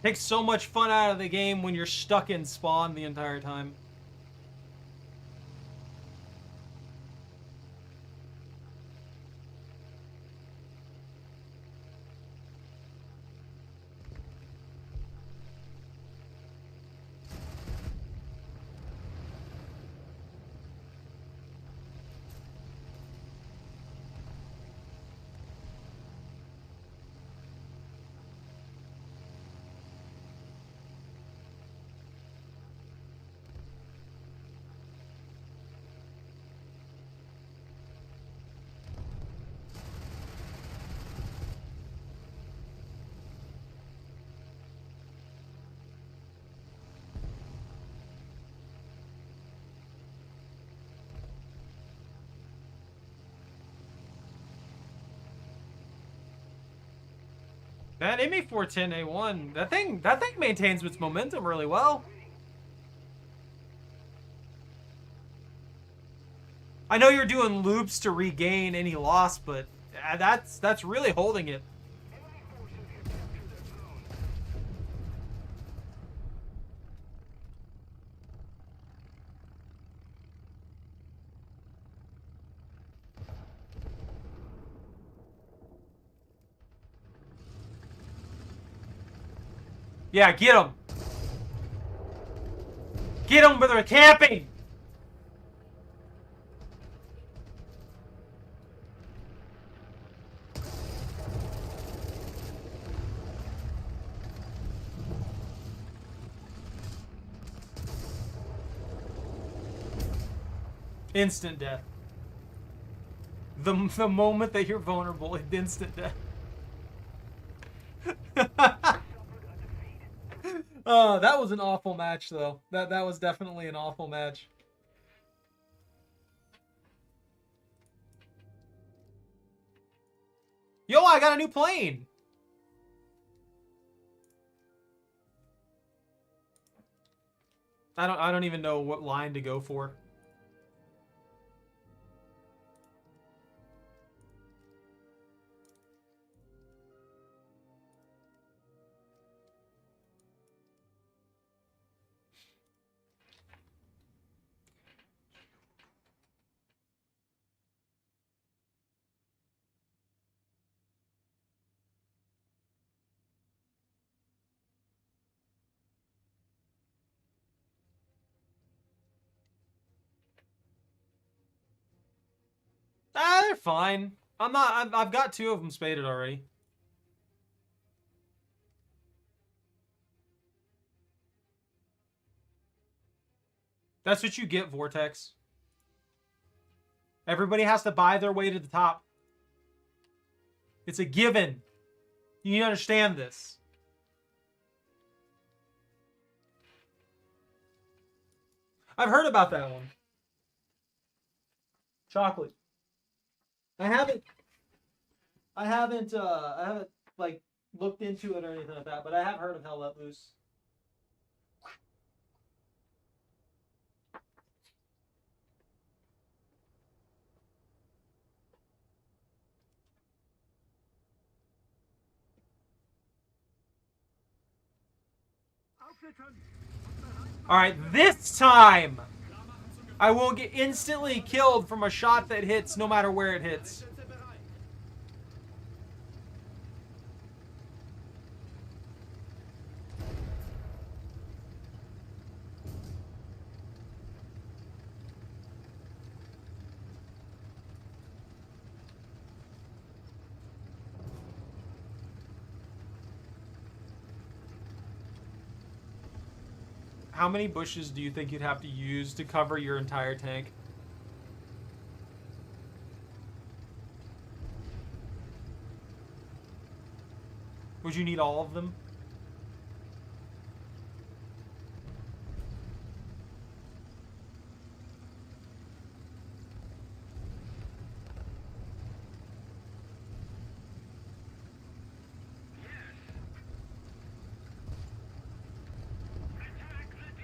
Takes so much fun out of the game when you're stuck in spawn the entire time. That ME410A1, that thing maintains its momentum really well. I know you're doing loops to regain any loss, but that's really holding it. Enemy forces have captured that zone. Yeah, get them. Get them, but they're camping. Instant death. The moment that you're vulnerable, it's instant death. That was an awful match, though. That was definitely an awful match. Yo, I got a new plane. I don't even know what line to go for. They're fine. I've got 2 of them spaded already. That's what you get, Vortex. Everybody has to buy their way to the top. It's a given. You need to understand this. I've heard about that one. Chocolate. I haven't like looked into it or anything like that, but I have heard of Hell Let Loose. Alright, this time I will get instantly killed from a shot that hits no matter where it hits. How many bushes do you think you'd have to use to cover your entire tank? Would you need all of them? Attack the D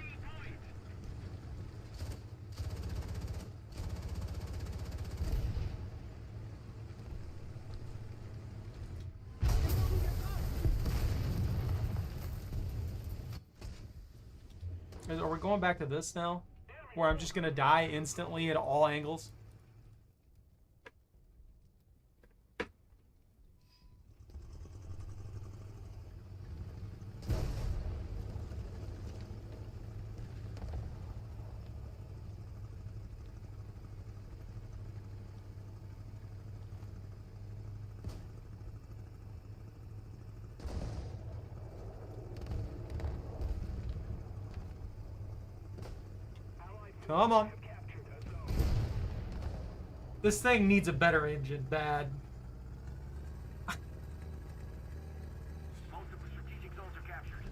point. Are we going back to this now? Where I'm just gonna die instantly at all angles? Come on. Captured a zone. This thing needs a better engine, bad. Multiple strategic zones are captured.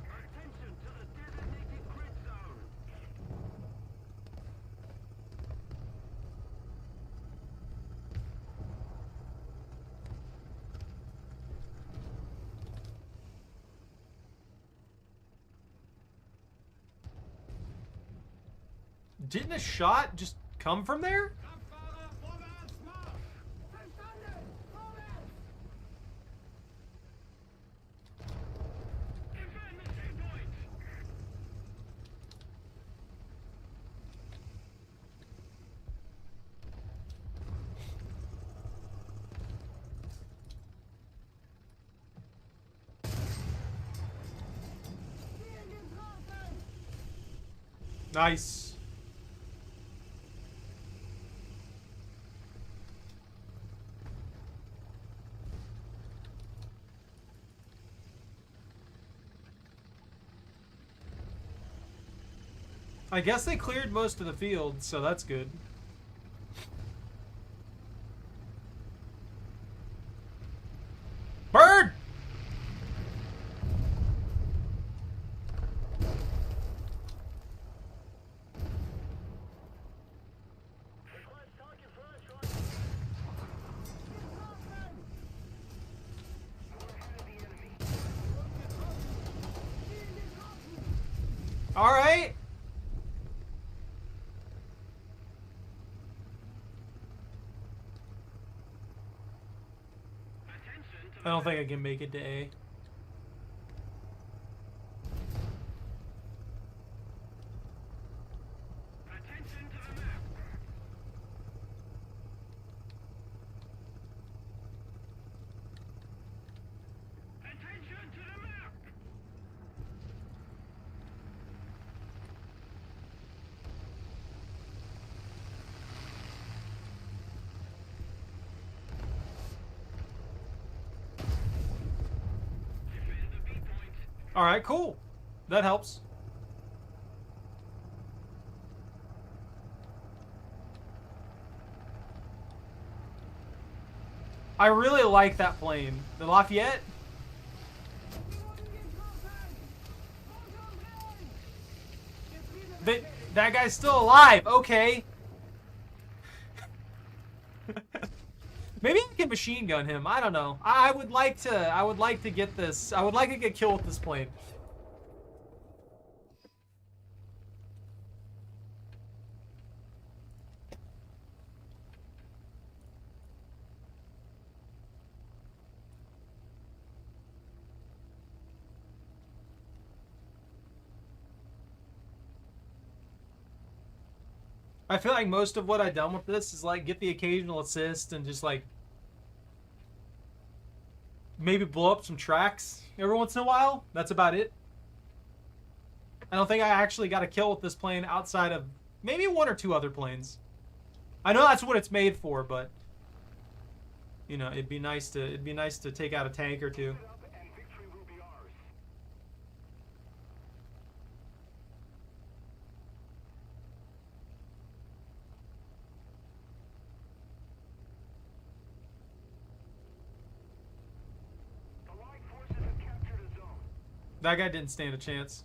Attention to the designated grid zone. Didn't a shot just come from there? Kraftfahrer, vorwärts, Marsch! Verstanden! Vorwärts! Defend the checkpoint! Ziel getroffen! Nice. I guess they cleared most of the field, so that's good. Bird! Request target flashlight. Getroffen! We're ahead of the enemy. Ziel getroffen! All right. Attention to I don't think I can make it to A. attention to the map. Attention to the map. Defend the B point. All right, cool. That helps. I really like that plane. The Lafayette. Wir wurden getroffen! Konzentrieren! Jetzt wieder That, that guy's still alive. Okay. Maybe I can machine gun him. I don't know. I would like to. I would like to get this. I would like to get killed with this plane. I feel like most of what I've done with this is like get the occasional assist and just like maybe blow up some tracks every once in a while. That's about it. I don't think I actually got a kill with this plane outside of maybe one or two other planes. I know that's what it's made for, but you know, it'd be nice to take out a tank or two. Get up and victory will be ours. The Allied forces have captured a zone. That guy didn't stand a chance.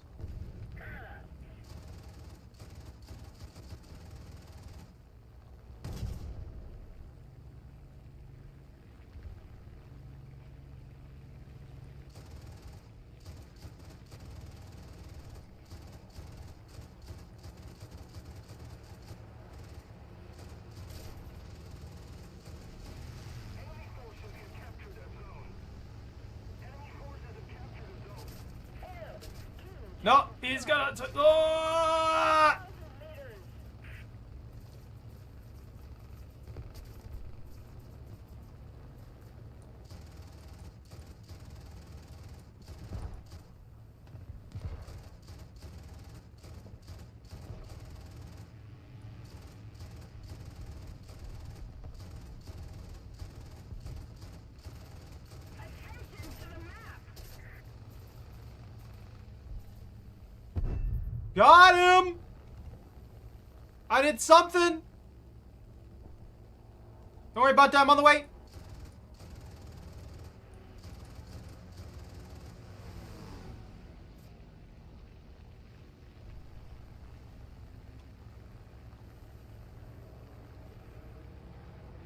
Enemy forces have captured a zone. Enemy forces have captured a zone. No, he's gonna. Oh! Attention to the map. Got him! I did something! Don't worry about that, I'm on the way.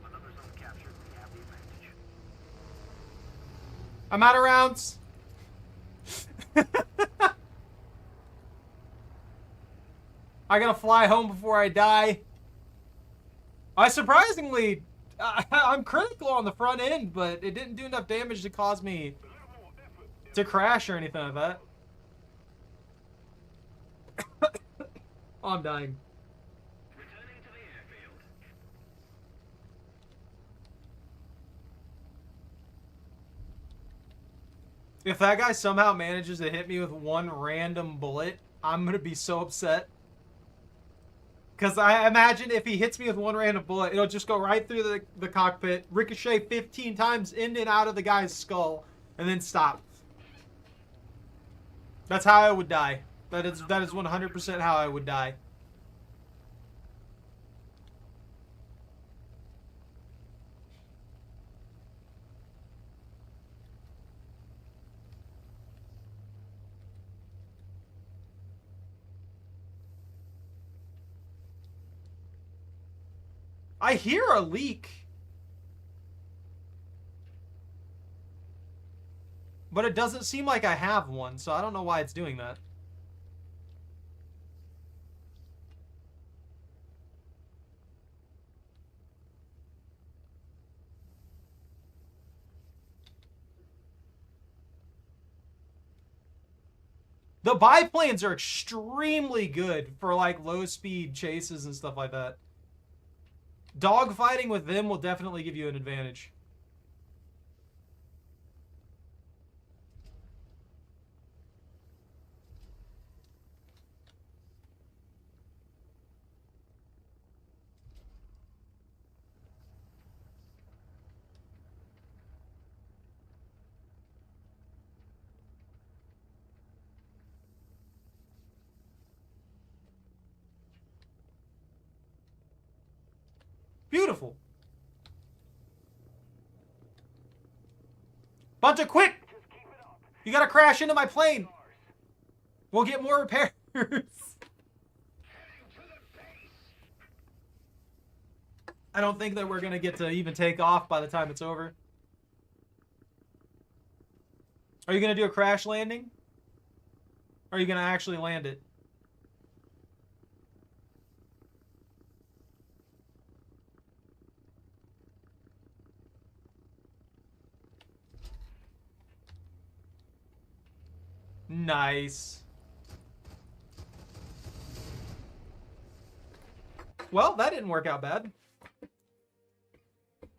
Another zone captured. We have the advantage. I'm out of rounds. I gotta fly home before I die. I surprisingly, I'm critical on the front end, but it didn't do enough damage to cause me to crash or anything like that. Oh, I'm dying. Returning to the airfield. If that guy somehow manages to hit me with one random bullet, I'm gonna be so upset. Because I imagine if he hits me with one random bullet, it'll just go right through the cockpit, ricochet 15 times in and out of the guy's skull, and then stop. That's how I would die. That is 100% how I would die. I hear a leak. But it doesn't seem like I have one, so I don't know why it's doing that. The biplanes are extremely good for like low speed chases and stuff like that. Dogfighting with them will definitely give you an advantage. Beautiful. Bunta, quick! You gotta crash into my plane. We'll get more repairs. I don't think that we're gonna get to even take off by the time it's over. Are you gonna do a crash landing? Or are you gonna actually land it? Nice. Well, that didn't work out bad.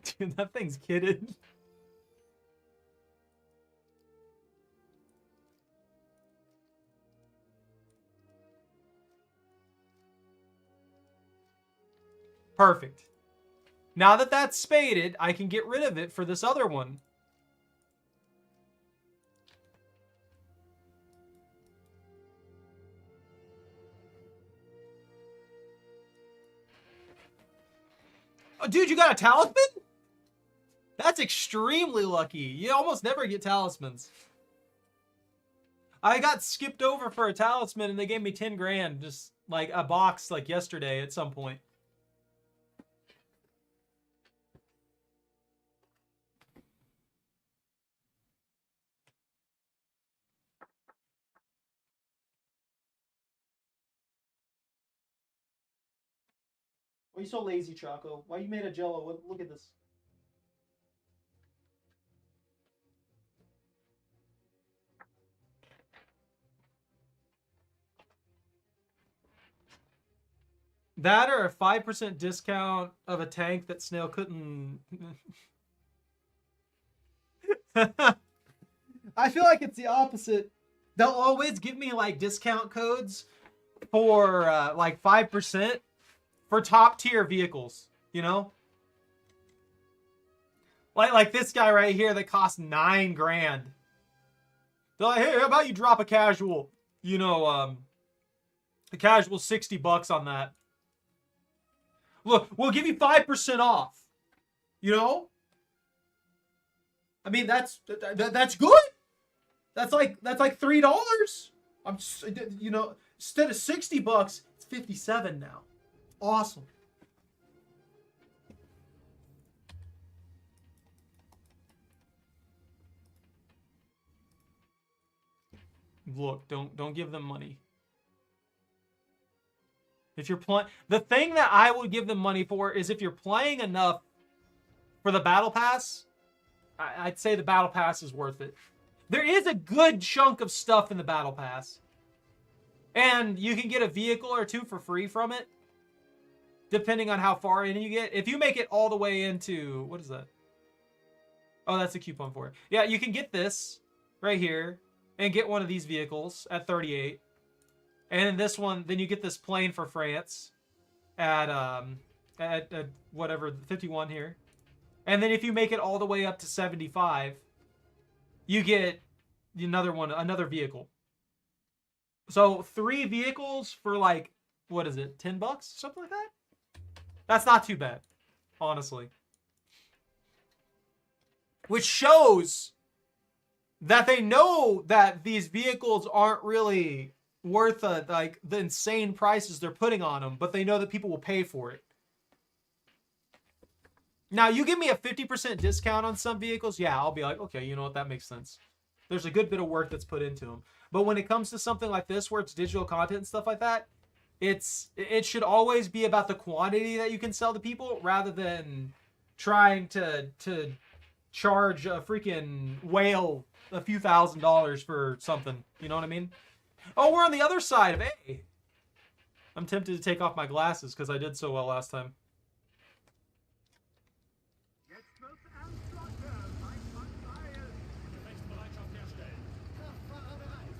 Dude, that thing's kidded. Perfect. Now that that's spaded, I can get rid of it for this other one. Oh, dude, you got a talisman? That's extremely lucky. You almost never get talismans. I got skipped over for a talisman and they gave me 10 grand. Just like a box like yesterday at some point. Why are you so lazy, Choco? Why you made a jello? Look at this. That or a 5% discount of a tank that Snail couldn't... I feel like it's the opposite. They'll always give me like discount codes for like 5% for top tier vehicles, you know? Like this guy right here that costs 9 grand. They're like, hey, how about you drop a casual? You know, the casual $60 on that. Look, we'll give you 5% off. You know? I mean, that's good. That's like $3. I'm just, you know, instead of $60, it's 57 now. Awesome. Look, don't give them money. If you're playing, the thing that I would give them money for is if you're playing enough for the battle pass, I'd say the battle pass is worth it. There is a good chunk of stuff in the battle pass. And you can get a vehicle or two for free from it, depending on how far in you get. If you make it all the way into, what is that? Oh, that's a coupon for it. Yeah, you can get this right here and get one of these vehicles at 38. And then this one, then you get this plane for France at whatever, 51 here. And then if you make it all the way up to 75, you get another vehicle. So 3 vehicles for like, what is it, $10? Something like that? That's not too bad, honestly. Which shows that they know that these vehicles aren't really worth like the insane prices they're putting on them, but they know that people will pay for it. Now, you give me a 50% discount on some vehicles, yeah, I'll be like, okay, you know what, that makes sense. There's a good bit of work that's put into them. But when it comes to something like this, where it's digital content and stuff like that, it should always be about the quantity that you can sell to people, rather than trying to charge a freaking whale a few $1,000s for something. You know what I mean? Oh, we're on the other side of A. I'm tempted to take off my glasses because I did so well last time. Jetzt wird's ernst, Leute. Seid Teil. Gefechtsbereitschaft herstellen. Kraftfahrer bereit.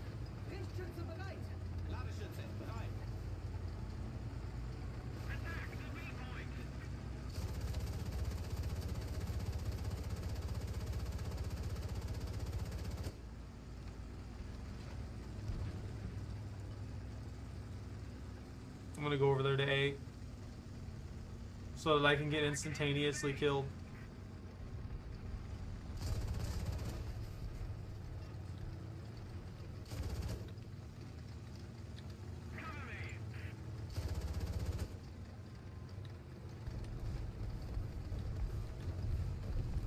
Lichtschütze bereit. Ladeschütze bereit. Attack the waypoint. I'm gonna go over there to A so that I can get instantaneously killed.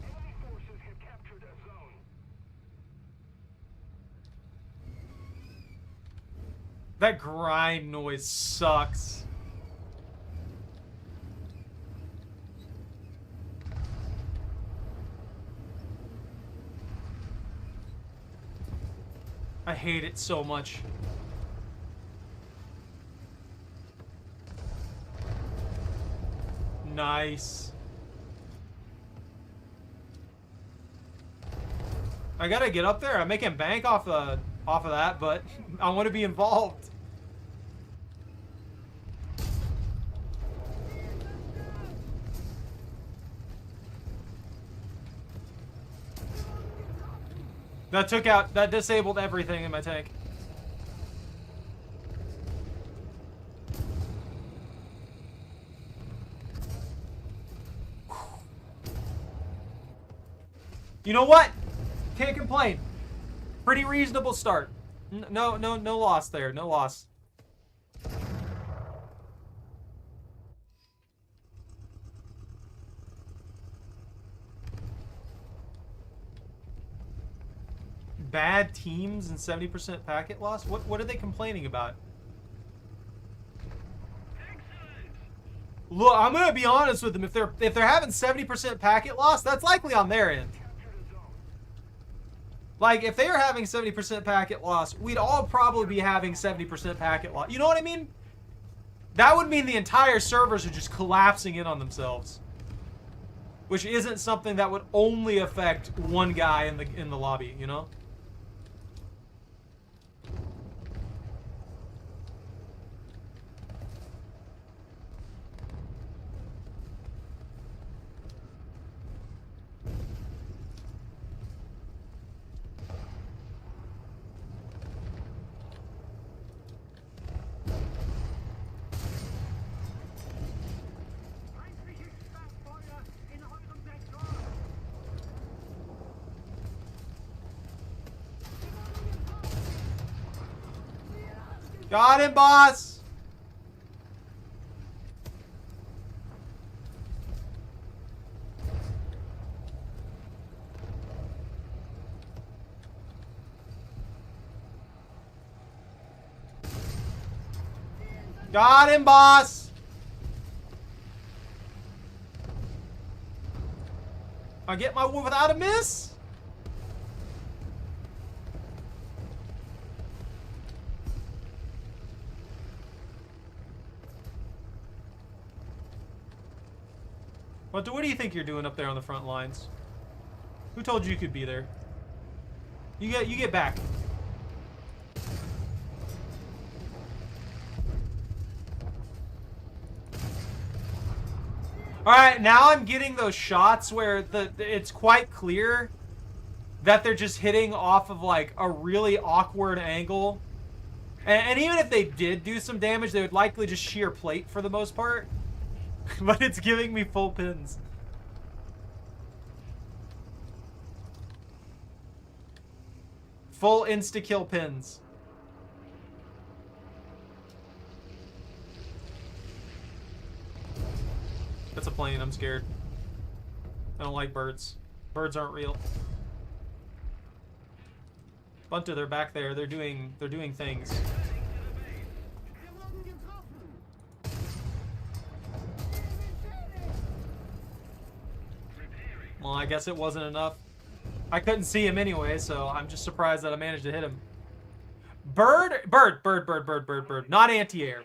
Enemy forces have captured a zone. That grind noise sucks. I hate it so much. Nice. I gotta get up there. I'm making bank off of that, but I want to be involved. That disabled everything in my tank. You know what? Can't complain. Pretty reasonable start. No loss there. No loss. Bad teams and 70% packet loss? What are they complaining about? Look, I'm gonna be honest with them. If they're having 70% packet loss, that's likely on their end. Like, if they are having 70% packet loss, we'd all probably be having 70% packet loss. You know what I mean? That would mean the entire servers are just collapsing in on themselves, which isn't something that would only affect one guy in the lobby, you know? Feindliches Sperrfeuer in eurem Sektor. Got him, boss! Got him, boss! I get my war without a miss? What do you think you're doing up there on the front lines? Who told you could be there? You get back. Alright, now I'm getting those shots where it's quite clear that they're just hitting off of like a really awkward angle. And even if they did do some damage, they would likely just shear plate for the most part. But it's giving me full pins. Full insta-kill pins. That's a plane, I'm scared. I don't like birds. Birds aren't real. Bunta, they're back there. They're doing things. Well, I guess it wasn't enough. I couldn't see him anyway, so I'm just surprised that I managed to hit him. Bird. Not anti-air.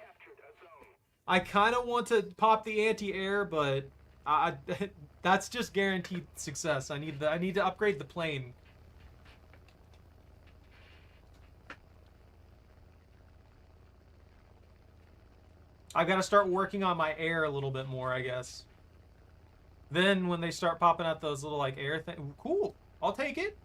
I kind of want to pop the anti-air, but that's just guaranteed success. I need to upgrade the plane. I gotta start working on my air a little bit more, I guess. Then when they start popping out those little like air things, cool. I'll take it.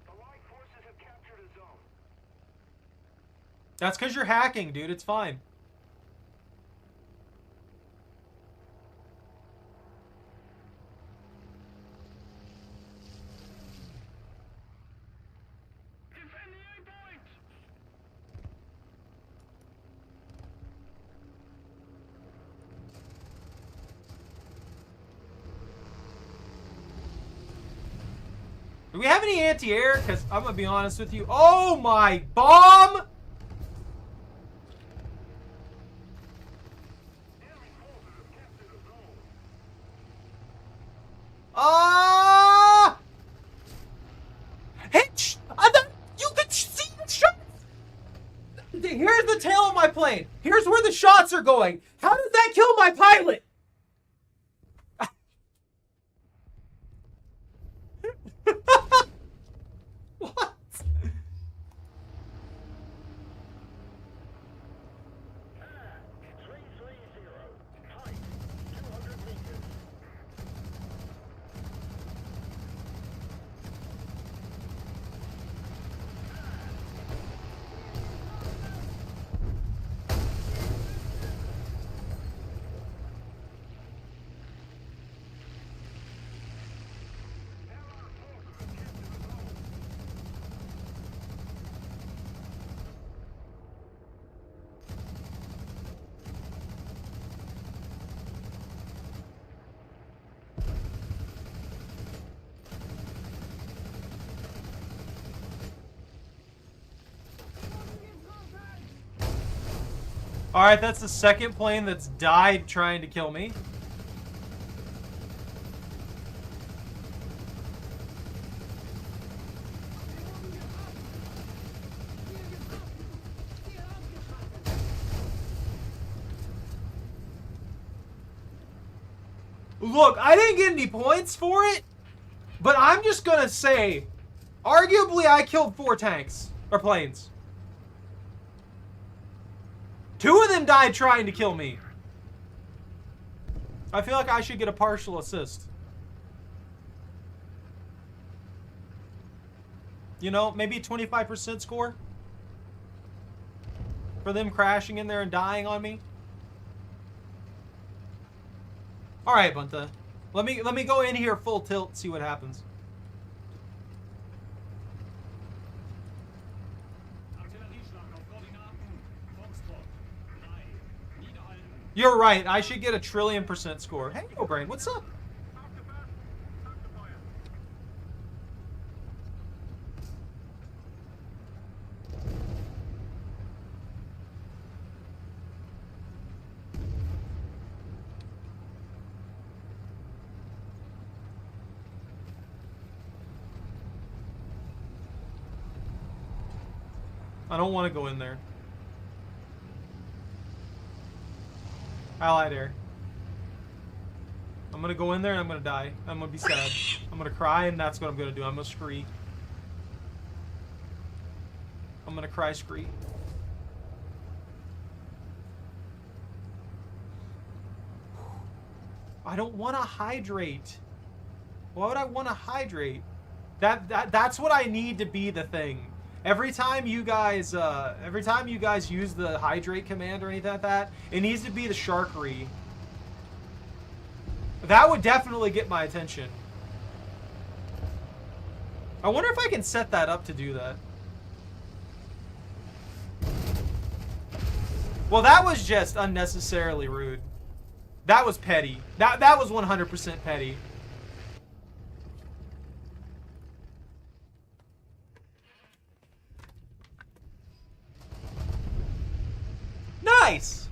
The Allied forces have captured a zone. That's because you're hacking, dude. It's fine. Defend the A point! Do we have any anti-air? Because I'm going to be honest with you. Oh my bomb! Enemy forces have captured a zone. Ah! Hey, you can see the shots! Here's the tail of my plane. Here's where the shots are going. How did that kill my pilot? What? Ah, 330. Height, 200 meters. Alright, that's the second plane that's died trying to kill me. Look, I didn't get any points for it, but I'm just gonna say, arguably I killed 4 tanks, or planes. 2 of them died trying to kill me. I feel like I should get a partial assist. You know, maybe a 25% score? For them crashing in there and dying on me? Alright, Bunta. Let me go in here full tilt and see what happens. You're right. I should get a 1,000,000,000% score. Hey, Brain, what's up? I don't want to go in there. Allied air. I'm gonna go in there and I'm gonna die. I'm gonna be sad. I'm gonna cry and that's what I'm gonna do. I'm gonna scree. I'm gonna cry scree. I don't want to hydrate. Why would I want to hydrate? That's what I need to be the thing. Every time you guys use the hydrate command or anything like that, it needs to be the sharkery. That would definitely get my attention. I wonder if I can set that up to do that. Well, that was just unnecessarily rude. That was petty. That was 100% petty. Nice!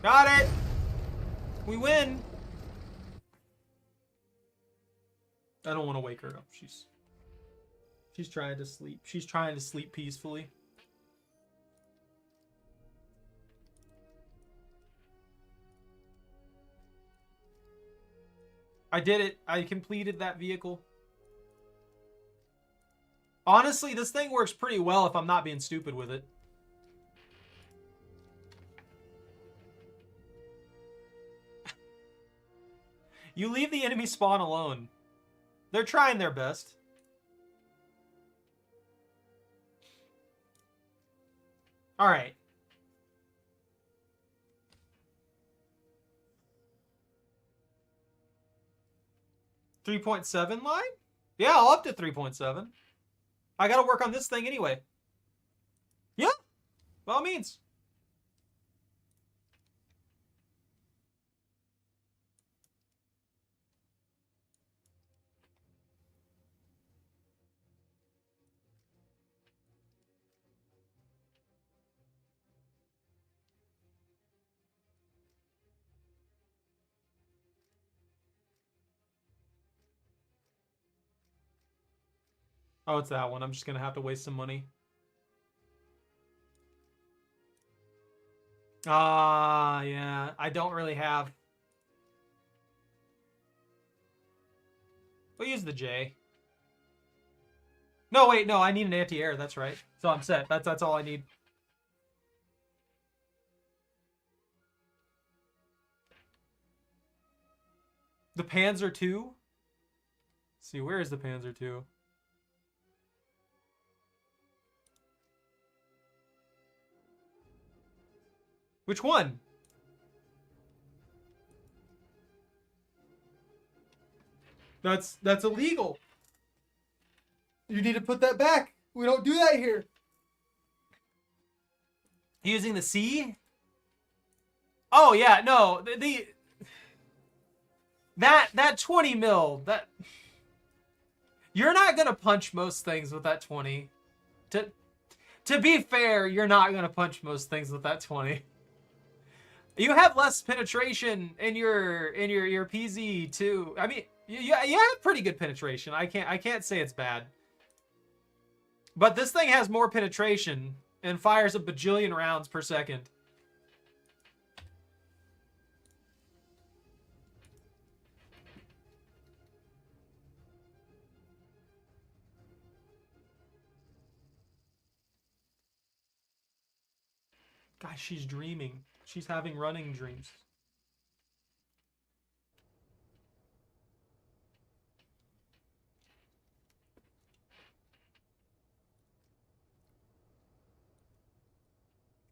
Got it! We win! I don't want to wake her up. She's trying to sleep. She's trying to sleep peacefully. I did it. I completed that vehicle. Honestly, this thing works pretty well if I'm not being stupid with it. You leave the enemy spawn alone. They're trying their best. All right. .7 line? Yeah, I'll up to 3.7. I gotta work on this thing anyway. Yeah, by all means. Oh, it's that one. I'm just gonna have to waste some money. Ah, yeah. I don't really have. We'll use the J. No, wait, no. I need an anti-air. That's right. So I'm set. That's all I need. The Panzer II? Let's see, where is the Panzer II? Which one? That's illegal. You need to put that back. We don't do that here. Using the C? Oh yeah, no. That 20 mil, that you're not gonna punch most things with that 20. To be fair, you're not gonna punch most things with that 20. You have less penetration in your PZ too. I mean, you have pretty good penetration. I can't say it's bad. But this thing has more penetration and fires a bajillion rounds per second. Guys, she's dreaming. She's having running dreams.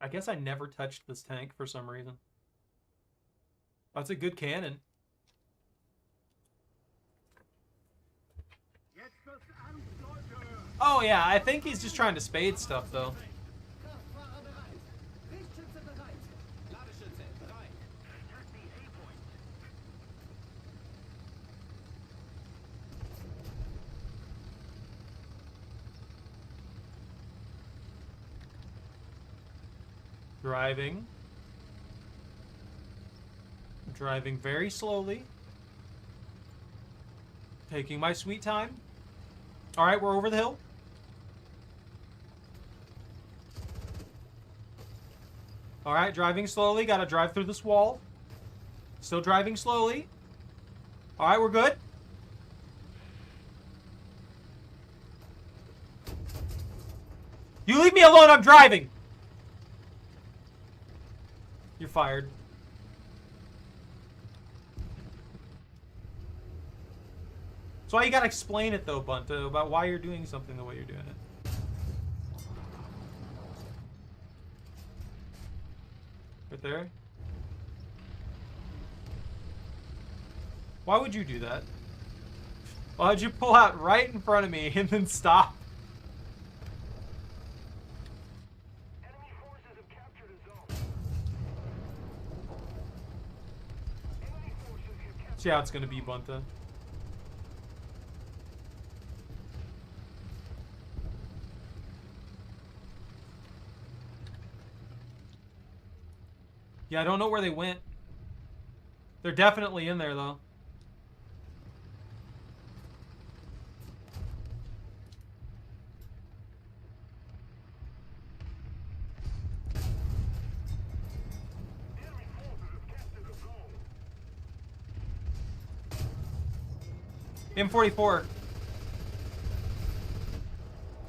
I guess I never touched this tank for some reason. That's a good cannon. Oh yeah, I think he's just trying to spade stuff though. Kraftfahrer bereit. Richtschütze bereit. Ladeschütze bereit. Attack the A point. Driving. Driving very slowly. Taking my sweet time. Alright, we're over the hill. Alright, driving slowly. Gotta drive through this wall. Still driving slowly. Alright, we're good. You leave me alone, I'm driving! You're fired. That's why you gotta explain it though, Bunta, about why you're doing something the way you're doing it. Right there. Why would you do that? Why'd you pull out right in front of me and then stop? Enemy forces have captured a zone. Enemy forces have captured. See how it's gonna be, Bunta. Yeah, I don't know where they went. They're definitely in there, though. Enemy forces have captured a zone. M44.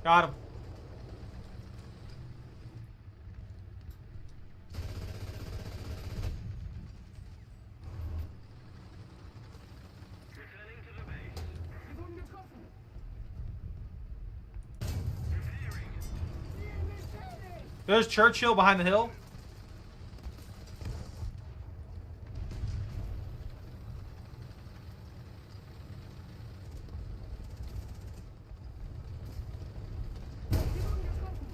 Got him. Returning to the base. Sie wurden getroffen. Repairing. Ziel beschädigt. There's Churchill behind the hill. Sie wurden getroffen.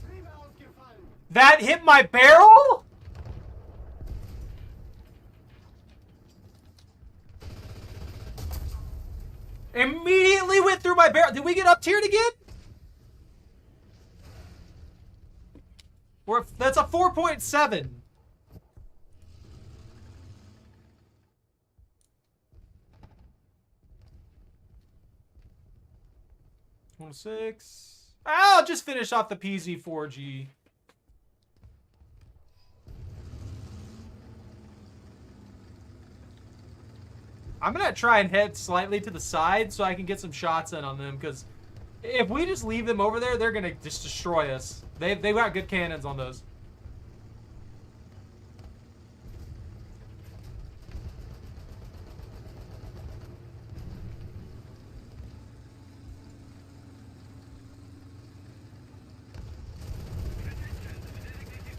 Triebe ausgefallen. That hit my barrel? Immediately went through my barrel. Did we get up tiered again? That's a 4.7. Six. I'll just finish off the PZ4G. I'm gonna try and head slightly to the side so I can get some shots in on them, because if we just leave them over there, they're gonna just destroy us. They've got good cannons on those.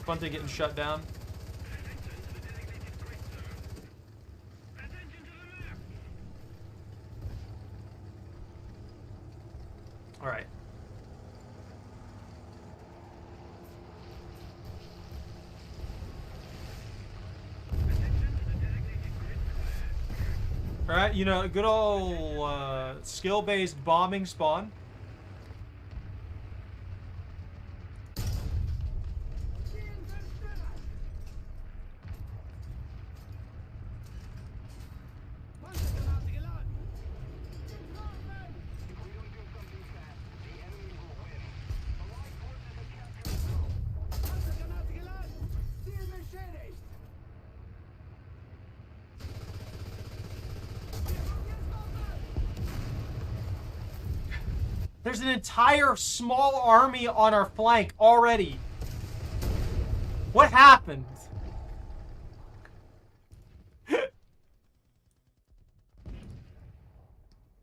Bunta getting shut down. Attention to the map. All right. All right, you know, good old skill-based bombing spawn. Ziel zerstört. Panzergranate geladen. Getroffen. If we don't do something fast, the enemy will win. Allied forces have captured a zone. Panzergranate geladen. Ziel beschädigt. There's an entire small army on our flank already. What happened?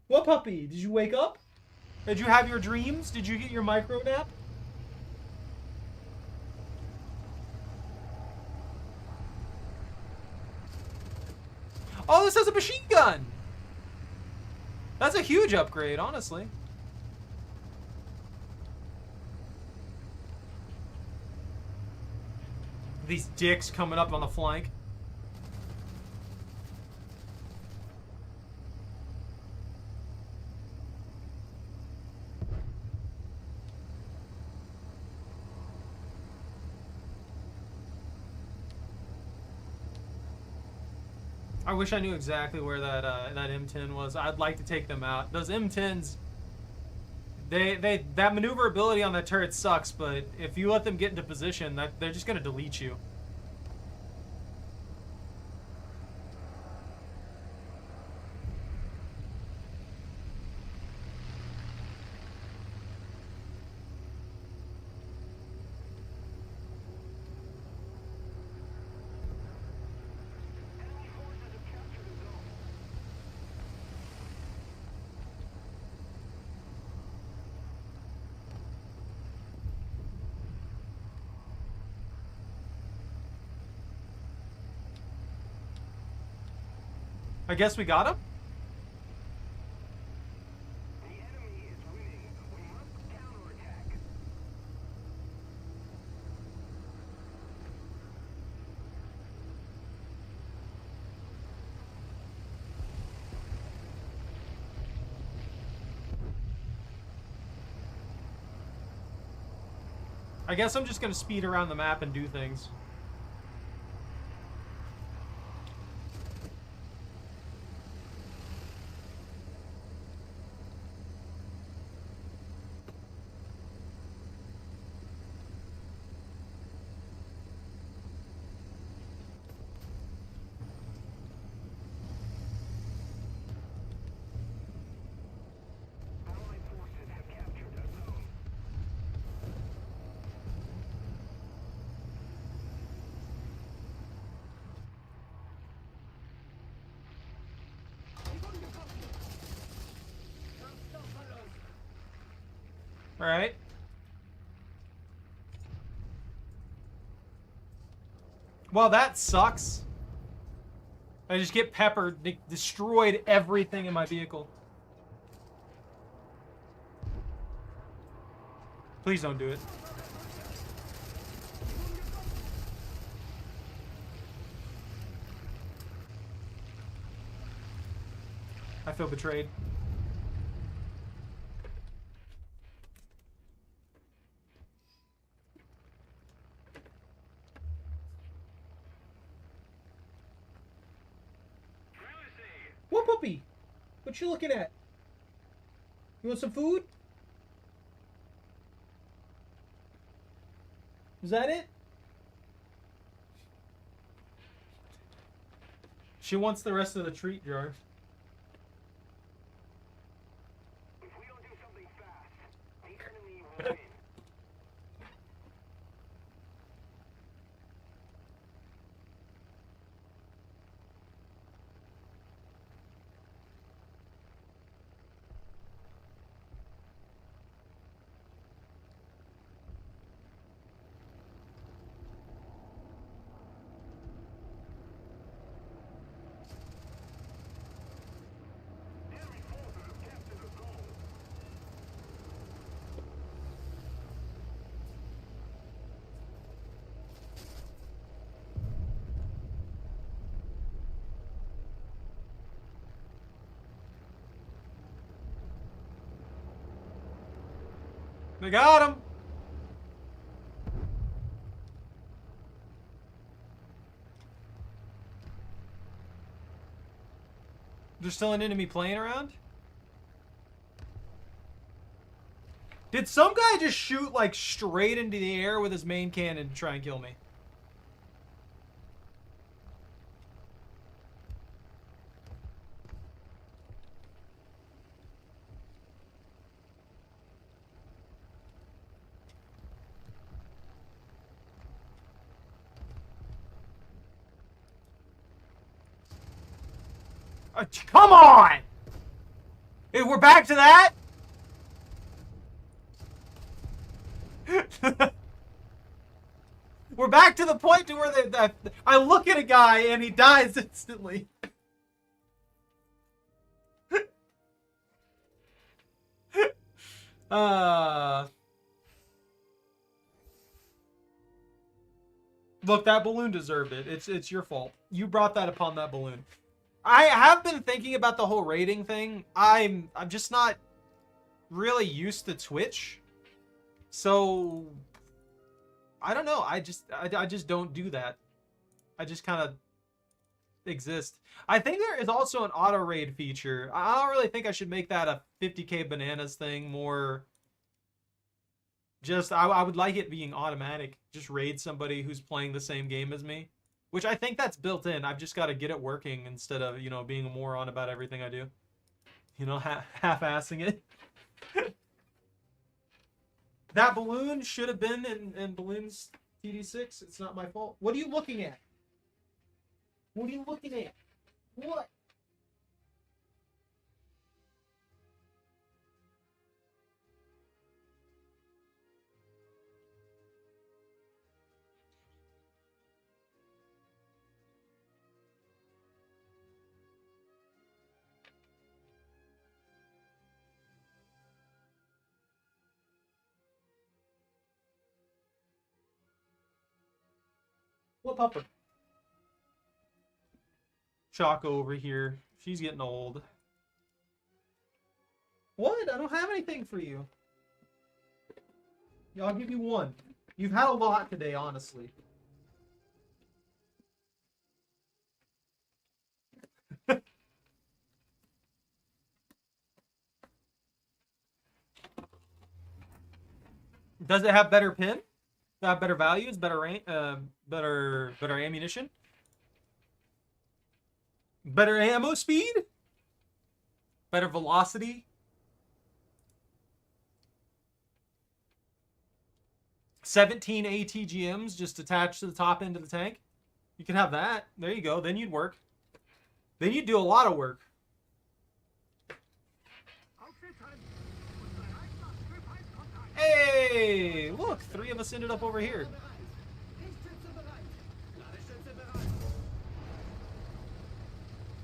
What puppy? Did you wake up? Did you have your dreams? Did you get your micro nap? Oh, this has a machine gun! That's a huge upgrade, honestly. These dicks coming up on the flank. I wish I knew exactly where that that M10 was. I'd like to take them out. Those M10s, that maneuverability on that turret sucks, but if you let them get into position, they're just gonna delete you. Enemy forces have captured a zone. I guess we got him? The enemy is winning. We must counterattack. I guess I'm just gonna speed around the map and do things. Allied forces have captured a zone. Alright. Well, that sucks. I just get peppered, destroyed everything in my vehicle. Please don't do it. I feel betrayed. What puppy? What you looking at? You want some food? Is that it? She wants the rest of the treat jar. If we don't do something fast, the enemy will win. Enemy forces have captured a zone. They got him. There's still an enemy playing around? Did some guy just shoot like straight into the air with his main cannon to try and kill me? Come on! We're back to that? We're back to the point to where I look at a guy and he dies instantly. Look, that balloon deserved it. It's your fault. You brought that upon that balloon. I have been thinking about the whole rating thing. I'm just not really used to Twitch. So I don't know. I just don't do that. I just kind of exist. I think there is also an auto raid feature. I don't really think I should make that a 50k bananas thing. More just I would like it being automatic. Just raid somebody who's playing the same game as me, which I think that's built in. I've just got to get it working instead of, you know, being a moron about everything I do. You know, half-assing it. That balloon should have been in Balloons TD6. It's not my fault. What are you looking at? What are you looking at? What? What pupper? Choco over here. She's getting old. What? I don't have anything for you. Yeah, I'll give you one. You've had a lot today, honestly. Does it have better pin? Got better values, better range, better ammunition, better ammo speed, better velocity. 17 ATGMs just attached to the top end of the tank. You can have that. There you go. Then you'd work. Then you'd do a lot of work. Hey, look, 3 of us ended up over here.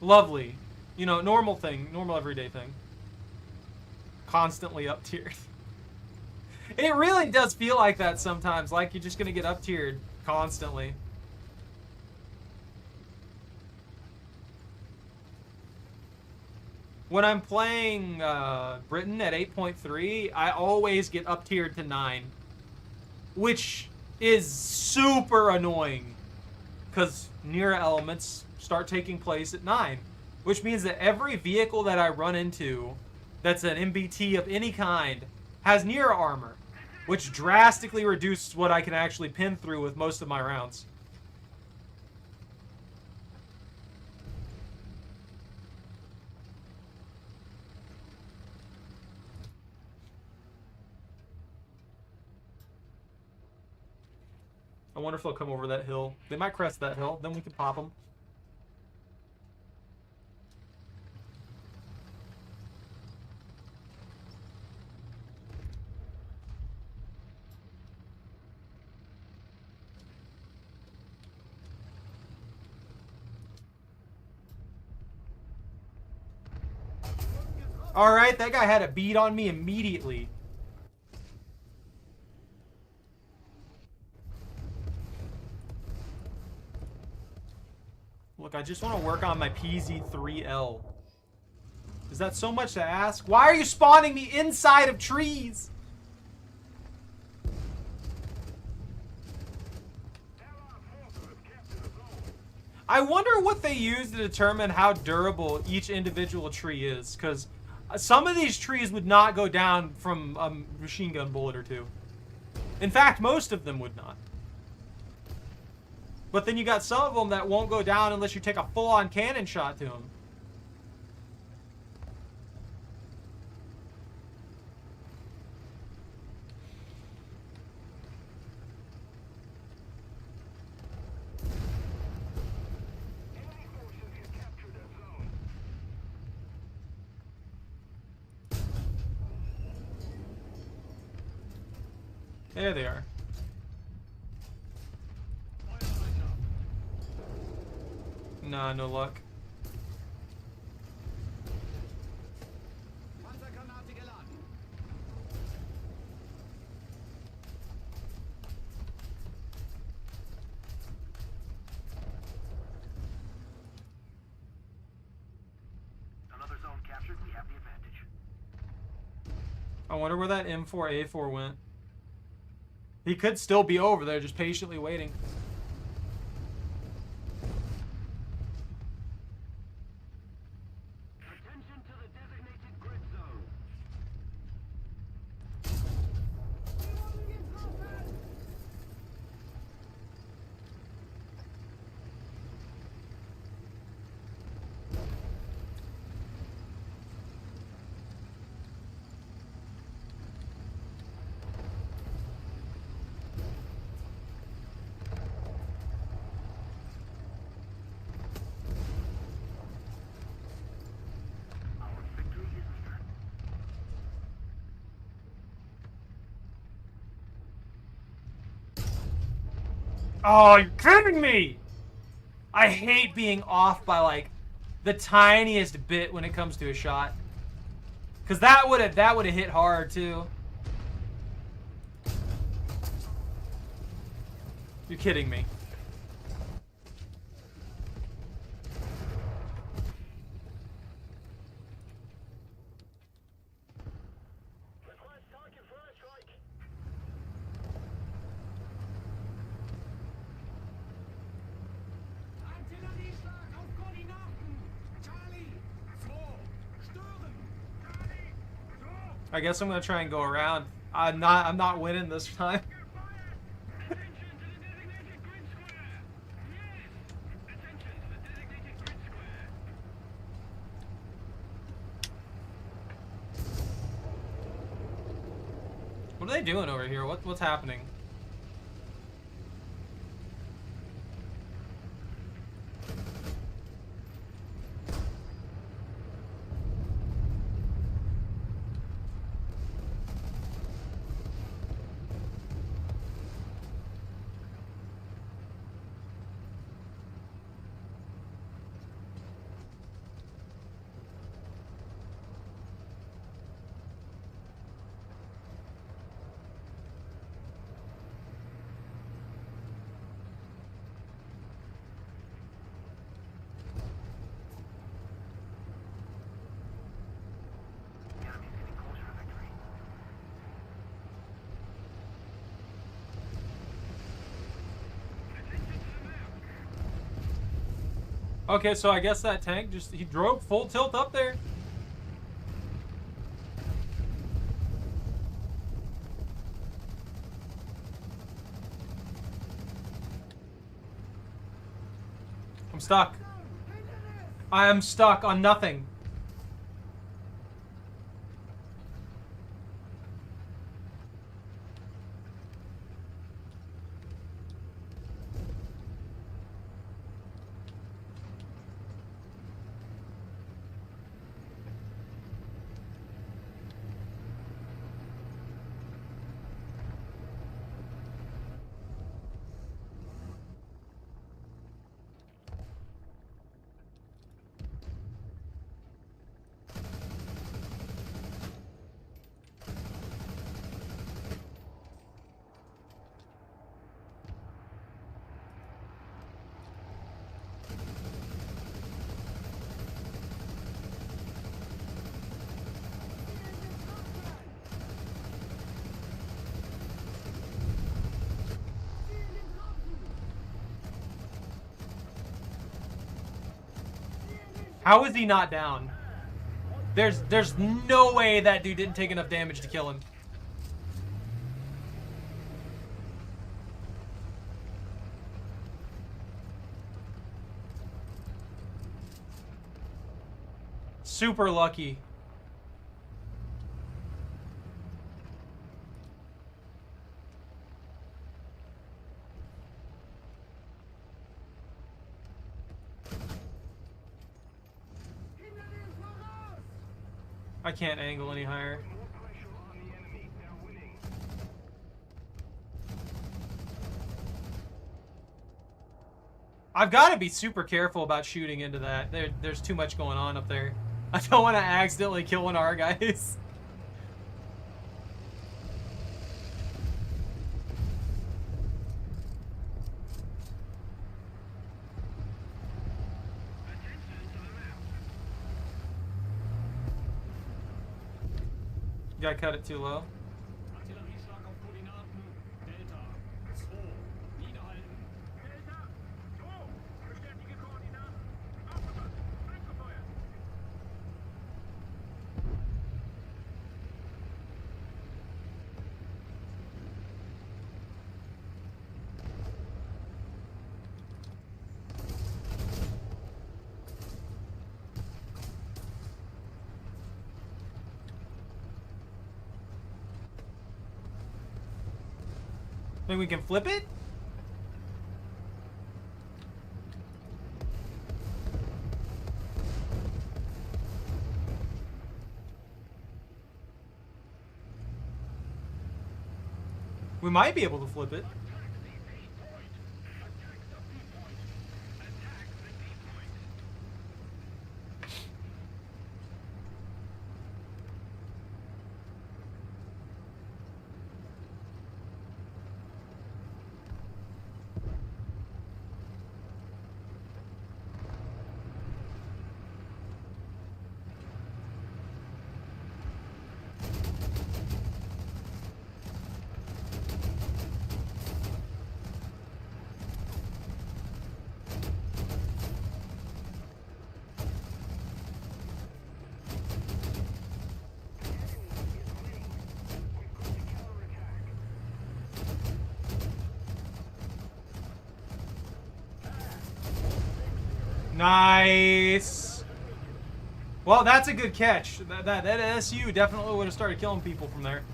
Lovely. You know, normal thing, normal everyday thing. Constantly up tiered. It really does feel like that sometimes, like you're just gonna get up tiered constantly. When I'm playing Britain at 8.3, I always get up tiered to 9, which is super annoying because near elements start taking place at 9, which means that every vehicle that I run into that's an MBT of any kind has near armor, which drastically reduces what I can actually pin through with most of my rounds. I wonder if they'll come over that hill. They might crest that hill, then we can pop them. Alright, that guy had a beat on me immediately. Look, I just want to work on my PZ3L. Is that so much to ask? Why are you spawning me inside of trees? I wonder what they use to determine how durable each individual tree is, because some of these trees would not go down from a machine gun bullet or two. In fact, most of them would not. But then you got some of them that won't go down unless you take a full-on cannon shot to them. There they are. Nah, no luck. Another zone captured, we have the advantage. I wonder where that M4A4 went. He could still be over there, just patiently waiting. Oh, you're kidding me! I hate being off by like the tiniest bit when it comes to a shot. Cause that would have hit hard too. You're kidding me. Request target for airstrike. Artillerieschlag auf Koordinaten. Charlie, 2, stören. Charlie, 2. I guess I'm gonna try and go around. I'm not winning this time. Attention to the designated grid square. Yes. Attention to the designated grid square. What are they doing over here? What's happening? Okay, so I guess that tank he drove full tilt up there. I'm stuck. I am stuck on nothing. How is he not down? There's no way that dude didn't take enough damage to kill him. Super lucky. I can't angle any higher. More pressure on the enemy. They're winning. I've got to be super careful about shooting into that. There's too much going on up there. I don't want to accidentally kill one of our guys. Gotta cut it too low. Artillerieschlag auf Koordinaten. Delta, 2, niederhalten. Delta, 2. Bestätige Koordinaten. Aufgepasst. Angefeuert. Think we can flip it? We might be able to flip it. Nice. Well, that's a good catch. That SU definitely would have started killing people from there.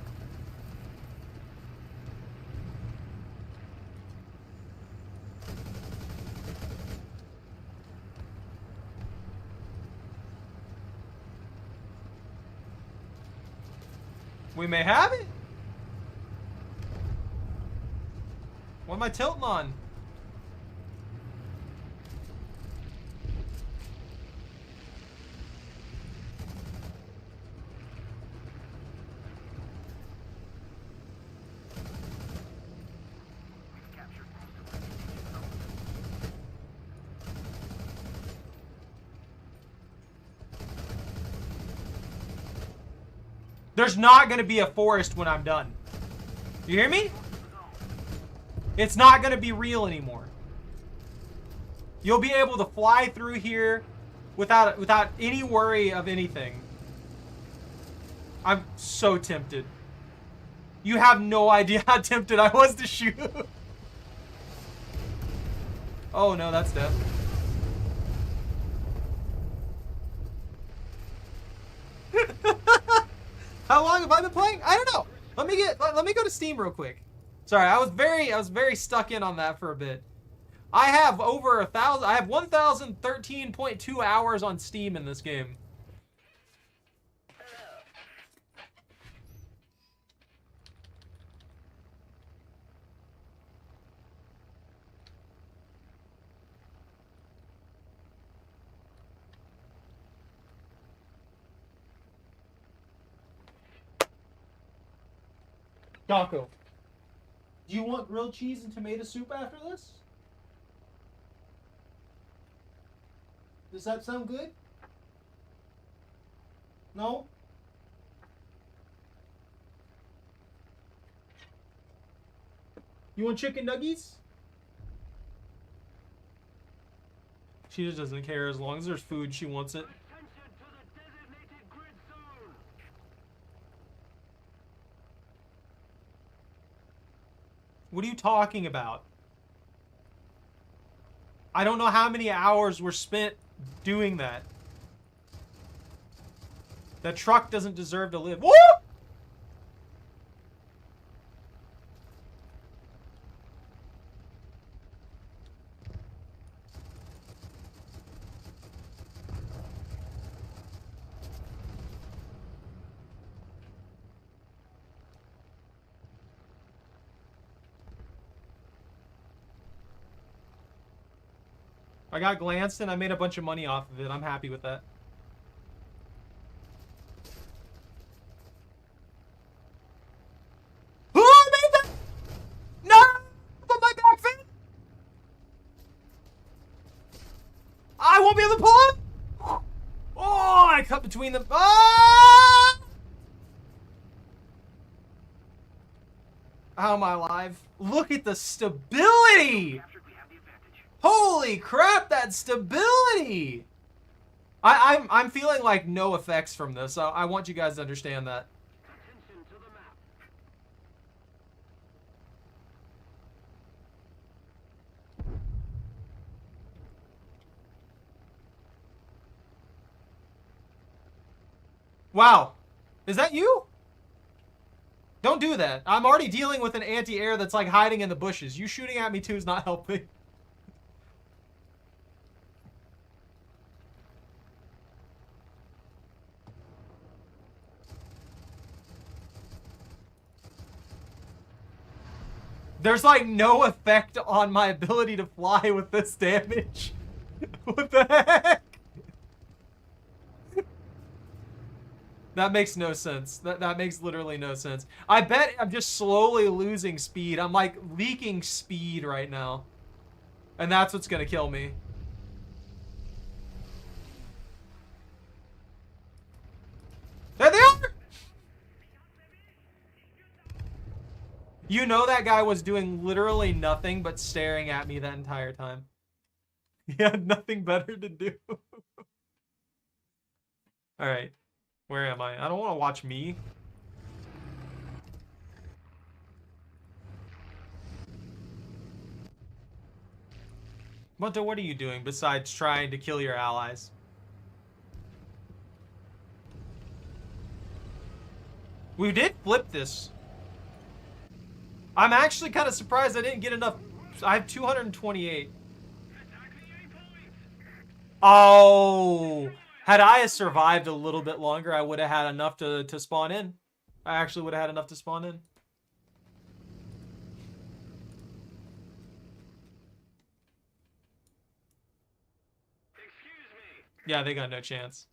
We may have it. What am I tilting on? There's not going to be a forest when I'm done. You hear me? It's not going to be real anymore. You'll be able to fly through here without any worry of anything. I'm so tempted. You have no idea how tempted I was to shoot. Oh no, that's death. How long have I been playing? I don't know. Let me go to Steam real quick. Sorry, I was very stuck in on that for a bit. I have over 1,000. I have 1,013.2 hours on Steam in this game. Taco, do you want grilled cheese and tomato soup after this? Does that sound good? No? You want chicken nuggies? She just doesn't care. As long as there's food, she wants it. Attention to the designated grid zone. What are you talking about? I don't know how many hours were spent doing that. That truck doesn't deserve to live. Woo! I got glanced and I made a bunch of money off of it. I'm happy with that. Who made that? No! Put my back fin! I won't be able to pull it! Oh, I cut between them. Ah! How am I alive? Look at the stability! Holy crap, that stability! I'm feeling like no effects from this. I want you guys to understand that. Attention to the map. Wow. Is that you? Don't do that. I'm already dealing with an anti-air that's like hiding in the bushes. You shooting at me too is not helping. There's like no effect on my ability to fly with this damage. What the heck? That makes no sense. That makes literally no sense. I bet I'm just slowly losing speed. I'm like leaking speed right now. And that's what's gonna kill me. There they are! You know that guy was doing literally nothing but staring at me that entire time. He had nothing better to do. Alright. Where am I? I don't want to watch me. Bunta, what are you doing besides trying to kill your allies? We did flip this. I'm actually kind of surprised I didn't get enough. I have 228. Oh, had I survived a little bit longer, I would have had enough to spawn in. I actually would have had enough to spawn in. Excuse me. Yeah, they got no chance.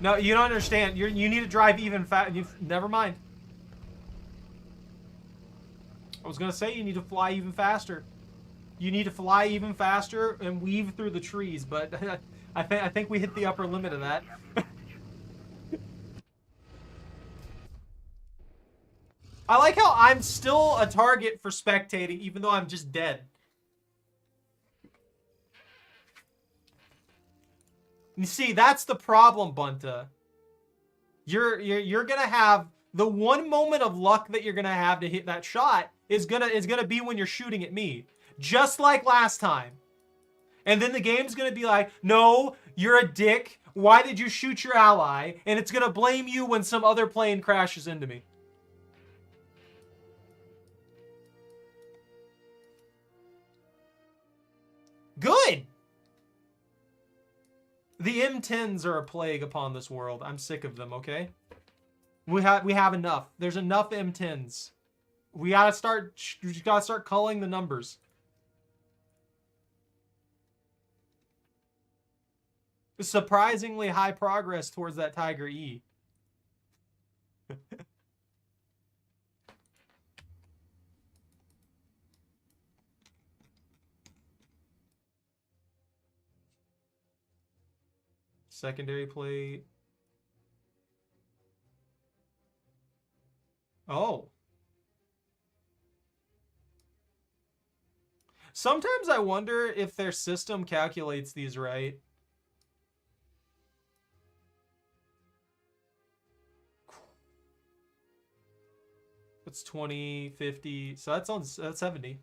No, you don't understand. You need to drive even fast. Never mind. I was gonna say you need to fly even faster. You need to fly even faster and weave through the trees, but I think we hit the upper limit of that. I like how I'm still a target for spectating, even though I'm just dead. You see, that's the problem, Bunta. You're gonna have the one moment of luck that you're gonna have to hit that shot is gonna be when you're shooting at me, just like last time. And then the game's gonna be like, no, you're a dick. Why did you shoot your ally? And it's gonna blame you when some other plane crashes into me. Good. The M10s are a plague upon this world. I'm sick of them, okay? We have enough. There's enough M10s. We gotta start culling the numbers. Surprisingly high progress towards that Tiger E. Secondary plate. Oh. Sometimes I wonder if their system calculates these right. It's 20, 50. So that's 70.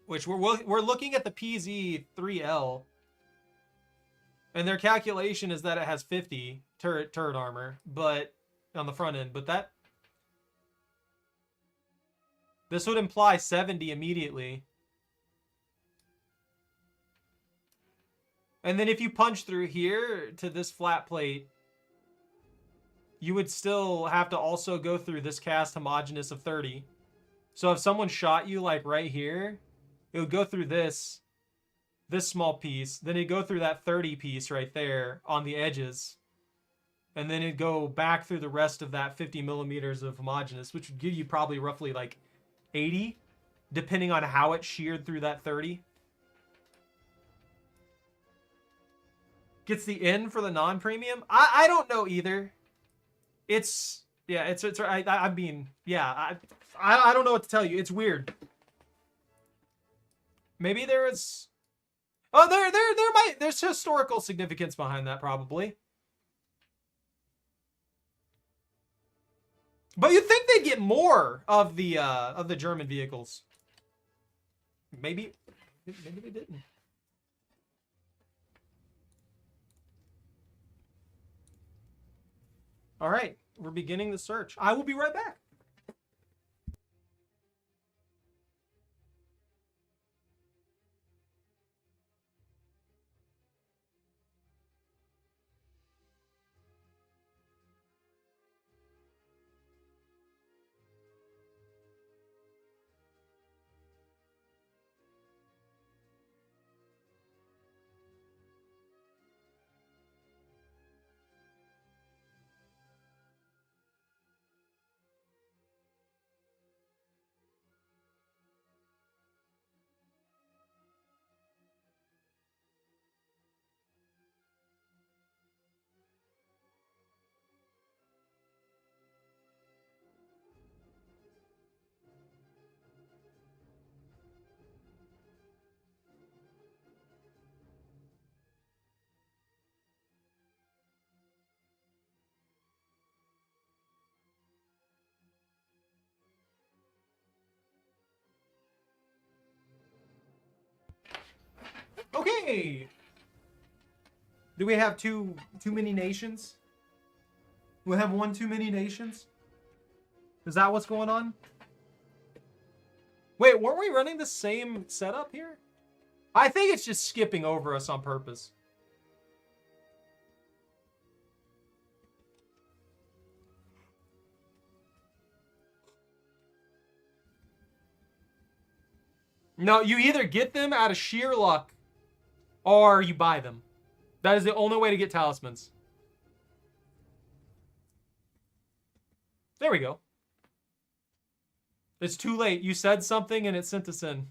Which we're looking at the PZ3L. And their calculation is that it has 50 turret armor, but on the front end, but this would imply 70 immediately. And then if you punch through here to this flat plate, you would still have to also go through this cast homogeneous of 30. So if someone shot you like right here, it would go through this small piece, then it'd go through that 30 piece right there on the edges, and then it'd go back through the rest of that 50 millimeters of homogeneous, which would give you probably roughly like 80, depending on how it sheared through that 30. Gets the N for the non-premium? I don't know either. I mean, yeah, I don't know what to tell you. It's weird. Maybe there is... Oh, there's historical significance behind that, probably. But you'd think they'd get more of the German vehicles. Maybe they didn't. All right, we're beginning the search. I will be right back. Okay. Do we have too many nations? We have one too many nations? Is that what's going on? Wait, weren't we running the same setup here? I think it's just skipping over us on purpose. No, you either get them out of sheer luck or you buy them. That is the only way to get talismans. There we go. It's too late. You said something and it sent us in.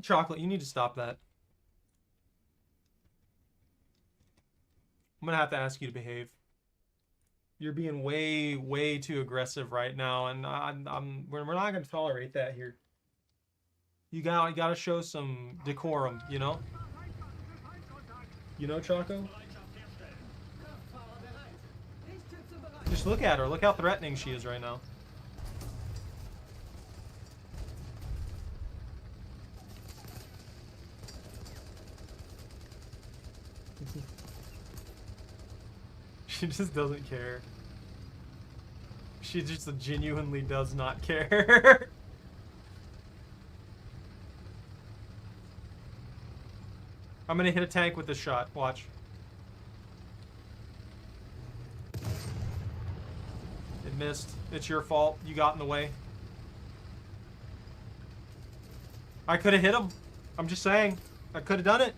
Chocolate, you need to stop that. I'm gonna have to ask you to behave. You're being way too aggressive right now, and we're not gonna tolerate that here. You gotta show some decorum, you know? You know, Choco? Just look at her. Look how threatening she is right now. She just doesn't care. She just genuinely does not care. I'm gonna hit a tank with this shot. Watch. It missed. It's your fault. You got in the way. I could have hit him. I'm just saying. I could have done it.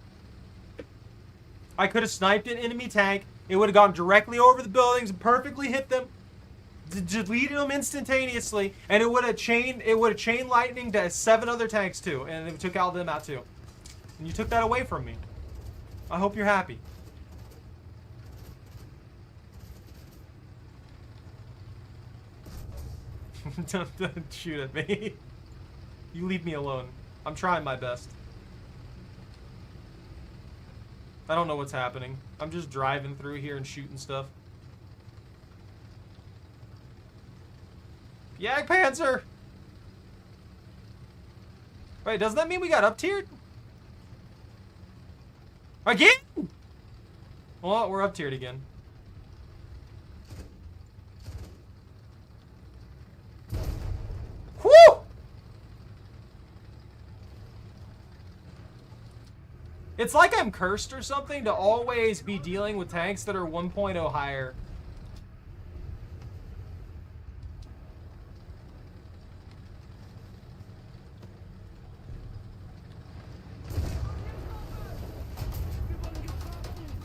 I could have sniped an enemy tank. It would have gone directly over the buildings and perfectly hit them. Deleted them instantaneously, and it would have chain lightning to 7 other tanks too, and it took all them out too. And you took that away from me. I hope you're happy. Don't shoot at me. You leave me alone. I'm trying my best. I don't know what's happening. I'm just driving through here and shooting stuff. Jagdpanzer! Wait, doesn't that mean we got up-tiered? Again? Well, we're up-tiered again. Whew! It's like I'm cursed or something to always be dealing with tanks that are 1.0 higher.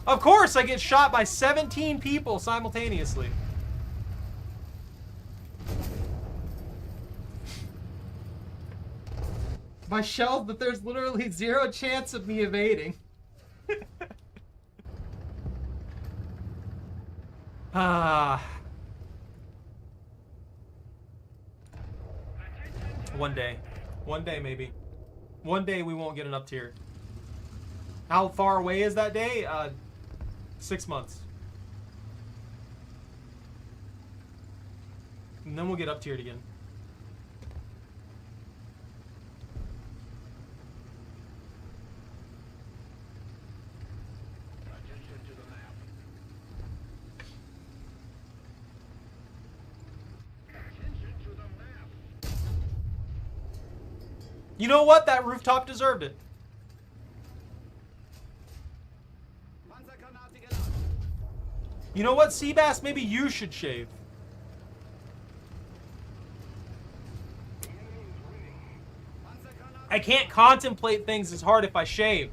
Of course, I get shot by 17 people simultaneously. My shells, but there's literally 0 chance of me evading. One day. One day, maybe. One day we won't get an up tier. How far away is that day? 6 months. And then we'll get up tiered again. You know what? That rooftop deserved it. You know what, Seabass? Maybe you should shave. I can't contemplate things as hard if I shave.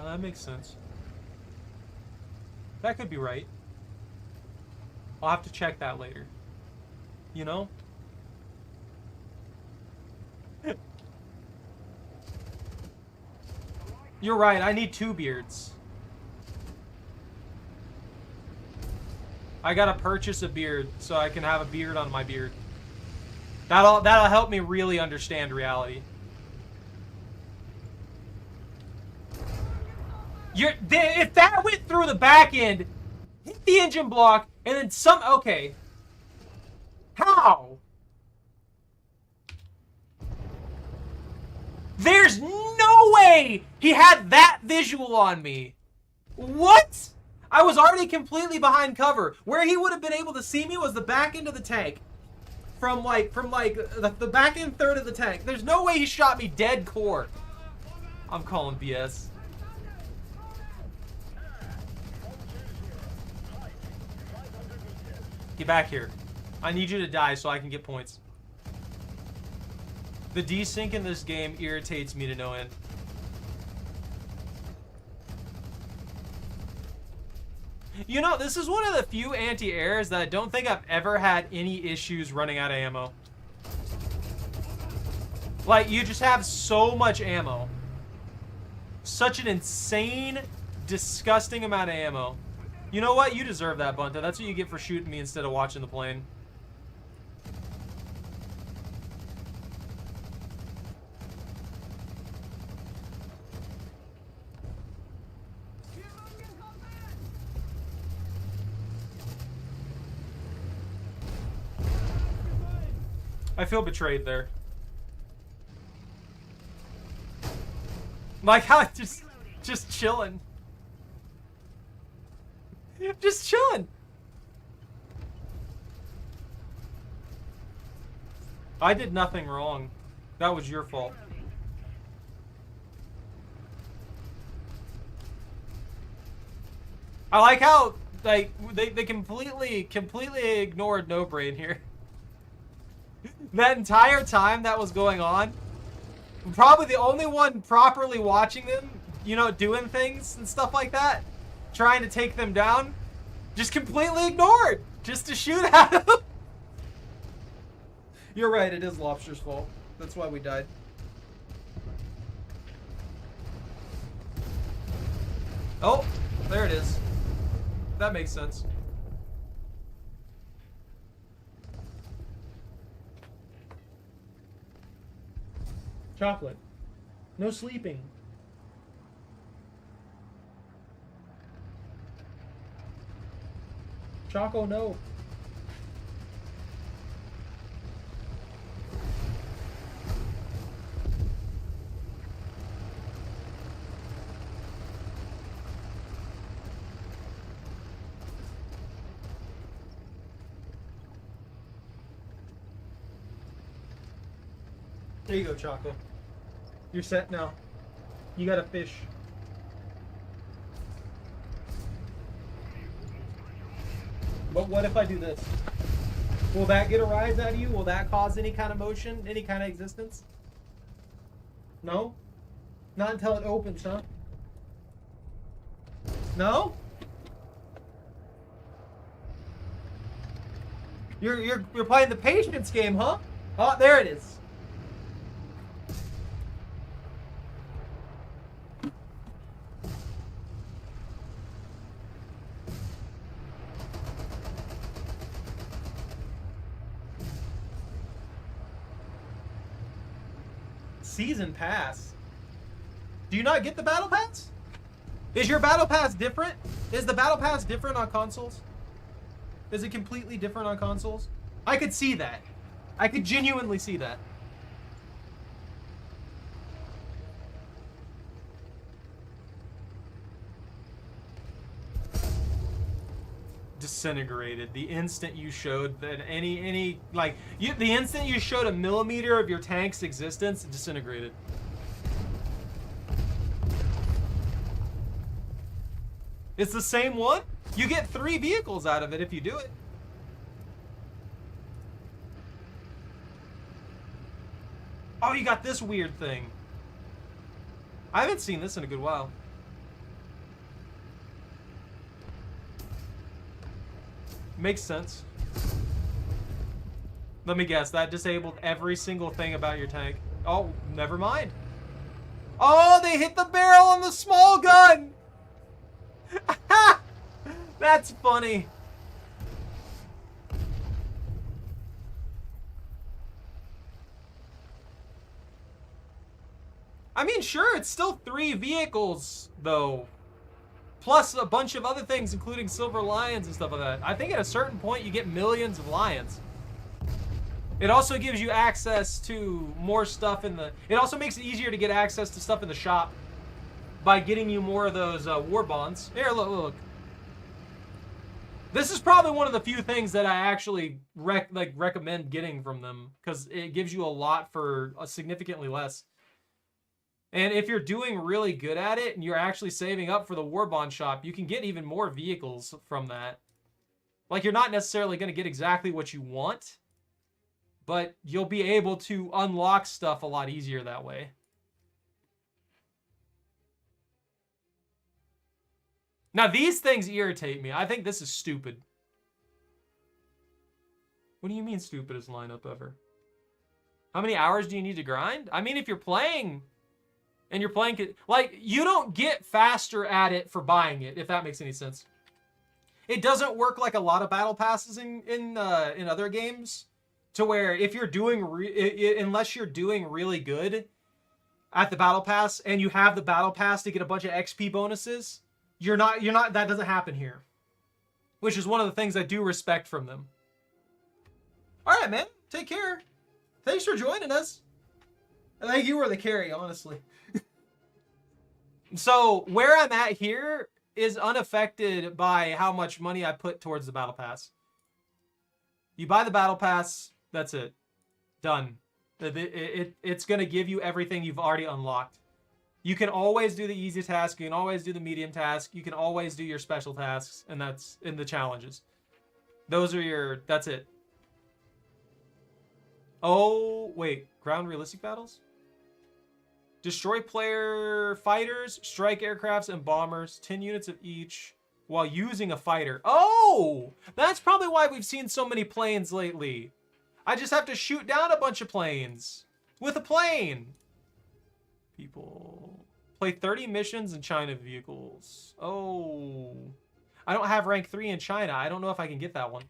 That makes sense. That could be right. I'll have to check that later. You know? You're right, I need 2 beards. I gotta purchase a beard so I can have a beard on my beard. That'll help me really understand reality. If that went through the back end, hit the engine block, and then some... Okay. How? There's no way he had that visual on me. What? I was already completely behind cover. Where he would have been able to see me was the back end of the tank. From the back end third of the tank. There's no way he shot me dead core. I'm calling BS. Get back here. I need you to die so I can get points. The desync in this game irritates me to no end. You know, this is one of the few anti-airs that I don't think I've ever had any issues running out of ammo. Like, you just have so much ammo. Such an insane, disgusting amount of ammo. You know what? You deserve that, Bunta. That's what you get for shooting me instead of watching the plane. I feel betrayed there. Like how just chilling. Just chilling. I did nothing wrong. That was your fault. I like how like they completely ignored No Brain here. That entire time that was going on, probably the only one properly watching them, you know, doing things and stuff like that, trying to take them down, just completely ignored, just to shoot at them. You're right, it is Lobster's fault. That's why we died. Oh, there it is. That makes sense. Chocolate. No sleeping. Choco, no. There you go, Choco. You're set now. You got a fish. But what if I do this? Will that get a rise out of you? Will that cause any kind of motion? Any kind of existence? No? Not until it opens, huh? No? You're playing the patience game, huh? Oh, there it is. Season pass. Do you not get the battle pass? Is your battle pass different? Is the battle pass different on consoles? Is it completely different on consoles? I could see that. I could genuinely see that. Disintegrated the instant you showed that the instant you showed a millimeter of your tank's existence, it disintegrated. It's the same one. You get 3 vehicles out of it if you do it. Oh, you got this weird thing. I haven't seen this in a good while. Makes sense. Let me guess, that disabled every single thing about your tank. Oh, never mind. Oh, they hit the barrel on the small gun. That's funny. I mean, sure, it's still 3 vehicles, though. Plus a bunch of other things, including silver lions and stuff like that. I think at a certain point, you get millions of lions. It also gives you access to more stuff in the... It also makes it easier to get access to stuff in the shop by getting you more of those war bonds. Here, look. This is probably one of the few things that I actually recommend getting from them, because it gives you a lot for significantly less. And if you're doing really good at it and you're actually saving up for the war bond shop, you can get even more vehicles from that. Like, you're not necessarily going to get exactly what you want, but you'll be able to unlock stuff a lot easier that way. Now, these things irritate me. I think this is stupid. What do you mean stupidest lineup ever? How many hours do you need to grind? I mean, if you're playing... And you're playing... Like, you don't get faster at it for buying it, if that makes any sense. It doesn't work like a lot of battle passes in other games, to where if you're doing... unless you're doing really good at the battle pass, and you have the battle pass to get a bunch of XP bonuses, you're not... That doesn't happen here. Which is one of the things I do respect from them. Alright, man. Take care. Thanks for joining us. I think you were the carry, honestly. So, where I'm at here is unaffected by how much money I put towards the battle pass. You buy the battle pass, that's it. Done. It's going to give you everything you've already unlocked. You can always do the easy task, you can always do the medium task, you can always do your special tasks, and that's in the challenges. Those are your... That's it. Oh, wait. Ground realistic battles? Destroy player fighters, strike aircrafts, and bombers, 10 units of each, while using a fighter. Oh! That's probably why we've seen so many planes lately. I just have to shoot down a bunch of planes. With a plane. People. Play 30 missions in China vehicles. Oh. I don't have rank 3 in China. I don't know if I can get that one.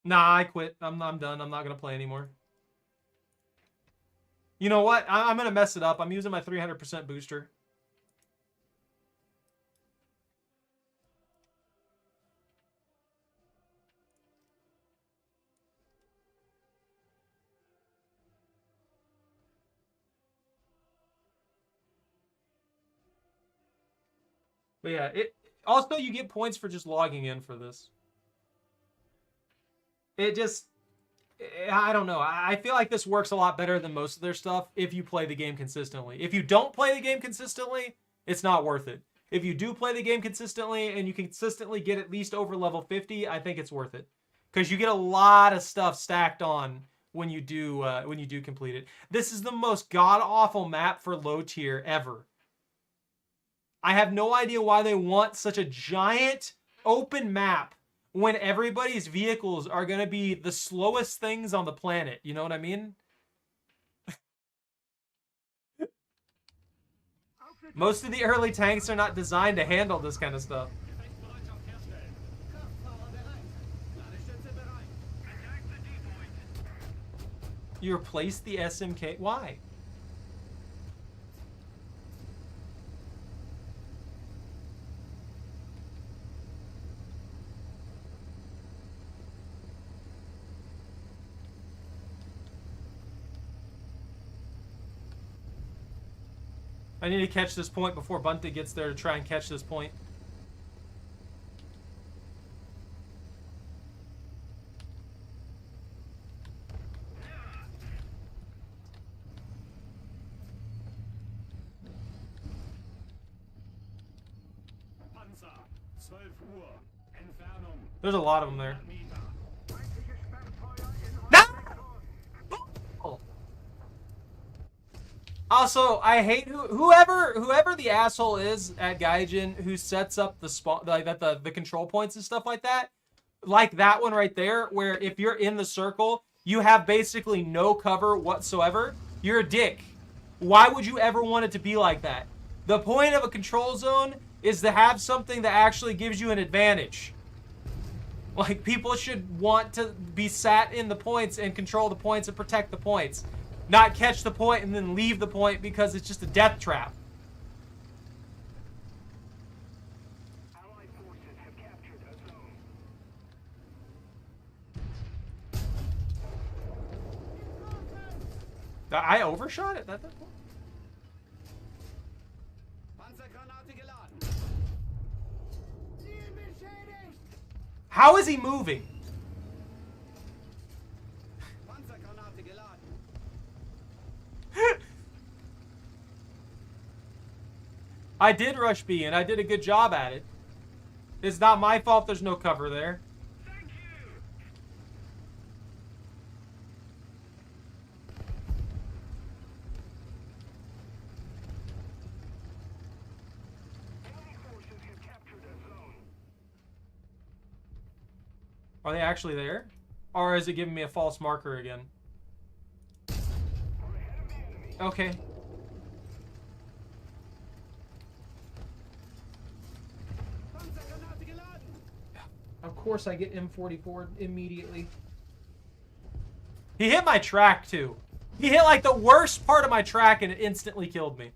Nah, I quit. I'm done. I'm not going to play anymore. You know what? I'm going to mess it up. I'm using my 300% booster. But yeah, also you get points for just logging in for this. It just, I don't know. I feel like this works a lot better than most of their stuff if you play the game consistently. If you don't play the game consistently, it's not worth it. If you do play the game consistently and you consistently get at least over level 50, I think it's worth it. Because you get a lot of stuff stacked on when you do complete it. This is the most god-awful map for low tier ever. I have no idea why they want such a giant open map when everybody's vehicles are going to be the slowest things on the planet. You know what I mean? Most of the early tanks are not designed to handle this kind of stuff. You replaced the SMK? Why? I need to catch this point before Bunty gets there to try and catch this point. There's a lot of them there. Also, I hate whoever the asshole is at Gaijin who sets up the spot, like the control points and stuff like that. like that one right there, where if you're in the circle, you have basically no cover whatsoever, you're a dick. Why would you ever want it to be like that? The point of a control zone is to have something that actually gives you an advantage. Like, people should want to be sat in the points and control the points and protect the points. Not catch the point and then leave the point because it's just a death trap. Allied forces have captured a zone. I overshot it? That point? Panzergranate geladen. Ziel beschädigt! How is he moving? Panzergranate geladen. I did rush B, and I did a good job at it. It's not my fault there's no cover there. Thank you! Enemy forces have captured a zone. Are they actually there? Or is it giving me a false marker again? We're ahead of the enemy. Okay. Panzergranate geladen. Of course I get M44 immediately. He hit my track, too. He hit, like, the worst part of my track, and it instantly killed me.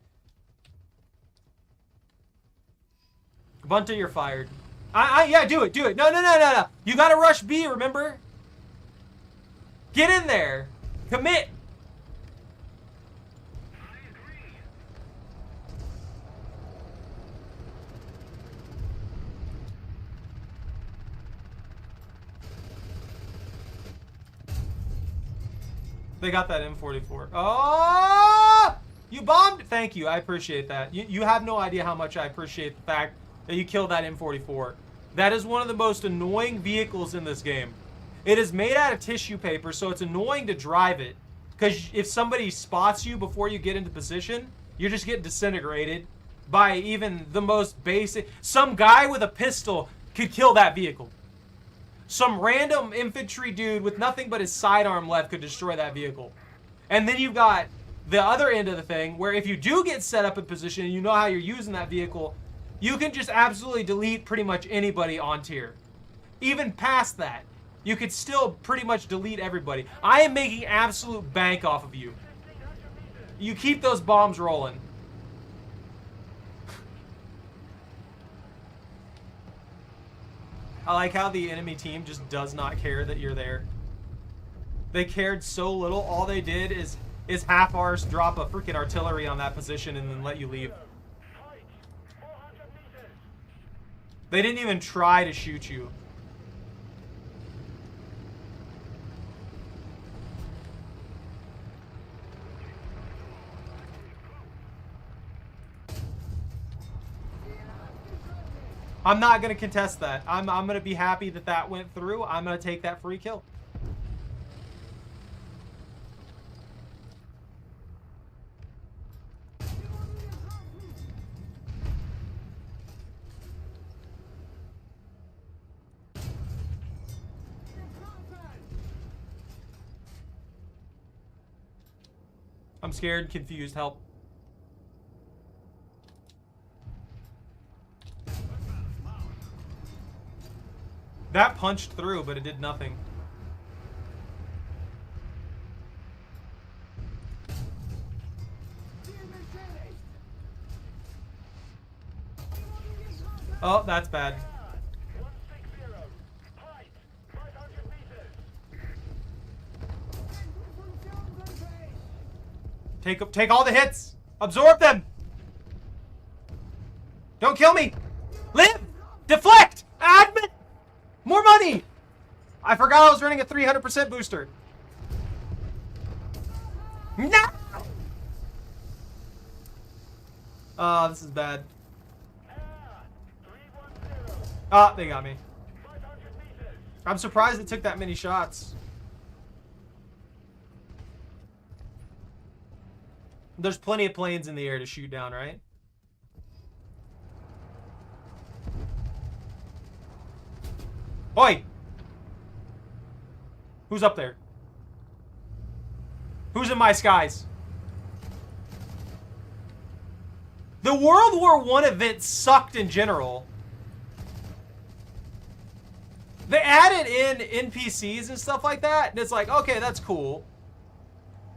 Bunta, you're fired. Yeah, do it. No. You gotta rush B, remember? Get in there. Commit. I agree. They got that M44. Oh! You bombed? Thank you. I appreciate that. You have no idea how much I appreciate the fact that you killed that M44. That is one of the most annoying vehicles in this game. It is made out of tissue paper, so it's annoying to drive it. Because if somebody spots you before you get into position, you're just getting disintegrated by even the most basic... Some guy with a pistol could kill that vehicle. Some random infantry dude with nothing but his sidearm left could destroy that vehicle. And then you've got the other end of the thing, where if you do get set up in position and you know how you're using that vehicle, you can just absolutely delete pretty much anybody on tier. Even past that, you could still pretty much delete everybody. I am making absolute bank off of you. You keep those bombs rolling. I like how the enemy team just does not care that you're there. They cared so little. All they did is half-arse drop a freaking artillery on that position and then let you leave. Fight! 400 meters! They didn't even try to shoot you. I'm not going to contest that. I'm going to be happy that that went through. I'm going to take that free kill. I'm scared, confused, help. That punched through, but it did nothing. Oh, that's bad. 160. Height! 500 meters! Take all the hits. Absorb them. Don't kill me. Live. Deflect. Admin. More money. I forgot I was running a 300% booster. No. Oh, this is bad. Air! 310! Ah, they got me. 500 meters! I'm surprised it took that many shots. There's plenty of planes in the air to shoot down, right? Oi! Who's up there? Who's in my skies? The World War I event sucked in general. They added in NPCs and stuff like that, and it's like, okay, that's cool.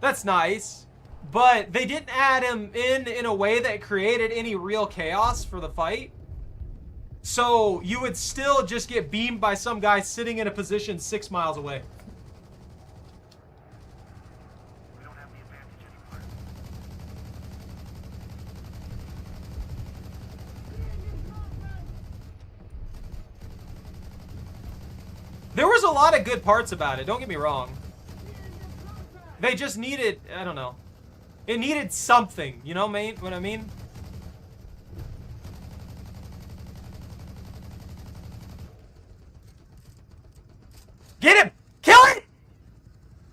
That's nice. But they didn't add him in a way that created any real chaos for the fight. So you would still just get beamed by some guy sitting in a position 6 miles away. We don't have the advantage anymore. There was a lot of good parts about it, don't get me wrong. They just needed, I don't know. It needed something, you know what I mean? Get him! Kill it!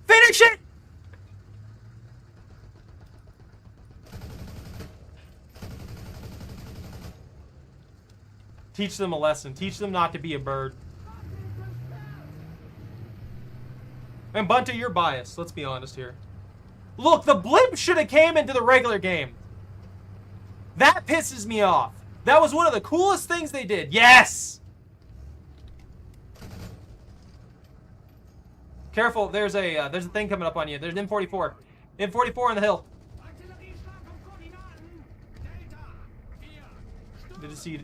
Finish it! Teach them a lesson. Teach them not to be a bird. And Bunta, you're biased. Let's be honest here. Look, the blimp should have came into the regular game. That pisses me off. That was one of the coolest things they did. Yes! Careful, there's a thing coming up on you. There's an M44. M44 on the hill.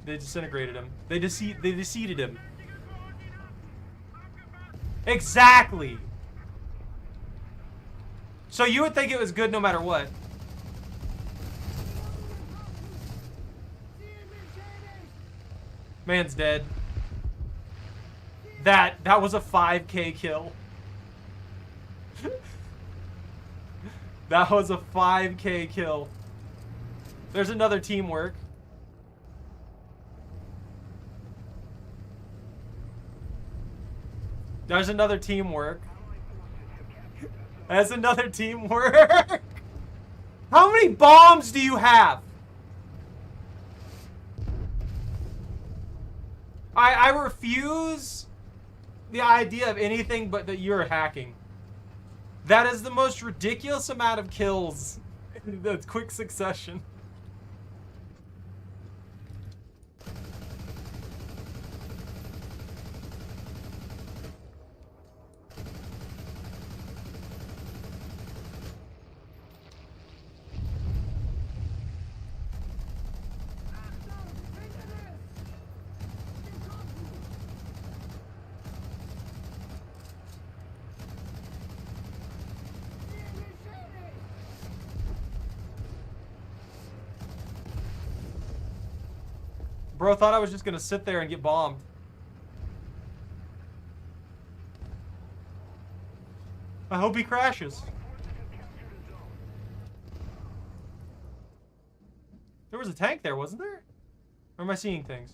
They disintegrated him. They deceived him. Exactly. So you would think it was good no matter what. Man's dead. That was a 5K kill. That was a 5K kill. There's another teamwork. There's another teamwork. That's another teamwork. How many bombs do you have? I refuse the idea of anything but that you're hacking. That is the most ridiculous amount of kills in the quick succession. Bro thought I was just gonna sit there and get bombed. I hope he crashes. There was a tank there, wasn't there? Or am I seeing things?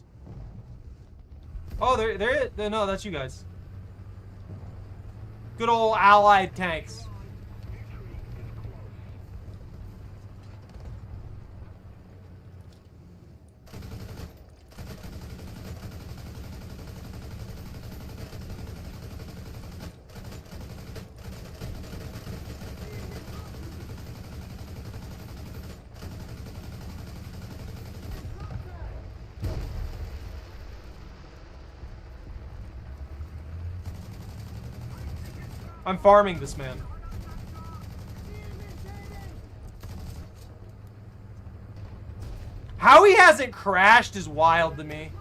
Oh, there. No, that's you guys. Good old allied tanks. I'm farming this man. How he hasn't crashed is wild to me.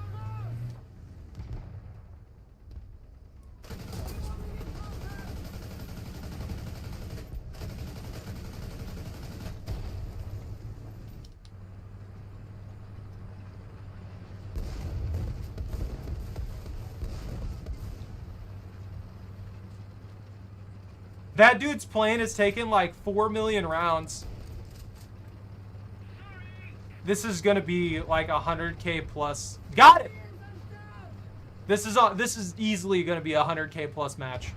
That dude's plane has taken like 4 million rounds. This is gonna be like 100K plus. Got it. This is easily gonna be a 100K plus match.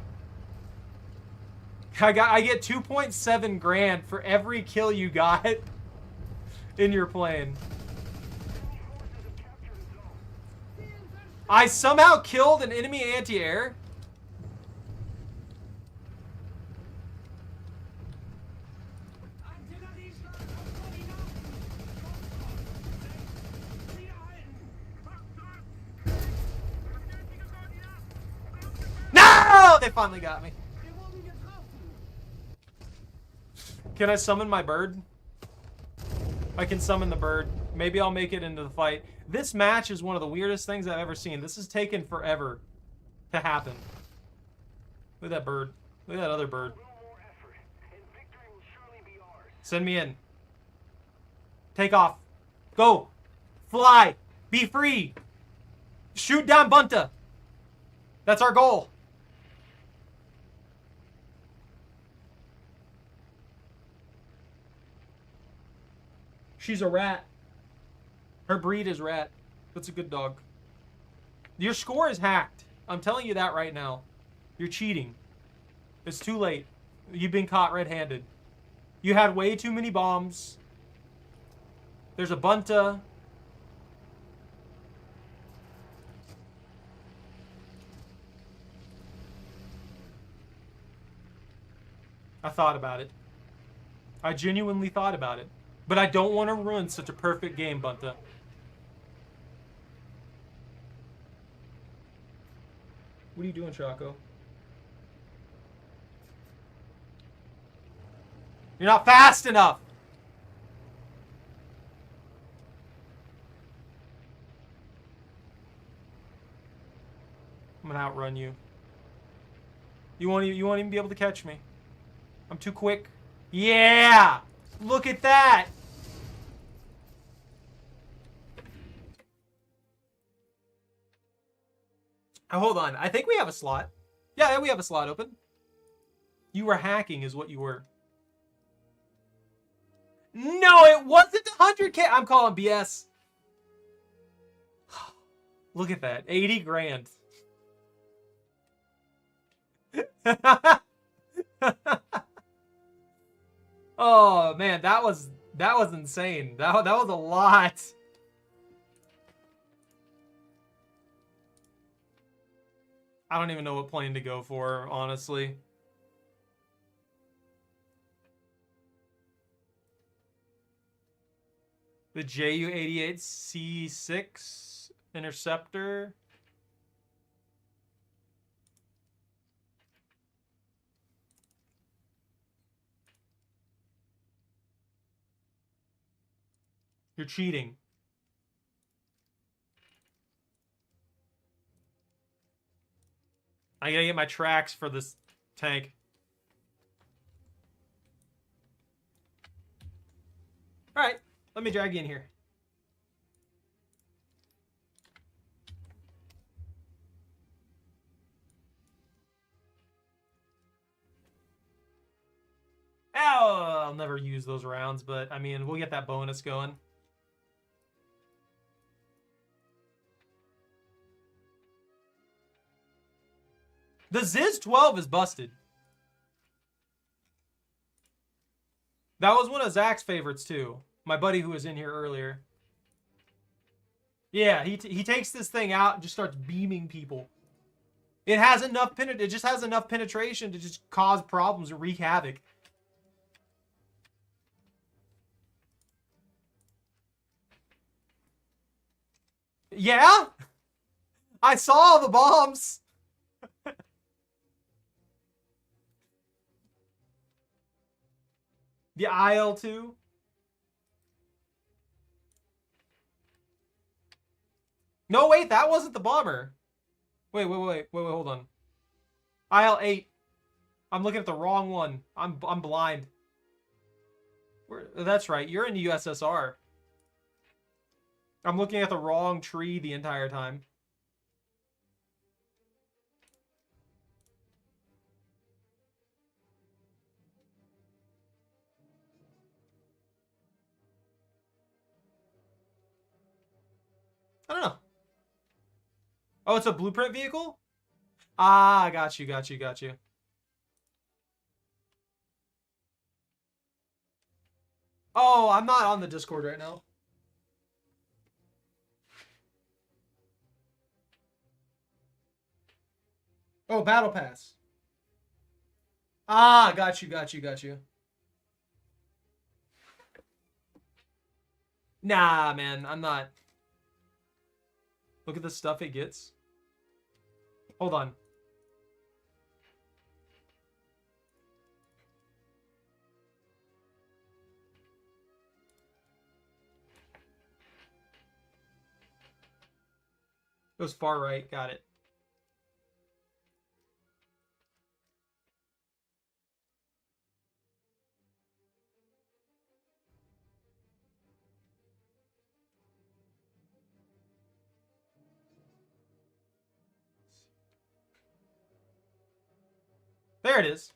I get 2.7 grand for every kill you got in your plane. I somehow killed an enemy anti-air. they finally got me. Wir wurden getroffen. Can I summon my bird? I can summon the bird. Maybe I'll make it into the fight. This match is one of the weirdest things I've ever seen. This has taken forever to happen. Look at that bird. Look at that other bird. A little more effort, and victory will surely be ours. Send me in. Take off. Go. Fly. Be free. Shoot down Bunta. That's our goal. She's a rat. Her breed is rat. That's a good dog. Your score is hacked. I'm telling you that right now. You're cheating. It's too late. You've been caught red-handed. You had way too many bombs. There's a Bunta. I thought about it. I genuinely thought about it. But I don't want to ruin such a perfect game, Bunta. What are you doing, Chaco? You're not fast enough! I'm gonna outrun you. You won't even be able to catch me. I'm too quick. Yeah! Look at that! Oh, hold on. I think we have a slot. Yeah, we have a slot open. You were hacking is what you were. No, it wasn't 100K. I'm calling BS. Look at that. 80 grand. Oh man, that was insane. That was a lot. I don't even know what plane to go for, honestly. The Ju-88C6 Interceptor. You're cheating. I gotta get my tracks for this tank. Alright, let me drag you in here. Oh, I'll never use those rounds, but I mean, we'll get that bonus going. The Ziz 12 is busted. That was one of Zach's favorites too. My buddy who was in here earlier. Yeah, he takes this thing out and just starts beaming people. It has enough it just has enough penetration to just cause problems and wreak havoc. Yeah? I saw the bombs. The IL-2. No, wait, that wasn't the bomber. Wait, hold on. IL-8. I'm looking at the wrong one. I'm blind. That's right, you're in the USSR. I'm looking at the wrong tree the entire time. I don't know. Oh, it's a blueprint vehicle? Ah, got you. Oh, I'm not on the Discord right now. Oh, Battle Pass. Ah, got you. Nah, man, I'm not. Look at the stuff it gets. Hold on. Goes far right. Got it. There it is.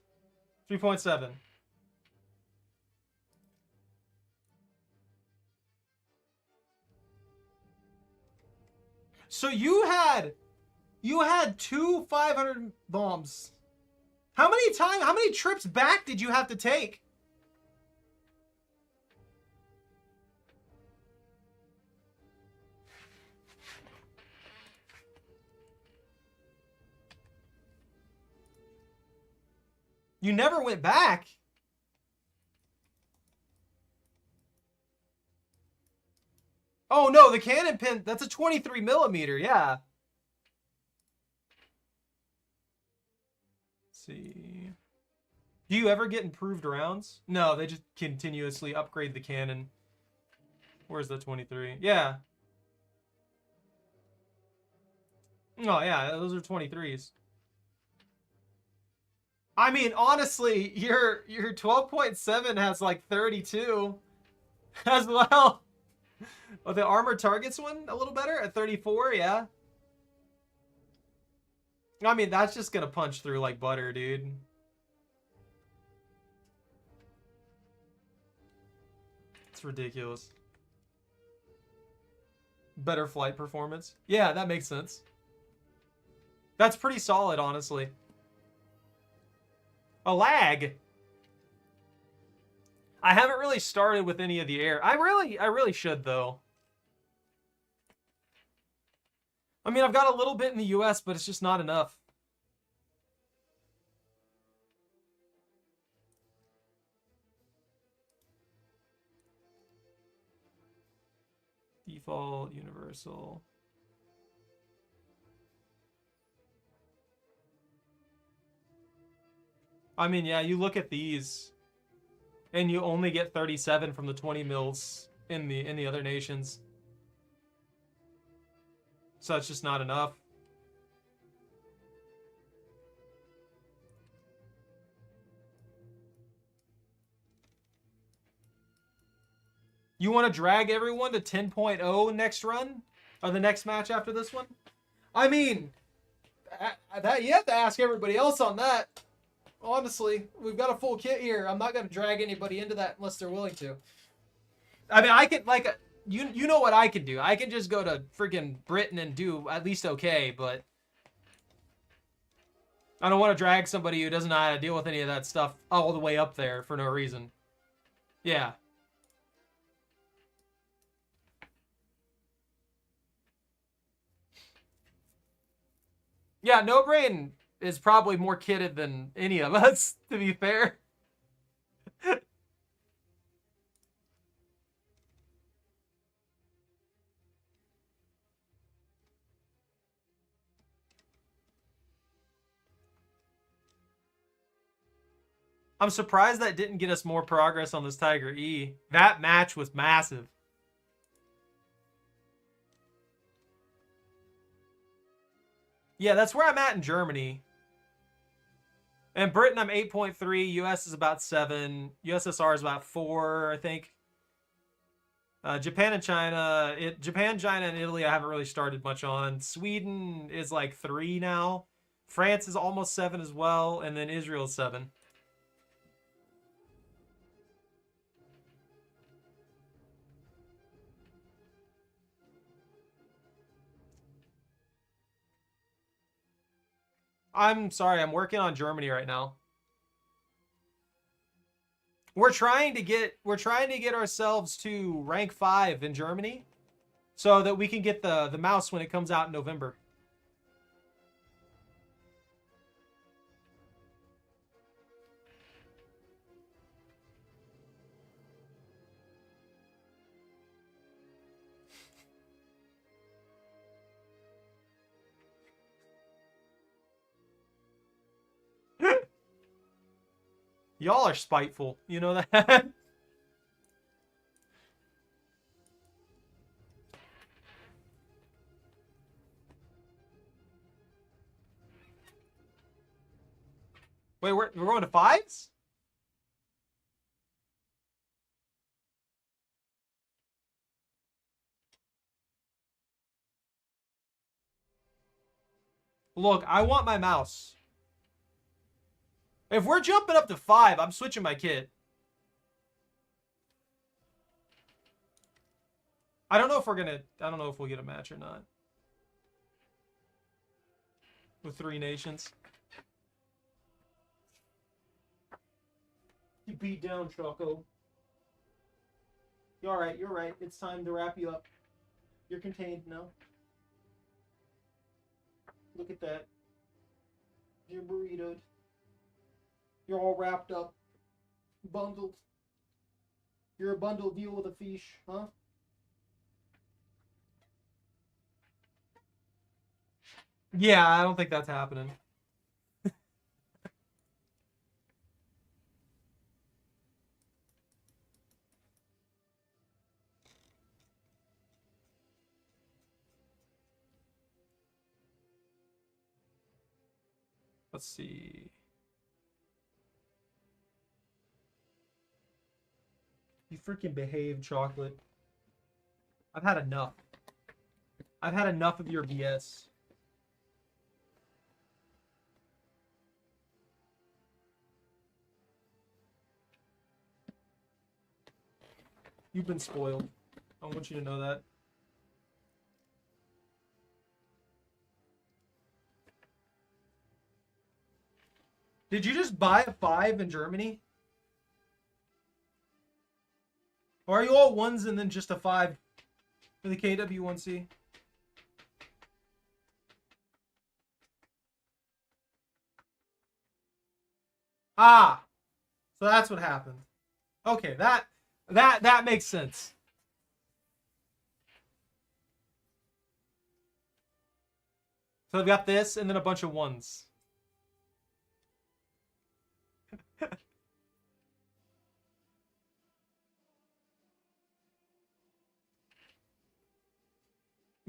3.7. So you had two 500 bombs. How many trips back did you have to take? You never went back. Oh no, the cannon pin, that's a 23 millimeter, yeah. Let's see. Do you ever get improved rounds? No, they just continuously upgrade the cannon. Where's the 23? Yeah. Oh yeah, those are 23s. I mean, honestly, your 12.7 has like 32 as well. Oh, the armor targets one a little better at 34, yeah. I mean, that's just gonna punch through like butter, dude. It's ridiculous. Better flight performance. Yeah, that makes sense. That's pretty solid, honestly. A lag. I haven't really started with any of the air. I really should though. I mean, I've got a little bit in the US, but it's just not enough. Default, universal. I mean, yeah, you look at these and you only get 37 from the 20 mils in the other nations. So it's just not enough. You want to drag everyone to 10.0 next run? Or the next match after this one? I mean, that you have to ask everybody else on that. Honestly, we've got a full kit here. I'm not going to drag anybody into that unless they're willing to. I mean, I can, like, you know what I can do. I can just go to freaking Britain and do at least okay, but I don't want to drag somebody who doesn't know how to deal with any of that stuff all the way up there for no reason. Yeah. Yeah, No Brain is probably more kitted than any of us, to be fair. I'm surprised that didn't get us more progress on this Tiger E. That match was massive. Yeah, that's where I'm at in Germany. And Britain, I'm 8.3. US is about 7. USSR is about 4, I think. Japan and China. Japan, China, and Italy I haven't really started much on. Sweden is like 3 now. France is almost 7 as well. And then Israel is 7. I'm sorry, I'm working on Germany right now. We're trying to get ourselves to rank 5 in Germany so that we can get the mouse when it comes out in November. Y'all are spiteful. You know that? Wait, we're going to 5s? Look, I want my mouse. If we're jumping up to 5, I'm switching my kit. I don't know if we're gonna... I don't know if we'll get a match or not. With 3 nations. You beat down, Choco. You're alright, you're right. It's time to wrap you up. You're contained now. Look at that. You're burritoed. You're all wrapped up. Bundled. You're a bundled deal with a fish, huh? Yeah, I don't think that's happening. Let's see. You freaking behave, Chocolate. I've had enough. I've had enough of your BS. You've been spoiled. I want you to know that. Did you just buy a 5 in Germany? Or are you all 1s and then just a 5 for the KW1C? Ah! So that's what happened. Okay, that makes sense. So I've got this and then a bunch of 1s.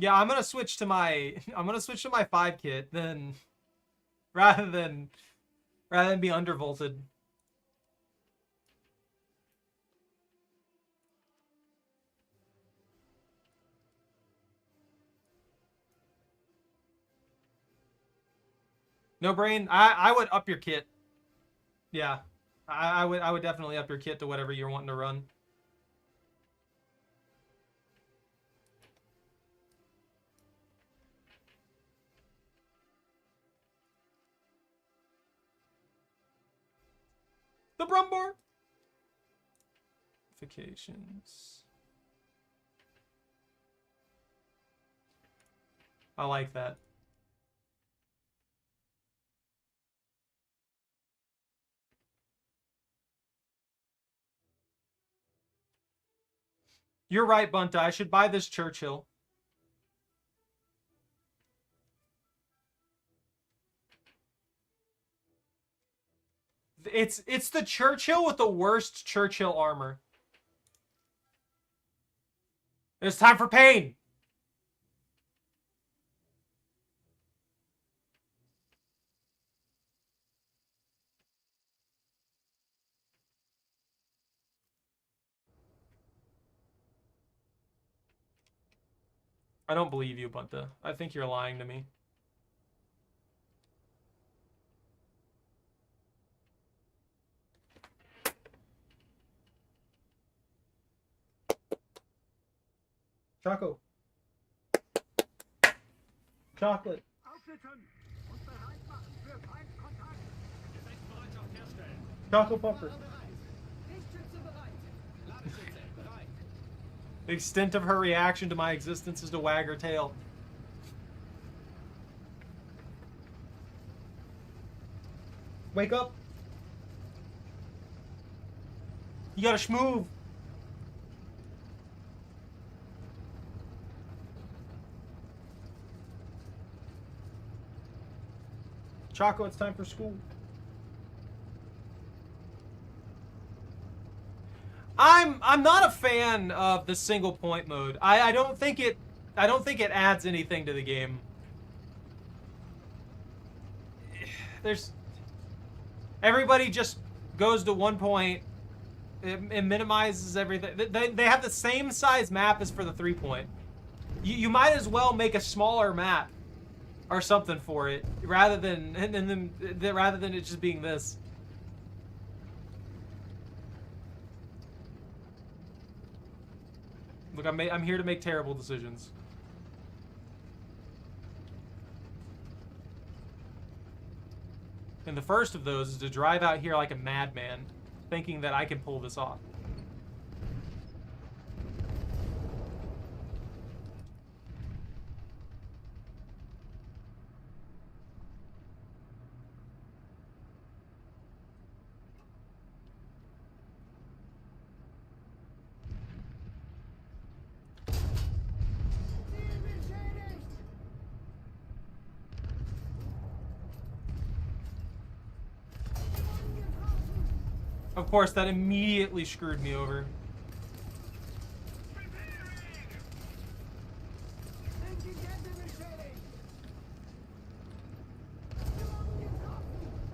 Yeah, I'm gonna switch to my 5 kit then rather than be undervolted. No brain. I would up your kit. Yeah. I would definitely up your kit to whatever you're wanting to run. The Brumbar. Notifications. I like that. You're right, Bunta. I should buy this Churchill. It's the Churchill with the worst Churchill armor. It's time for pain. I don't believe you, Bunta. I think you're lying to me. Choco. Chocolate. Aufsitzen und bereit machen für Feindkontakt. Gefechtsbereitschaft herstellen. Choco Puffer. Lichtschütze bereit. Ladeschütze bereit. The extent of her reaction to my existence is to wag her tail. Wake up. You gotta schmoove. Choco, it's time for school. I'm not a fan of the single point mode. I don't think it adds anything to the game. Everybody just goes to one point. It minimizes everything. They have the same size map as for the 3-point. You might as well make a smaller map or something for it rather than it just being this. Look, I'm here to make terrible decisions. And the first of those is to drive out here like a madman, thinking that I can pull this off. Of course, that immediately screwed me over.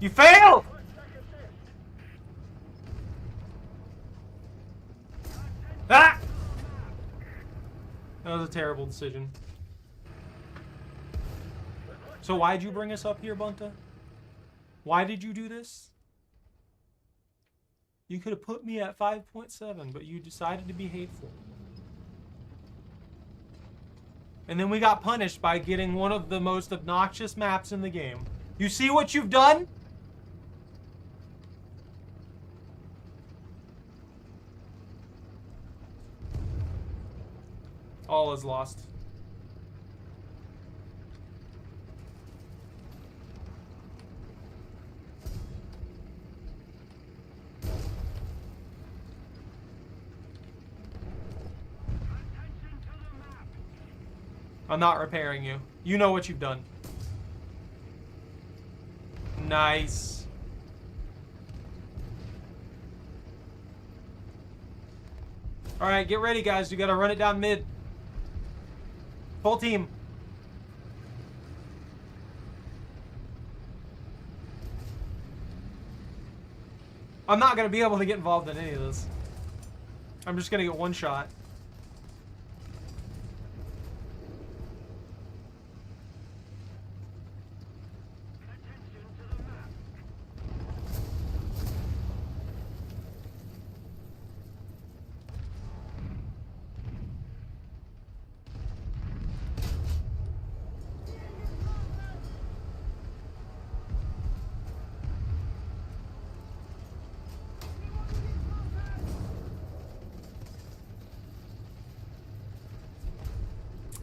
You failed! Ah! That was a terrible decision. So why'd you bring us up here, Bunta? Why did you do this? You could have put me at 5.7, but you decided to be hateful. And then we got punished by getting one of the most obnoxious maps in the game. You see what you've done? All is lost. I'm not repairing you. You know what you've done. Nice. Alright, get ready, guys. You gotta run it down mid. Full team. I'm not gonna be able to get involved in any of this. I'm just gonna get one shot.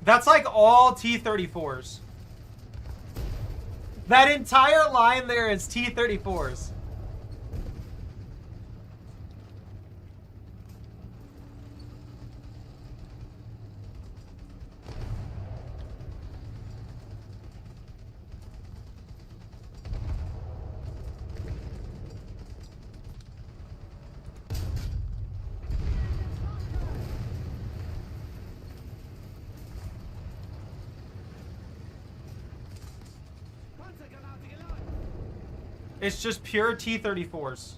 That's like all T-34s. That entire line there is T-34s. It's just pure T-34s.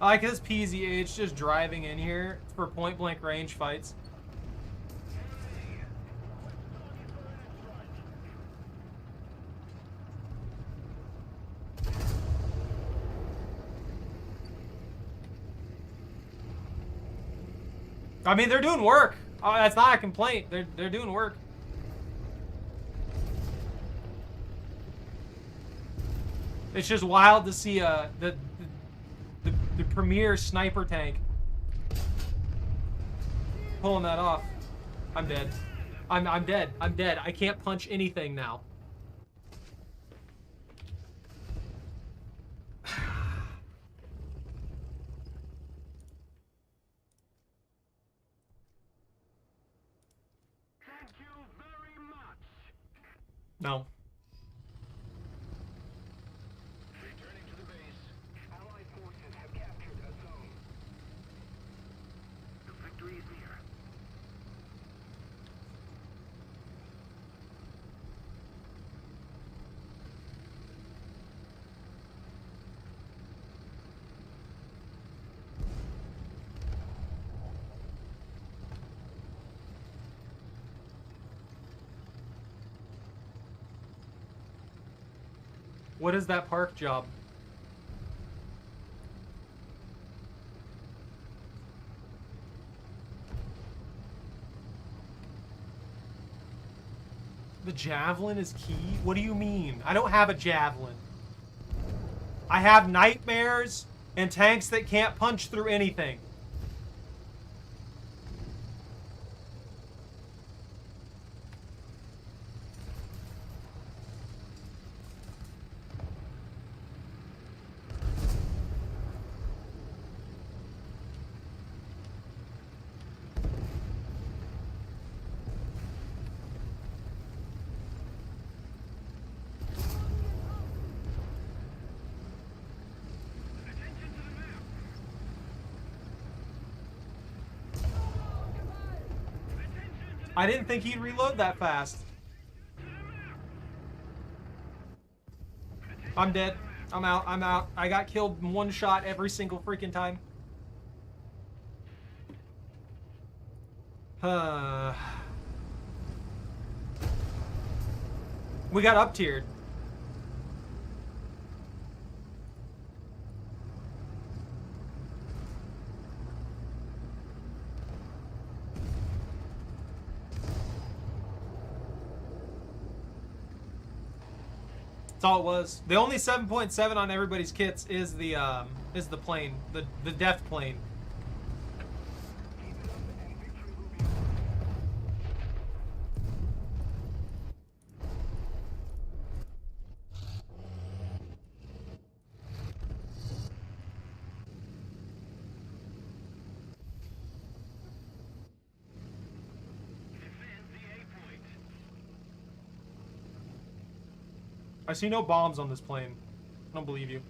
I like this PZH just driving in here for point-blank range fights. I mean, they're doing work. That's not a complaint. They're doing work. It's just wild to see the premier sniper tank pulling that off. I'm dead. I'm dead. I'm dead. I can't punch anything now. No. Returning to the base. Allied forces have captured a zone. The victory is near. What is that park job? The javelin is key? What do you mean? I don't have a javelin. I have nightmares and tanks that can't punch through anything. I didn't think he'd reload that fast. I'm dead. I'm out. I'm out. I got killed in one shot every single freaking time. We got up tiered. That's all it was. The only 7.7 on everybody's kits is the plane, the death plane. I see no bombs on this plane. I don't believe you.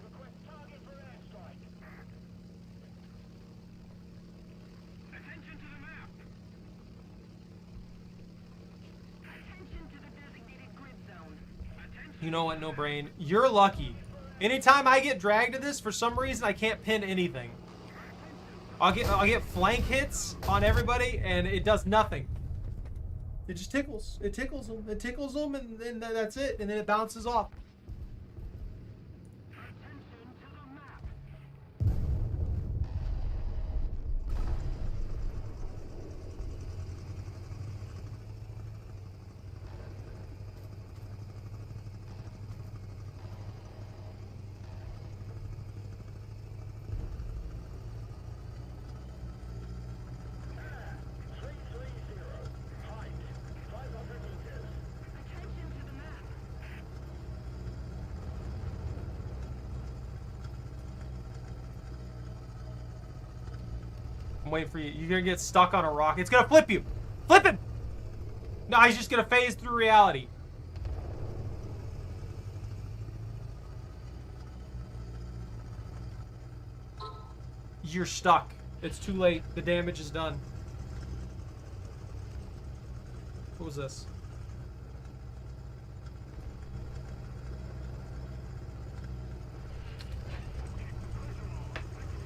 Request target for airstrike. Attention to the map. Attention to the designated grid zone. Attention. You know what, no brain. You're lucky. Anytime I get dragged to this, for some reason I can't pin anything. I'll get flank hits on everybody, and it does nothing. It just tickles. It tickles them. It tickles them, and then that's it. And then it bounces off. Attention to the map. Air 330. Height 500 meters. Attention to the map. I'm waiting for you. You're gonna get stuck on a rock. It's gonna flip you. Flip him! No, he's just gonna phase through reality. You're stuck. It's too late. The damage is done. What was this?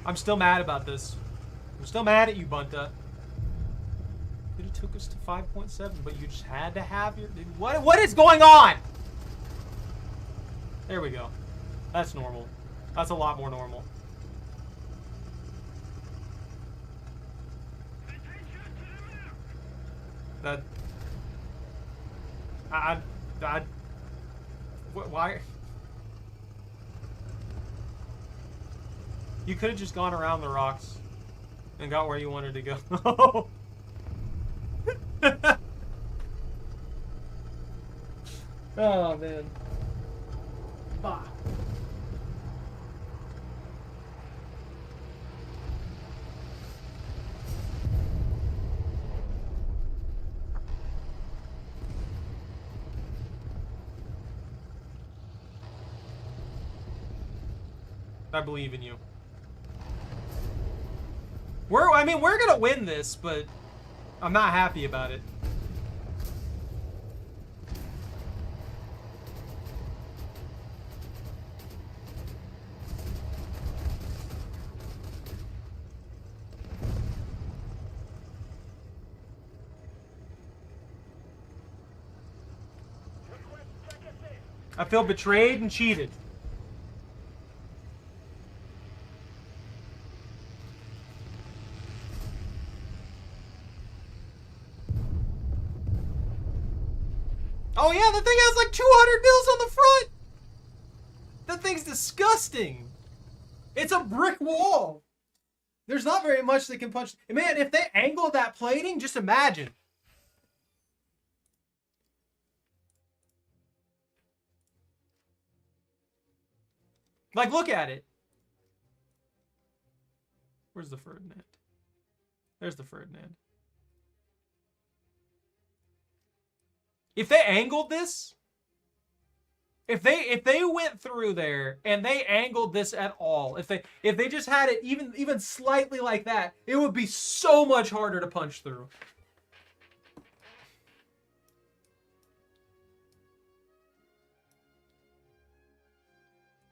I'm still mad about this. I'm still mad at you, Bunta. Could have took us to 5.7, but you just had to have your... What is going on? There we go. That's normal. That's a lot more normal. That... Why? You could have just gone around the rocks and got where you wanted to go. Oh, man. Bah. I believe in you. I mean, we're gonna win this, but I'm not happy about it. I feel betrayed and cheated. Oh yeah, the thing has like 200 mils on the front! That thing's disgusting! It's a brick wall! There's not very much that can punch... Man, if they angle that plating, just imagine. Like, look at it. Where's the Ferdinand? There's the Ferdinand. If they angled this, if they went through there and they angled this at all, if they just had it even slightly like that, it would be so much harder to punch through.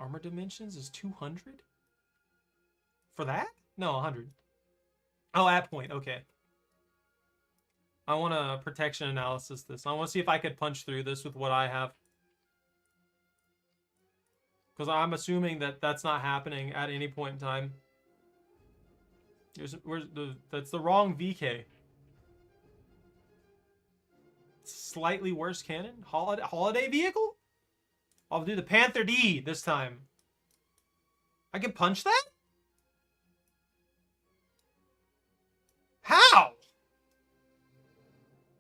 Armor dimensions is 200? For that? No, 100. Oh, at point. Okay. I want to protection analysis this. I want to see if I could punch through this with what I have. Because I'm assuming that that's not happening at any point in time. That's the wrong VK. Slightly worse cannon? Holiday vehicle? I'll do the Panther D this time. I can punch that? How?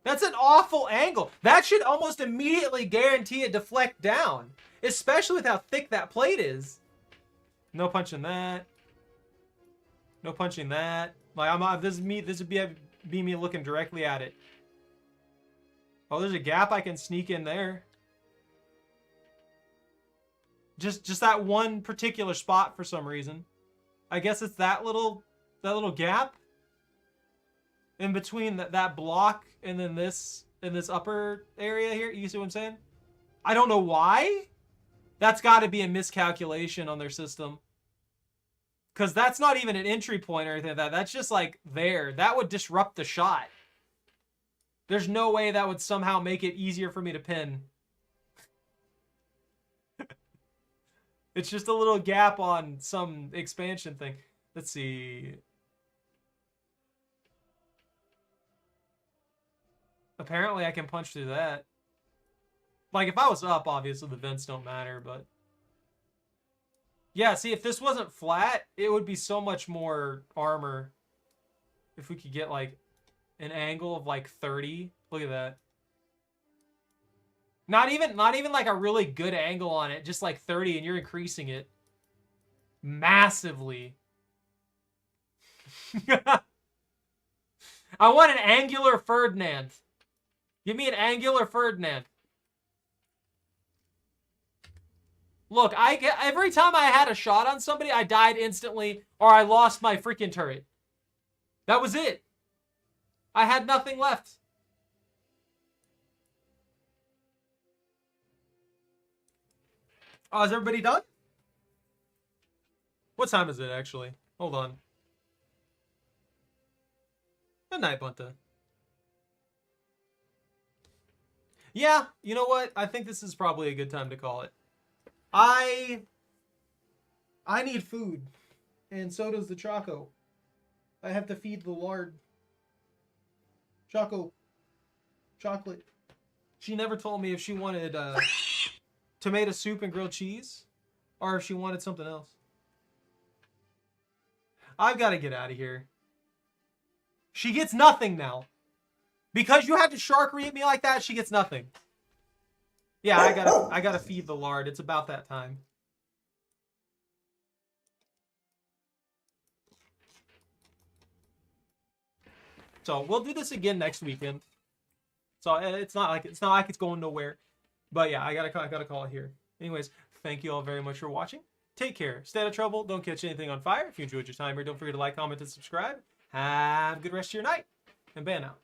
That's an awful angle. That should almost immediately guarantee a deflect down. Especially with how thick that plate is. No punching that. No punching that. Like this would be me looking directly at it. Oh, there's a gap I can sneak in there. Just that one particular spot for some reason. I guess it's that little gap in between that block and then this in this upper area here. You see what I'm saying? I don't know why. That's got to be a miscalculation on their system. Because that's not even an entry point or anything like that. That's just like there. That would disrupt the shot. There's no way that would somehow make it easier for me to pin. It's just a little gap on some expansion thing. Let's see. Apparently I can punch through that. Like, if I was up, obviously the vents don't matter, but... Yeah, see, if this wasn't flat, it would be so much more armor. If we could get, like, an angle of, like, 30. Look at that. Not even like a really good angle on it. Just, like, 30, and you're increasing it. Massively. I want an angular Ferdinand. Give me an angular Ferdinand. Look, every time I had a shot on somebody, I died instantly, or I lost my freaking turret. That was it. I had nothing left. Oh, is everybody done? What time is it, actually? Hold on. Good night, Bunta. Yeah, you know what? I think this is probably a good time to call it. I need food, and so does the Choco. I have to feed the lard. Chocolate. She never told me if she wanted tomato soup and grilled cheese, or if she wanted something else. I've got to get out of here. She gets nothing now. Because you had to sharkery at me like that, she gets nothing. Yeah, I gotta feed the lard. It's about that time. So we'll do this again next weekend. So it's not like it's going nowhere. But yeah, I gotta call it here. Anyways, thank you all very much for watching. Take care. Stay out of trouble. Don't catch anything on fire. If you enjoyed your time here, don't forget to like, comment, and subscribe. Have a good rest of your night. And ban out.